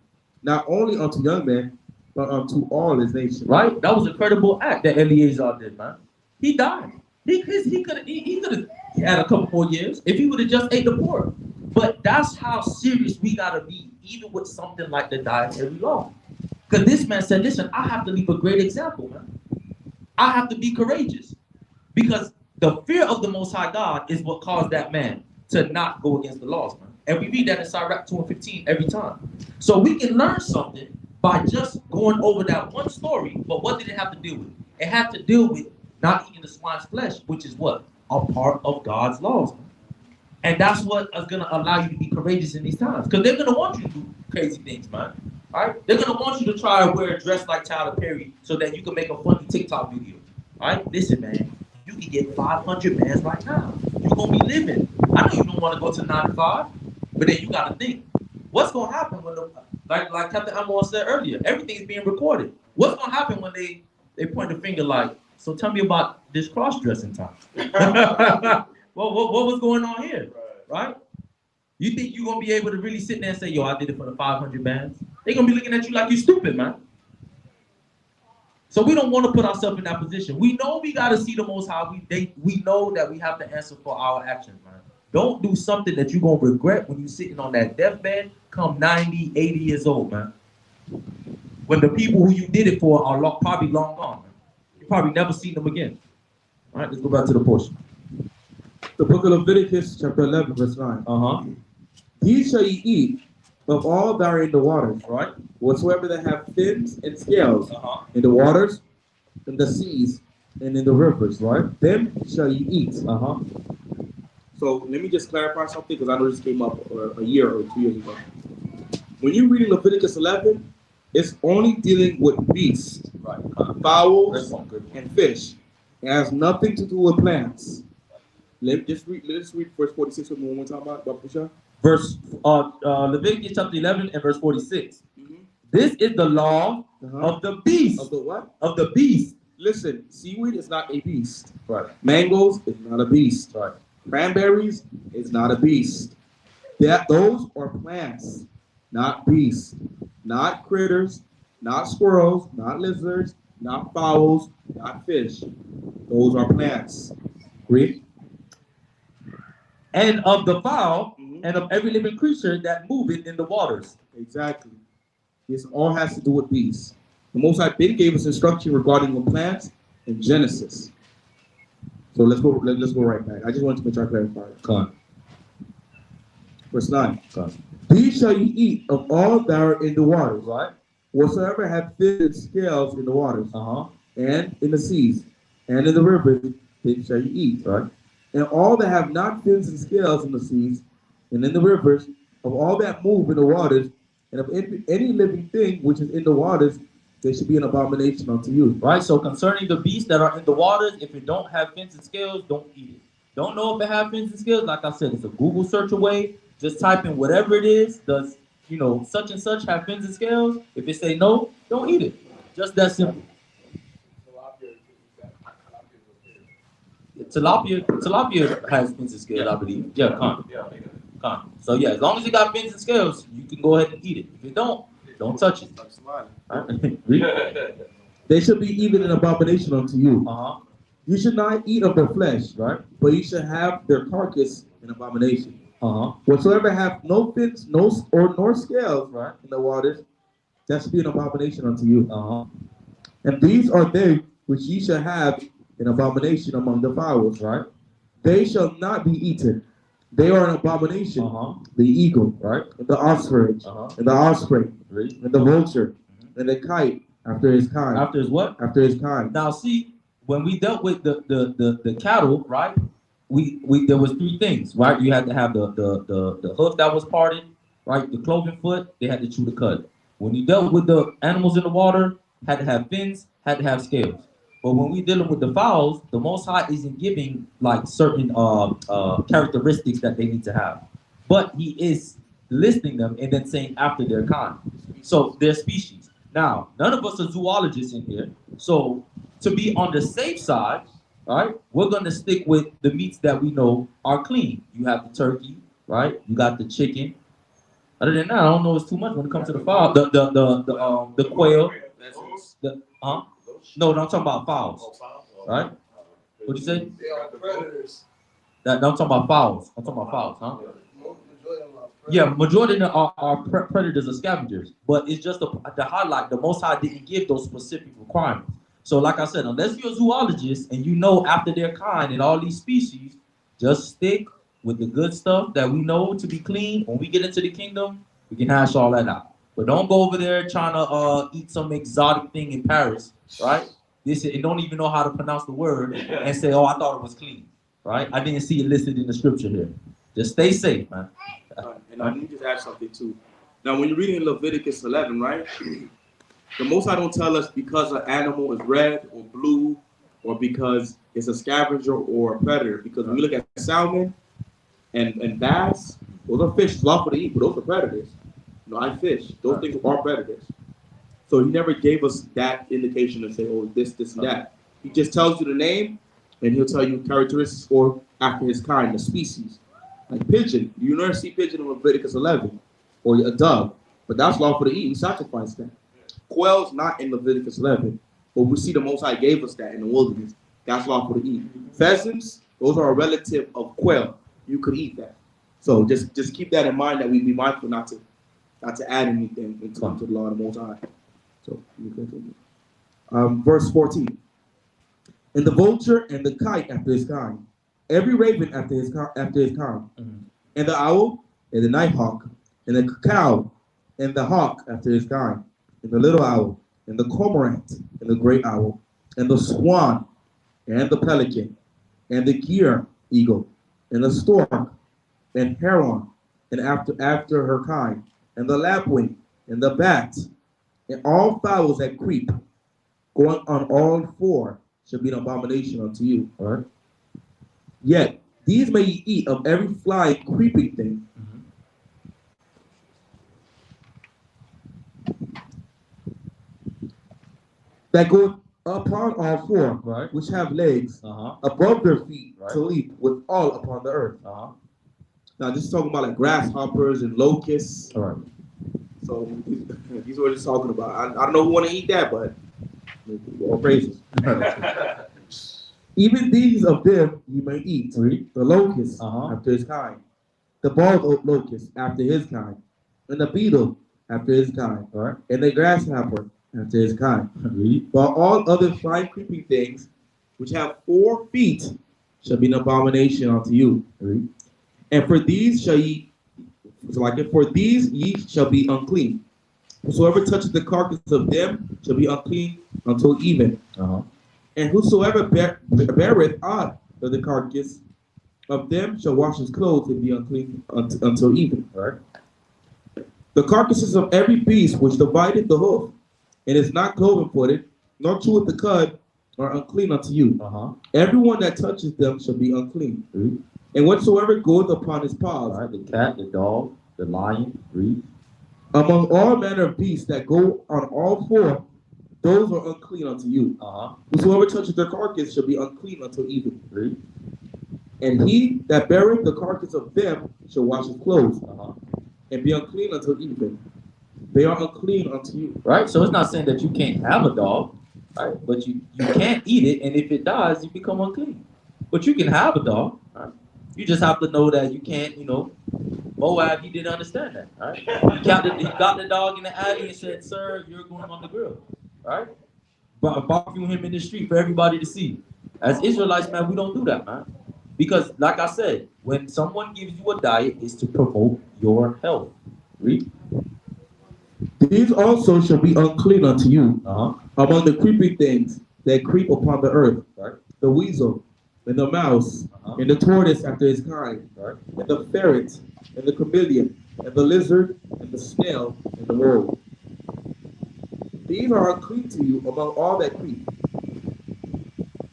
not only unto young men, but unto all his nation. Right? That was a credible act that Eleazar did, man. He died. He could have had a couple more years if he would have just ate the pork. But that's how serious we gotta be, even with something like the dietary law. Because this man said, listen, I have to leave a great example, man. I have to be courageous. Because the fear of the Most High God is what caused that man to not go against the laws, man. And we read that in Sirach 2:15 every time. So we can learn something by just going over that one story, but what did it have to deal with? It had to deal with not eating the swine's flesh, which is what? A part of God's laws. And that's what is going to allow you to be courageous in these times. Because they're going to want you to do crazy things, man. All right? They're going to want you to try to wear a dress like Tyler Perry so that you can make a funny TikTok video. All right? Listen, man, you can get 500 bands right now. You're going to be living. I know you don't want to go to 9 to 5, but then you got to think, what's going to happen when like Captain Amor said earlier, everything is being recorded. What's going to happen when they point the finger like, so tell me about this cross-dressing time. what was going on here, right? You think you're going to be able to really sit there and say, yo, I did it for the 500 bands? They're going to be looking at you like you're stupid, man. So we don't want to put ourselves in that position. We know we got to see the Most High. We know that we have to answer for our actions, man. Don't do something that you're going to regret when you're sitting on that deathbed come 90, 80 years old, man. When the people who you did it for are probably long gone, man. You probably never seen them again. All right, let's go back to the portion. The book of Leviticus, chapter 11, verse 9. These shall ye eat of all that are in the waters, right? Whatsoever that have fins and scales in the waters, in the seas, and in the rivers, right? Them shall ye eat. So let me just clarify something because I know this came up a year or 2 years ago. When you read Leviticus 11, it's only dealing with beasts, fowls, and fish. It has nothing to do with plants. Let's read verse 46 with me one more time, Bapusha. Verse Leviticus chapter 11 and verse 46. This is the law of the beast. Of the what? Of the beast. Listen, seaweed is not a beast. Right. Mangoes is not a beast. Right. Cranberries is not a beast. Those are plants, not beasts, not critters, not squirrels, not lizards, not fowls, not fish. Those are plants. Read. And of the fowl and of every living creature that moveth in the waters. Exactly. This all has to do with beasts. The Most High gave us instruction regarding the plants in Genesis. So let's go right back. I just wanted to make sure I clarify it. Come on. Verse 9. These shall ye eat of all that are in the waters, right? Whatsoever have fins and scales in the waters, and in the seas, and in the rivers, they shall ye eat, right? And all that have not fins and scales in the seas, and in the rivers, of all that move in the waters, and of any living thing which is in the waters, they should be an abomination unto you. Right, so concerning the beasts that are in the waters, if it don't have fins and scales, don't eat it. Don't know if it have fins and scales, like I said, it's a Google search away. Just type in whatever it is, does, such and such have fins and scales? If it say no, don't eat it. Just that simple. Tilapia has fins and scales, I believe. Yeah, con. So yeah, as long as it got fins and scales, you can go ahead and eat it. If it don't touch it. They shall be even an abomination unto you. You should not eat of their flesh, right? But you should have their carcass an abomination. Whatsoever have no fins, nor scales, right, in the waters, that should be an abomination unto you. And these are they which ye shall have an abomination among the fowls, right? They shall not be eaten. They are an abomination. The eagle, right, and the ostrich, and the osprey, and the vulture, and the kite after his kind. After his what? After his kind. Now see, when we dealt with the cattle, right? We there was three things, right? You had to have the hoof that was parted, right? The cloven foot, they had to chew the cud. When you dealt with the animals in the water, had to have fins, had to have scales. But when we dealing with the fowls, the Most High isn't giving like certain characteristics that they need to have, but He is listing them and then saying after their kind. So their species. Now, none of us are zoologists in here, so to be on the safe side, right, we're gonna stick with the meats that we know are clean. You have the turkey, right? You got the chicken. Other than that, I don't know it's too much when it comes to the fowl. The quail. No, I'm talking about fowls. Right? What'd you say? They are predators. No, I'm talking about fowls. I'm talking about fowls, huh? Yeah, majority of them are predators or scavengers. But it's just to highlight the Most High didn't give those specific requirements. So like I said, unless you're a zoologist and you know after their kind and all these species, just stick with the good stuff that we know to be clean. When we get into the kingdom, we can hash all that out. But don't go over there trying to eat some exotic thing in Paris, right? And don't even know how to pronounce the word and say, oh, I thought it was clean, right? I didn't see it listed in the scripture here. Just stay safe, man. And let me just add something too. Now, when you're reading Leviticus 11, right? The Most High don't tell us because an animal is red or blue or because it's a scavenger or a predator. Because when we look at salmon and bass, those are fish lawful to eat, but those are predators. I fish. Those things are predators. So He never gave us that indication to say, oh, this, and that. He just tells you the name, and He'll tell you characteristics or after his kind, the species. Like pigeon. You never see pigeon in Leviticus 11. Or a dove. But that's lawful to eat. We sacrifice that. Quail's not in Leviticus 11. But we see the Most High gave us that in the wilderness. That's lawful to eat. Pheasants, those are a relative of quail. You could eat that. So just keep that in mind, that we be mindful not to add anything into the law of the Most High. So you continue. Verse 14. And the vulture and the kite after his kind, every raven after his kind, and the owl and the nighthawk, and the cow and the hawk after his kind, and the little owl, and the cormorant, and the great owl, and the swan, and the pelican, and the gear eagle, and the stork, and heron, and after her kind, and the lapwing, and the bat, and all fowls that creep, going on all four, shall be an abomination unto you. All right. Yet these may ye eat of every flying, creeping thing. That goeth upon all four, right, which have legs above their feet, to leap with all upon the earth. Now this is talking about like grasshoppers and locusts. All right. So these are what it's talking about. I don't know who want to eat that, but all praises. Even these of them you may eat. The locust after his kind, the bald locust after his kind, and the beetle after his kind, and the grasshopper after his kind. But all other flying creeping things which have 4 feet shall be an abomination unto you. And for these shall ye, for these ye shall be unclean. Whosoever touches the carcass of them shall be unclean until even. And whosoever beareth aught of the carcass of them shall wash his clothes and be unclean until even. The carcasses of every beast which divideth the hoof, and is not cloven-footed, nor cheweth the cud, are unclean unto you. Everyone that touches them shall be unclean. And whatsoever goeth upon his paws, the cat, the dog, the lion, among all manner of beasts that go on all four, those are unclean unto you. Whosoever touches their carcass shall be unclean until even. And he that beareth the carcass of them shall wash his clothes, and be unclean until even. They are unclean unto you. Right? So it's not saying that you can't have a dog, right? But you can't eat it, and if it dies, you become unclean. But you can have a dog, right? You just have to know that you can't, Moab, he didn't understand that, right? He got the dog in the alley and said, "Sir, you're going on the grill," right? But barbecue him in the street for everybody to see. As Israelites, man, we don't do that, man. Because, like I said, when someone gives you a diet, it's to promote your health. Read. These also shall be unclean unto you among the creeping things that creep upon the earth, the weasel, and the mouse, and the tortoise after his kind, and the ferret, and the chameleon, and the lizard, and the snail, and the mole. These are unclean to you among all that creep.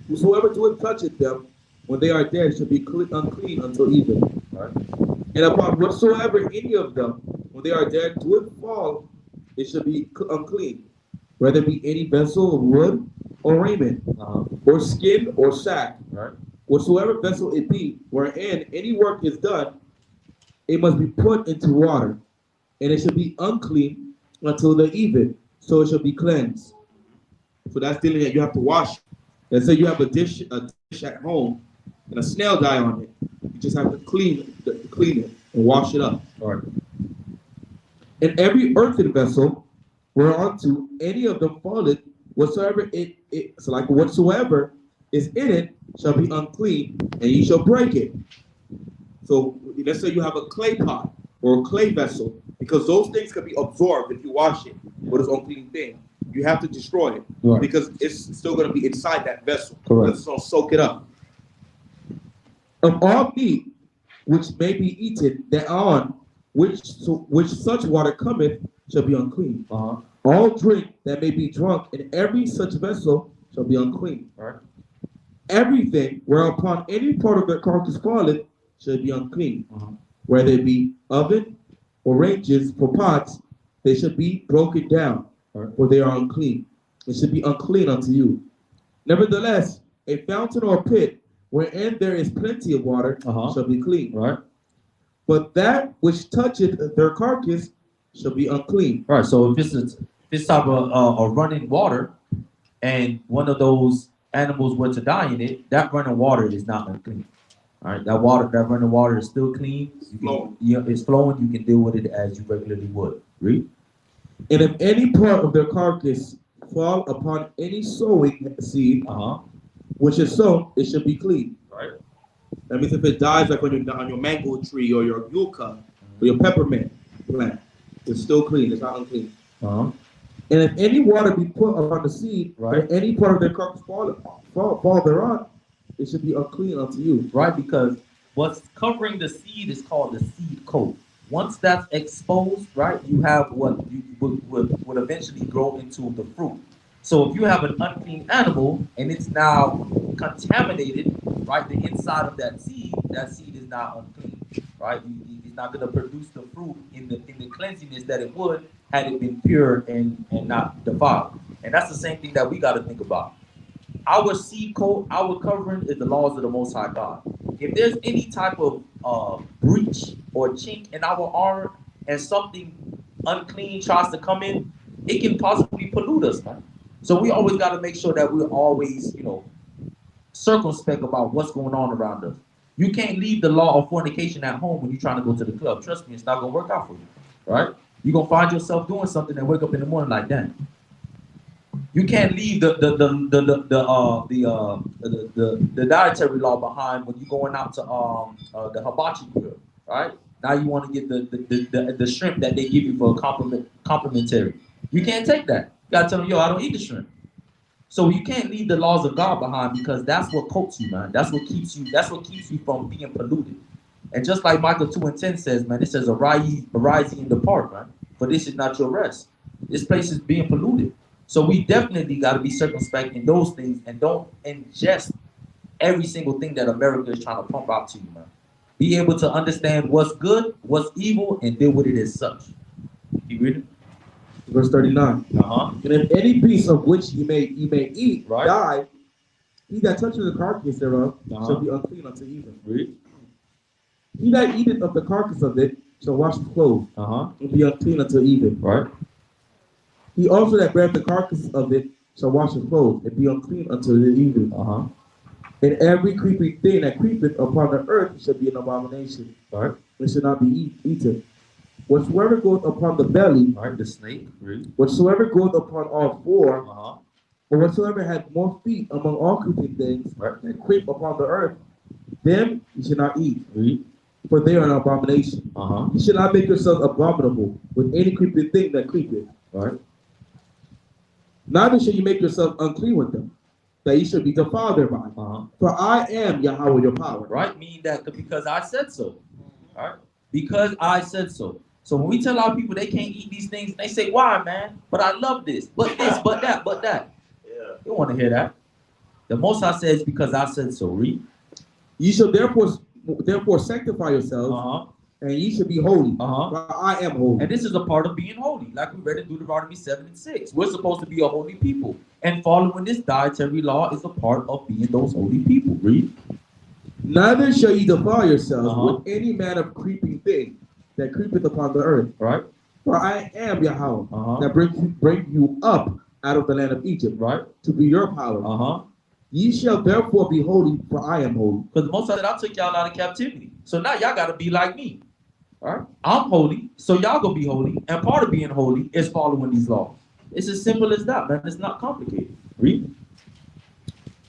Whosoever doeth toucheth them, when they are dead, shall be unclean until even. And upon whatsoever any of them, when they are dead, doeth fall, it shall be unclean, whether it be any vessel of wood or raiment, or skin or sack. Whatsoever vessel it be, wherein any work is done, it must be put into water, and it shall be unclean until the even, so it shall be cleansed. So that's dealing that you have to wash. Let's say you have a dish at home, and a snail die on it. You just have to clean it and wash it up. And every earthen vessel whereunto any of them falleth, whatsoever whatsoever is in it shall be unclean, and ye shall break it. So let's say you have a clay pot or a clay vessel, because those things can be absorbed if you wash it. What is unclean thing? You have to destroy it because it's still going to be inside that vessel. It's going to soak it up. Of all meat which may be eaten, thereon which such water cometh shall be unclean. All drink that may be drunk in every such vessel shall be unclean. Everything whereupon any part of the carcass falleth shall be unclean. Whether it be oven or ranges for pots, they shall be broken down, for they are unclean. It should be unclean unto you. Nevertheless, a fountain or a pit wherein there is plenty of water shall be clean. But that which toucheth their carcass shall be unclean. So if it's type of running water, and one of those animals were to die in it, that running water is not unclean. All right, that running water is still clean. It's flowing. You can deal with it as you regularly would. Read. And if any part of their carcass fall upon any sowing seed, which is sown, it should be clean. Right. That means if it dies, like on your mango tree or your yucca or your peppermint plant, it's still clean. It's not unclean. And if any water be put upon the seed, or any part of their carcass fall thereon, it should be unclean unto you. Right, because what's covering the seed is called the seed coat. Once that's exposed, right, you have what you would eventually grow into the fruit. So if you have an unclean animal and it's now contaminated, right, the inside of that seed is now unclean, right? It's not going to produce the fruit in the cleanliness that it would had it been pure and not defiled. And that's the same thing that we got to think about. Our seed coat, our covering is the laws of the Most High God. If there's any type of breach or chink in our armor and something unclean tries to come in, it can possibly pollute us, man. So we always got to make sure that we're always, circumspect about what's going on around us. You can't leave the law of fornication at home when you're trying to go to the club. Trust me, it's not going to work out for you, right? You're going to find yourself doing something and wake up in the morning like that. You can't leave the dietary law behind when you're going out to the hibachi grill, right? Now you want to get the shrimp that they give you for a complimentary. You can't take that. You gotta tell them, yo, I don't eat the shrimp. So you can't leave the laws of God behind because that's what coats you, man. That's what keeps you from being polluted. And just like Micah 2:10 says, man, it says arise ye and depart, man. For this is not your rest. This place is being polluted. So we definitely got to be circumspect in those things and don't ingest every single thing that America is trying to pump out to you, man. Be able to understand what's good, what's evil, and deal with it as such. You read it? Verse 39. And if any piece of which you may eat die, he that touches the carcass thereof shall be unclean unto even. Read. He that eateth of the carcass of it shall wash his clothes and be unclean until even. Right. He also that beareth the carcass of it shall wash his clothes and be unclean until the even. And every creeping thing that creepeth upon the earth shall be an abomination. Right. It shall not be eaten. Whatsoever goeth upon the belly, the snake. Read. Whatsoever goeth upon all four, or whatsoever hath more feet among all creeping things that creep upon the earth, them you shall not eat. Read. For they are an abomination. You shall not make yourselves abominable with any creeping thing that creepeth. Right. Neither shall you make yourself unclean with them, that you should be defiled thereby. For I am Yahweh your power. Right, meaning that because I said so. All right, because I said so. So when we tell our people they can't eat these things, they say, why, man? But I love this, but that. Yeah. You don't want to hear that. The Most High says, because I said so. Read. You shall therefore sanctify yourselves, and ye should be holy. For I am holy. And this is a part of being holy, like we read in Deuteronomy 7:6. We're supposed to be a holy people. And following this dietary law is a part of being those holy people. Read. Neither shall ye defile yourselves with any manner of creeping thing that creepeth upon the earth. Right. For I am Yahweh, that bring you up out of the land of Egypt, right, to be your power. Ye shall therefore be holy, for I am holy. Because the Most High said, I took y'all out of captivity. So now y'all got to be like me. All right? I'm holy, so y'all going to be holy. And part of being holy is following these laws. It's as simple as that, man. It's not complicated. Read.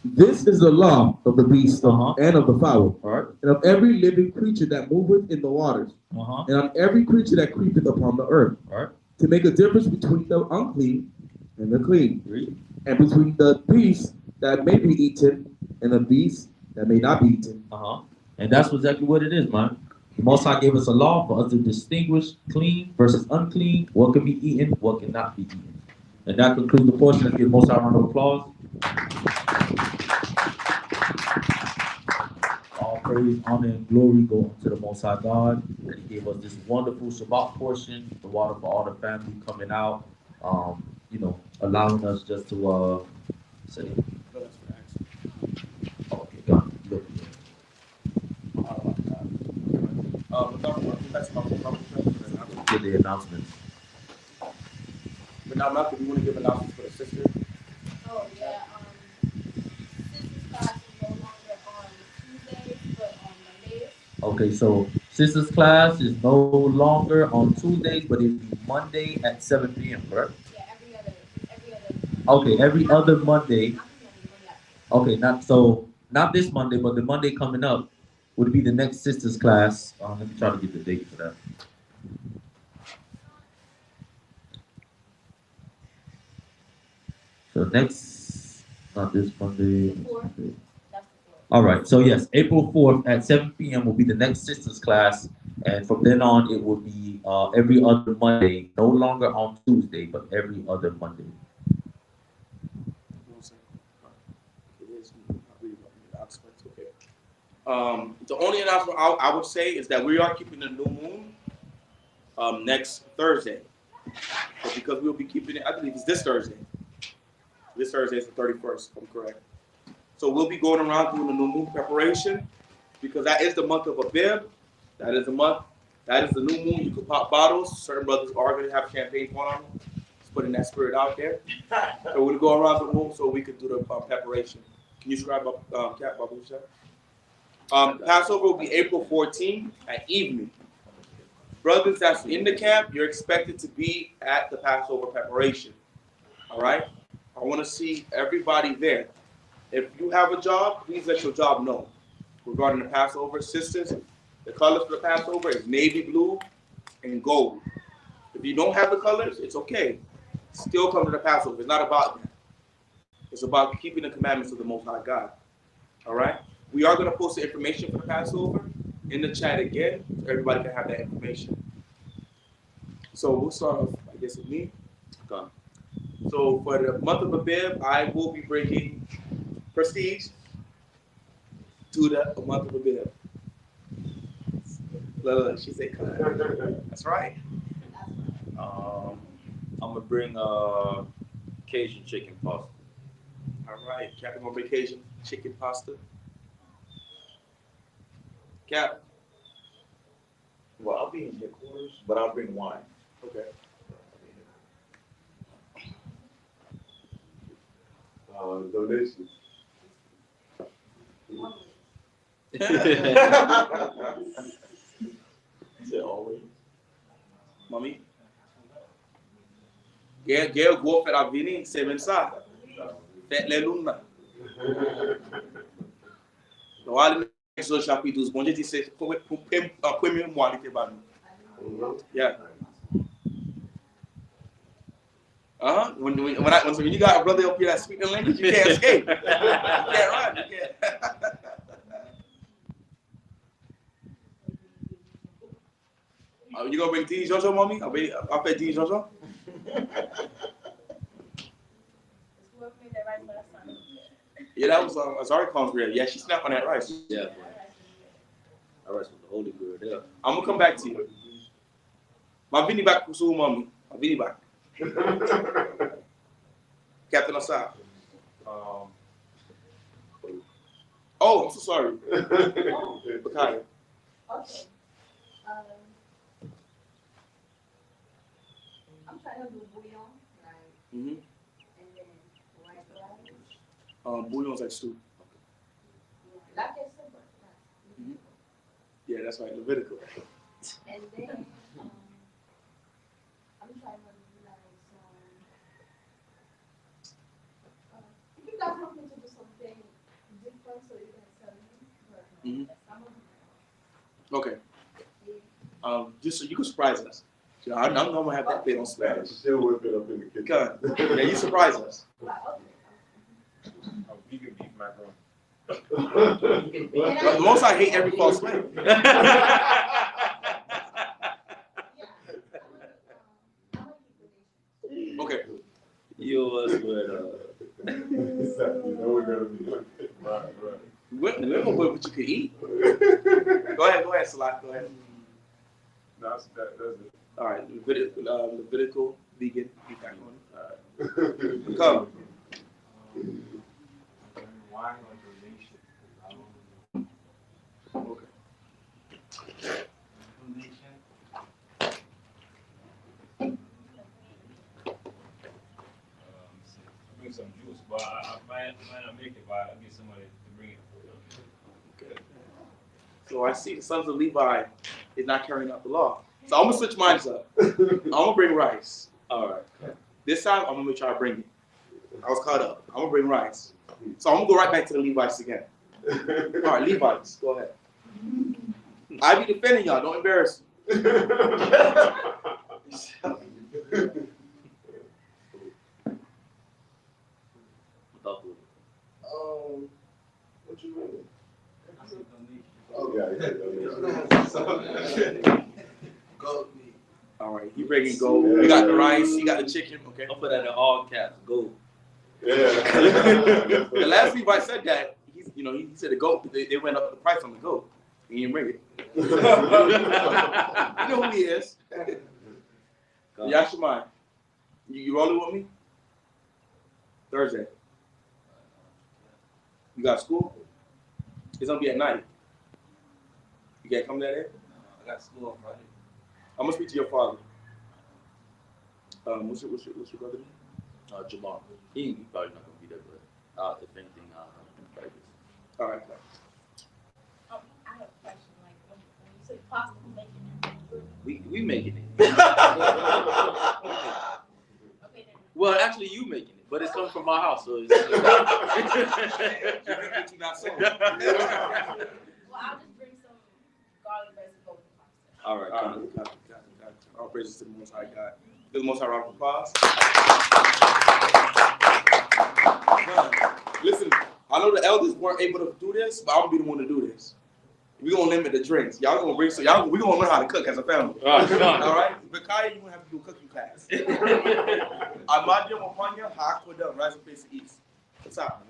This is the law of the beast and of the fowl, and of every living creature that moveth in the waters, and on every creature that creepeth upon the earth, to make a difference between the unclean and the clean, and between the beast that may be eaten and the beast that may not be eaten. And that's exactly what it is, man. The Most High gave us a law for us to distinguish clean versus unclean, what can be eaten, what cannot be eaten. And that concludes the portion. Let's give the Most High a round of applause. All praise, honor, and glory go to the Most High God that He gave us this wonderful Shabbat portion, the water for all the family coming out, allowing us just to say. Okay, God, look. Give the announcements. But now, Malcolm, you want to give announcements for the sister? Oh yeah. Sisters class is no longer on Tuesdays, but on Mondays. Okay, so sisters class is no longer on Tuesdays, but it'll be Monday at 7 p.m., correct? Yeah, every other. Okay, every other Monday. Not the Monday after. Okay, not this Monday, but the Monday coming up would be the next sisters class. Let me try to get the date for that. So next, not this Monday. The 4th. That's the 4th. All right. So yes, April 4th at 7 p.m. will be the next sisters class, and from then on it will be every other Monday, no longer on Tuesday, but every other Monday. The only announcement I would say is that we are keeping the new moon next Thursday. But because we'll be keeping it, I believe it's this Thursday. This Thursday is the 31st, if I'm correct. So we'll be going around doing the new moon preparation because that is the month of Abib. That is the month. That is the new moon. You can pop bottles. Certain brothers are going to have champagne poured on them. Just putting that spirit out there. So we'll go around the room so we can do the preparation. Can you scribe up, Cap Babusha? Passover will be April 14th at evening. Brothers that's in the camp, you're expected to be at the Passover preparation. All right? I want to see everybody there. If you have a job, please let your job know. Regarding the Passover, sisters, the colors for the Passover is navy blue and gold. If you don't have the colors, it's okay. Still come to the Passover. It's not about that. It's about keeping the commandments of the Most High God. All right? We are going to post the information for the Passover in the chat again, so everybody can have that information. So we'll start off, I guess, with me. So for the month of Abib, I will be bringing prestige to the month of Abib. Look, she said, that's right. I'm gonna bring Cajun chicken pasta. All right, Captain on vacation, chicken pasta. Cap. Well, I'll be in your quarters, but I'll bring wine. Okay. Donations. Is it always? Mami? Gel go fer avini se mensa. Fet le luna. No ali Exodus chapter 12, bon Dieu dit c'est premier mois li te ba nou. Yeah. When you got a brother up here that's speaking language, you can't escape. You can't run. You can't. You gonna bring T. Jojo, mommy? I'll pay T. Jojo. Yeah, that was Azari Khan's rib. Yeah, she snapped on that rice. Yeah. That rice was the holy girl there. I'm gonna come back to you. My Vinny back for soon, mommy. My Vinny back. Captain Assad. Oh, I'm so sorry. Bakaya. Okay. I'm trying to do bouillon, right? Mm-hmm. And then white rice. Bouillon's like stew. Like I said, but Mm-hmm. Yeah, that's right. Leviticus. and then I'm trying to do like if you guys want me to do something different, so you can tell me. But Okay. Just so you can surprise us. You know, I'm gonna have that bit on Spanish. She'll whip it up in the kitchen. God. Yeah, you surprise us. Vegan beef macaroni. The most I hate every false way. Okay. You was with You know we're gonna be right. We're gonna put what you could eat. Go ahead, Salat. Go ahead. That's it. All right, Levitical vegan beef macaroni. All right. Come. Wine or donation? Okay. Donation. Bring some juice, but might not make it, but I'll get somebody to bring it. Okay. So I see the sons of Levi is not carrying out the law. So I'm gonna switch mine up. I'm gonna bring rice. All right. This time I'm gonna make sure I bring it. I was caught up. I'm gonna bring rice. So I'm gonna go right back to the Levites again. All right, Levites, go ahead. I be defending y'all. Don't embarrass me. What you mean? Goat meat. All right, you bringing gold. You got the rice. You got the chicken. Okay. I'll put that in all caps. Gold. Yeah. The last Levite said that. He said the goat. They went up the price on the goat. He didn't bring it. You know who he is. Yashimai. You rolling with me? Thursday. You got school? It's gonna be at night. You can't come that day? I got school on Friday. I'm gonna speak to your father. What's your brother name? Jamal. He probably not gonna be there, but if anything, practice. All right. I have a question. Like when you say pasta, making We making it. it. Okay, then. Well, actually, you making it, but it's coming from my house, so it's. Well, I'll just bring some garlic bread and golden pasta. All right. Got it. All praises to the Most High God. Give the Most High round of applause. Listen, I know the elders weren't able to do this, but I'm gonna be the one to do this. We're gonna limit the drinks. Y'all gonna bring we're gonna learn how to cook as a family. All right? But Kaya, you gonna have to do a cooking class. Amadia Mopanya, Hakwada, Rise and Face East. What's up?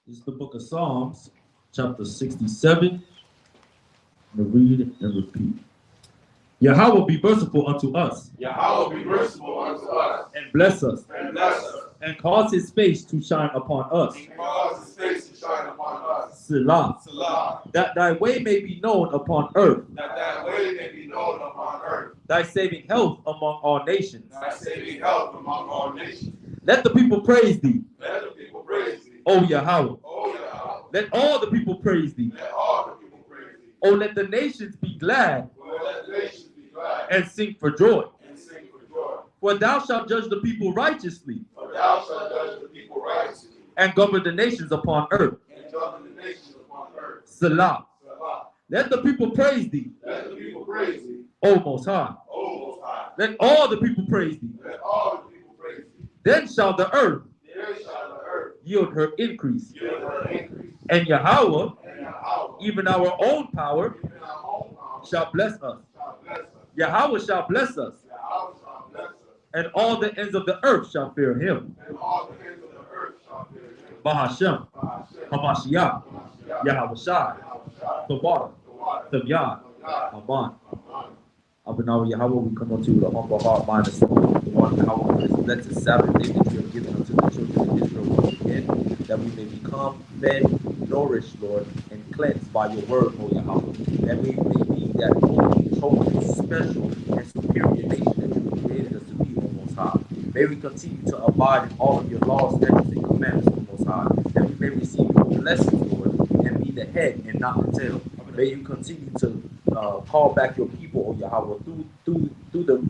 This is the book of Psalms, chapter 67. I'm going to read and repeat. Yahweh be merciful unto us. Yahweh be merciful unto us. And bless us. And bless us. And cause his face to shine upon us. And cause his face to shine upon us. Selah. Salah. That thy way may be known upon earth. That thy way may be known upon earth. Thy saving health among all nations. Thy saving health among all nations. Let the people praise thee. Let the people praise thee. O Yahweh. O Yahweh. Let all the people praise thee. Let all the people praise thee. O let the nations be glad. O let the nations be glad. And sing for joy. And sing for joy. For thou shalt judge the people righteously. For thou shalt judge the people righteously. And govern the nations upon earth. And govern the nations upon earth. Selah. Salah. Let the people praise thee. Let the people praise thee. O Most High. O Most High. Let all the people praise thee. Let all the people praise thee. Then shall the earth There shall the earth yield her increase. yield her increase. And Yahweh, And Yahweh, even our own power, even our own power, shall bless us. shall bless us. Yahweh shall bless us. Yahweh shall bless us. And all the ends of the earth shall fear him. And all the ends of the earth shall fear him. Bahashem, Ba'ashem, Hamashiach, Hamashiach, Yahweh Shai, Yahushua, the water, the water, the Yah, God, Aman. Amen. Abanawa Yahweh, we come unto you with a humble heart, mind, and soul. We want Yahweh for this blessed Sabbath day that you have given unto the children of Israel once again, that we may become fed, nourished, Lord, and cleansed by your word, O Yahweh. That we may be that holy, chosen, special, and superior nation that you have created us to be, O Most High. May we continue to abide in all of your laws, statutes, and commandments, O Most High. That we may receive your blessings, Lord, and be the head and not the tail. May you continue to call back your people, O Yahweh,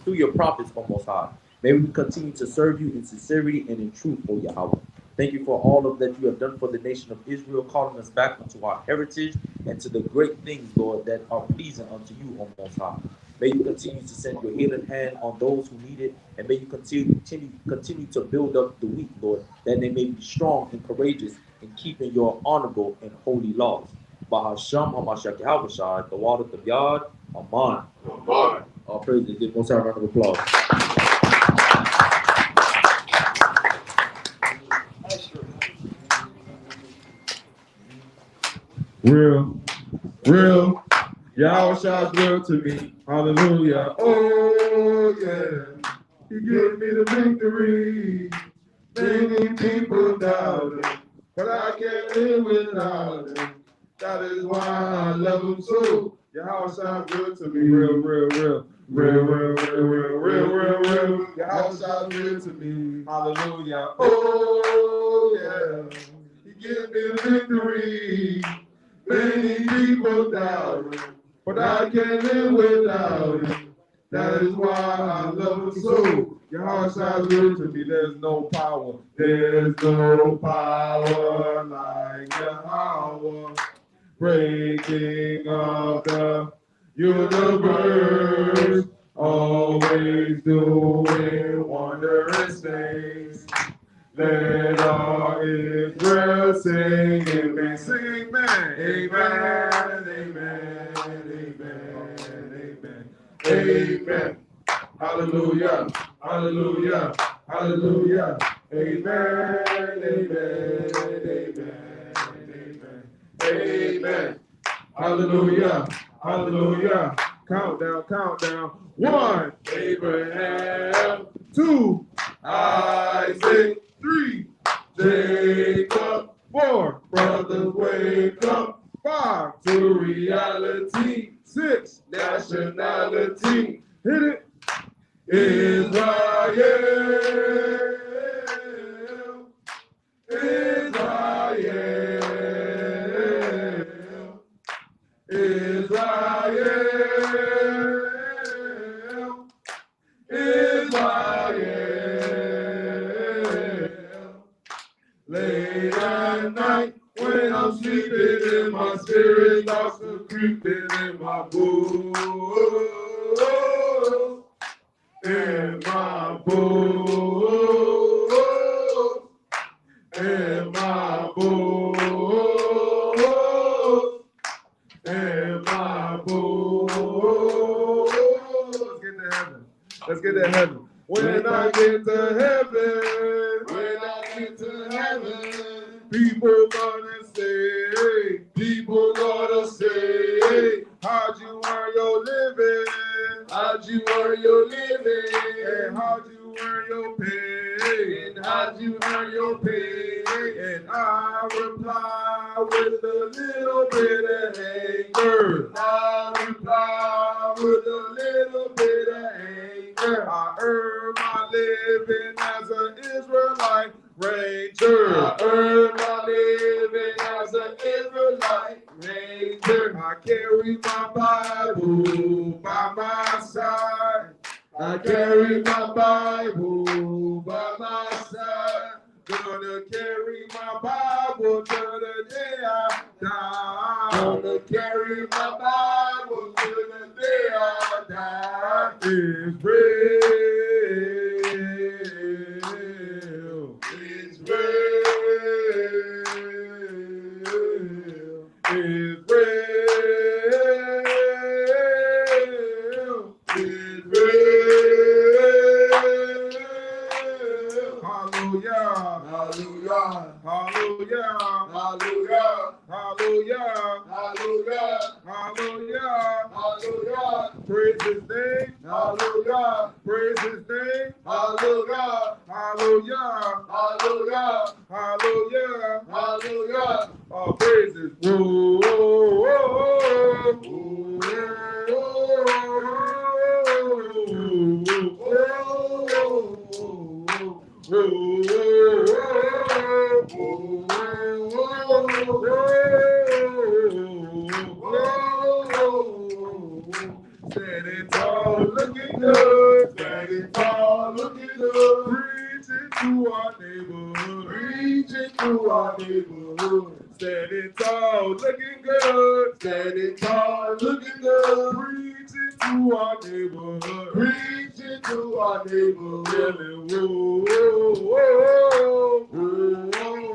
through your prophets, O Most High. May we continue to serve you in sincerity and in truth, O Yahweh. Thank you for all of that you have done for the nation of Israel, calling us back unto our heritage and to the great things, Lord, that are pleasing unto you, O Most High. May you continue to send your healing hand on those who need it, and may you continue to build up the weak, Lord, that they may be strong and courageous in keeping your honorable and holy laws. Bahasham Hamashiach Yahweh Shai, the water of the Yard, Aman. Amen. All praise the Give Most High a round of applause. Real, Yahweh Shai's real to me. Hallelujah. Oh, yeah. He gave me the victory. Many people doubt it, but I can't live without him. That is why I love him so. Your house sounds good to me. Real. Your house sounds good to me. Hallelujah. Oh, yeah. He gives me victory. Many people doubt it, but I can't live without it. That is why I love it so. Your house sounds good to me. There's no power. There's no power like Yahweh. Breaking of the universe, always doing wondrous things. Let all Israel sing, amen. Sing, amen. Amen, amen, amen, amen, amen. Hallelujah, hallelujah, hallelujah. Amen, amen, amen, amen, amen. Hallelujah, hallelujah. Countdown. 1, Abraham. 2, Isaac. 3, Jacob. 4, brothers wake up. 5, to reality. 6, nationality. Hit it. Israel. Late at night when I'm sleeping in my spirit, thoughts are creeping in my boots. In my boots. In my boots. In my boots. Let's get to heaven. When I get to heaven, people gonna say, how'd you earn your living? How'd you earn your living? And how'd you earn your pay? And how'd you earn your pay? And I reply with a little bit of anger. I reply with a little bit of anger. I earn my living as an Israelite ranger. I earn my living as an Israelite ranger. I carry my Bible by my side. I carry my Bible by my side. Gonna carry my Bible till the day I die. Gonna carry my Bible till the day I die. It's real. It's real. It's real. It's real. Hallelujah. Hallelujah. Hallelujah. Hallelujah. Hallelujah. Hallelujah. Hallelujah. Hallelujah. Praise his name. Hallelujah. Praise his name. Hallelujah. Hallelujah. Hallelujah. Hallelujah. Hallelujah. All praises. Whoa, whoa, whoa, standing tall, looking good. Standing tall, looking good. Preaching to our neighborhood. Preaching to our neighborhood. Standing tall, looking good. Standing tall, looking good. Preaching to our neighborhood. Preaching to our neighborhood. Yelling, whoa, whoa, whoa, whoa,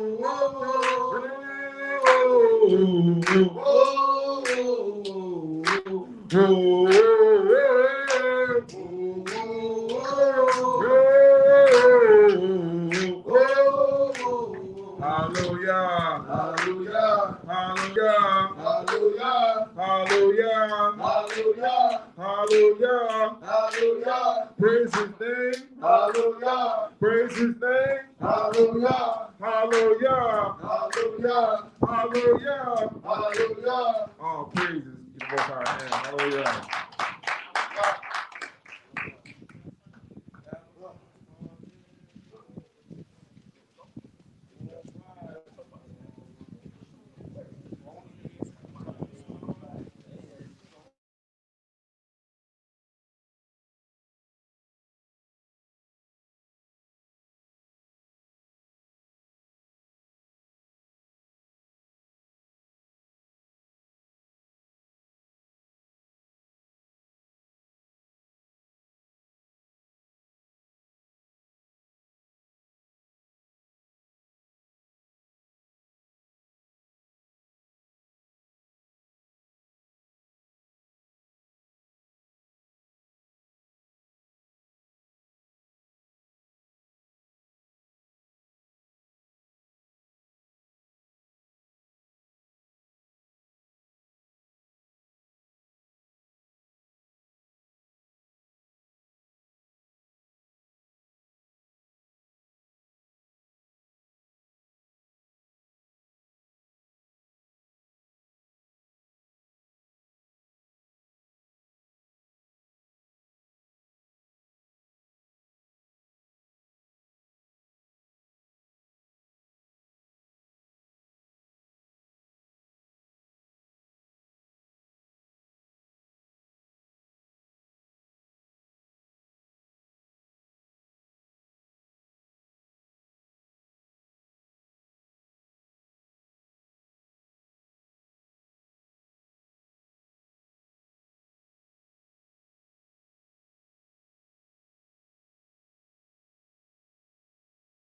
Hallelujah. Hallelujah. Hallelujah. Hallelujah. Hallelujah. Hallelujah. Hallelujah. Hallelujah. Praise his name. Hallelujah. Praise his name. Hallelujah. Hallelujah. Hallelujah. Hallelujah. Hallelujah. All praises. both our hands. Hallelujah.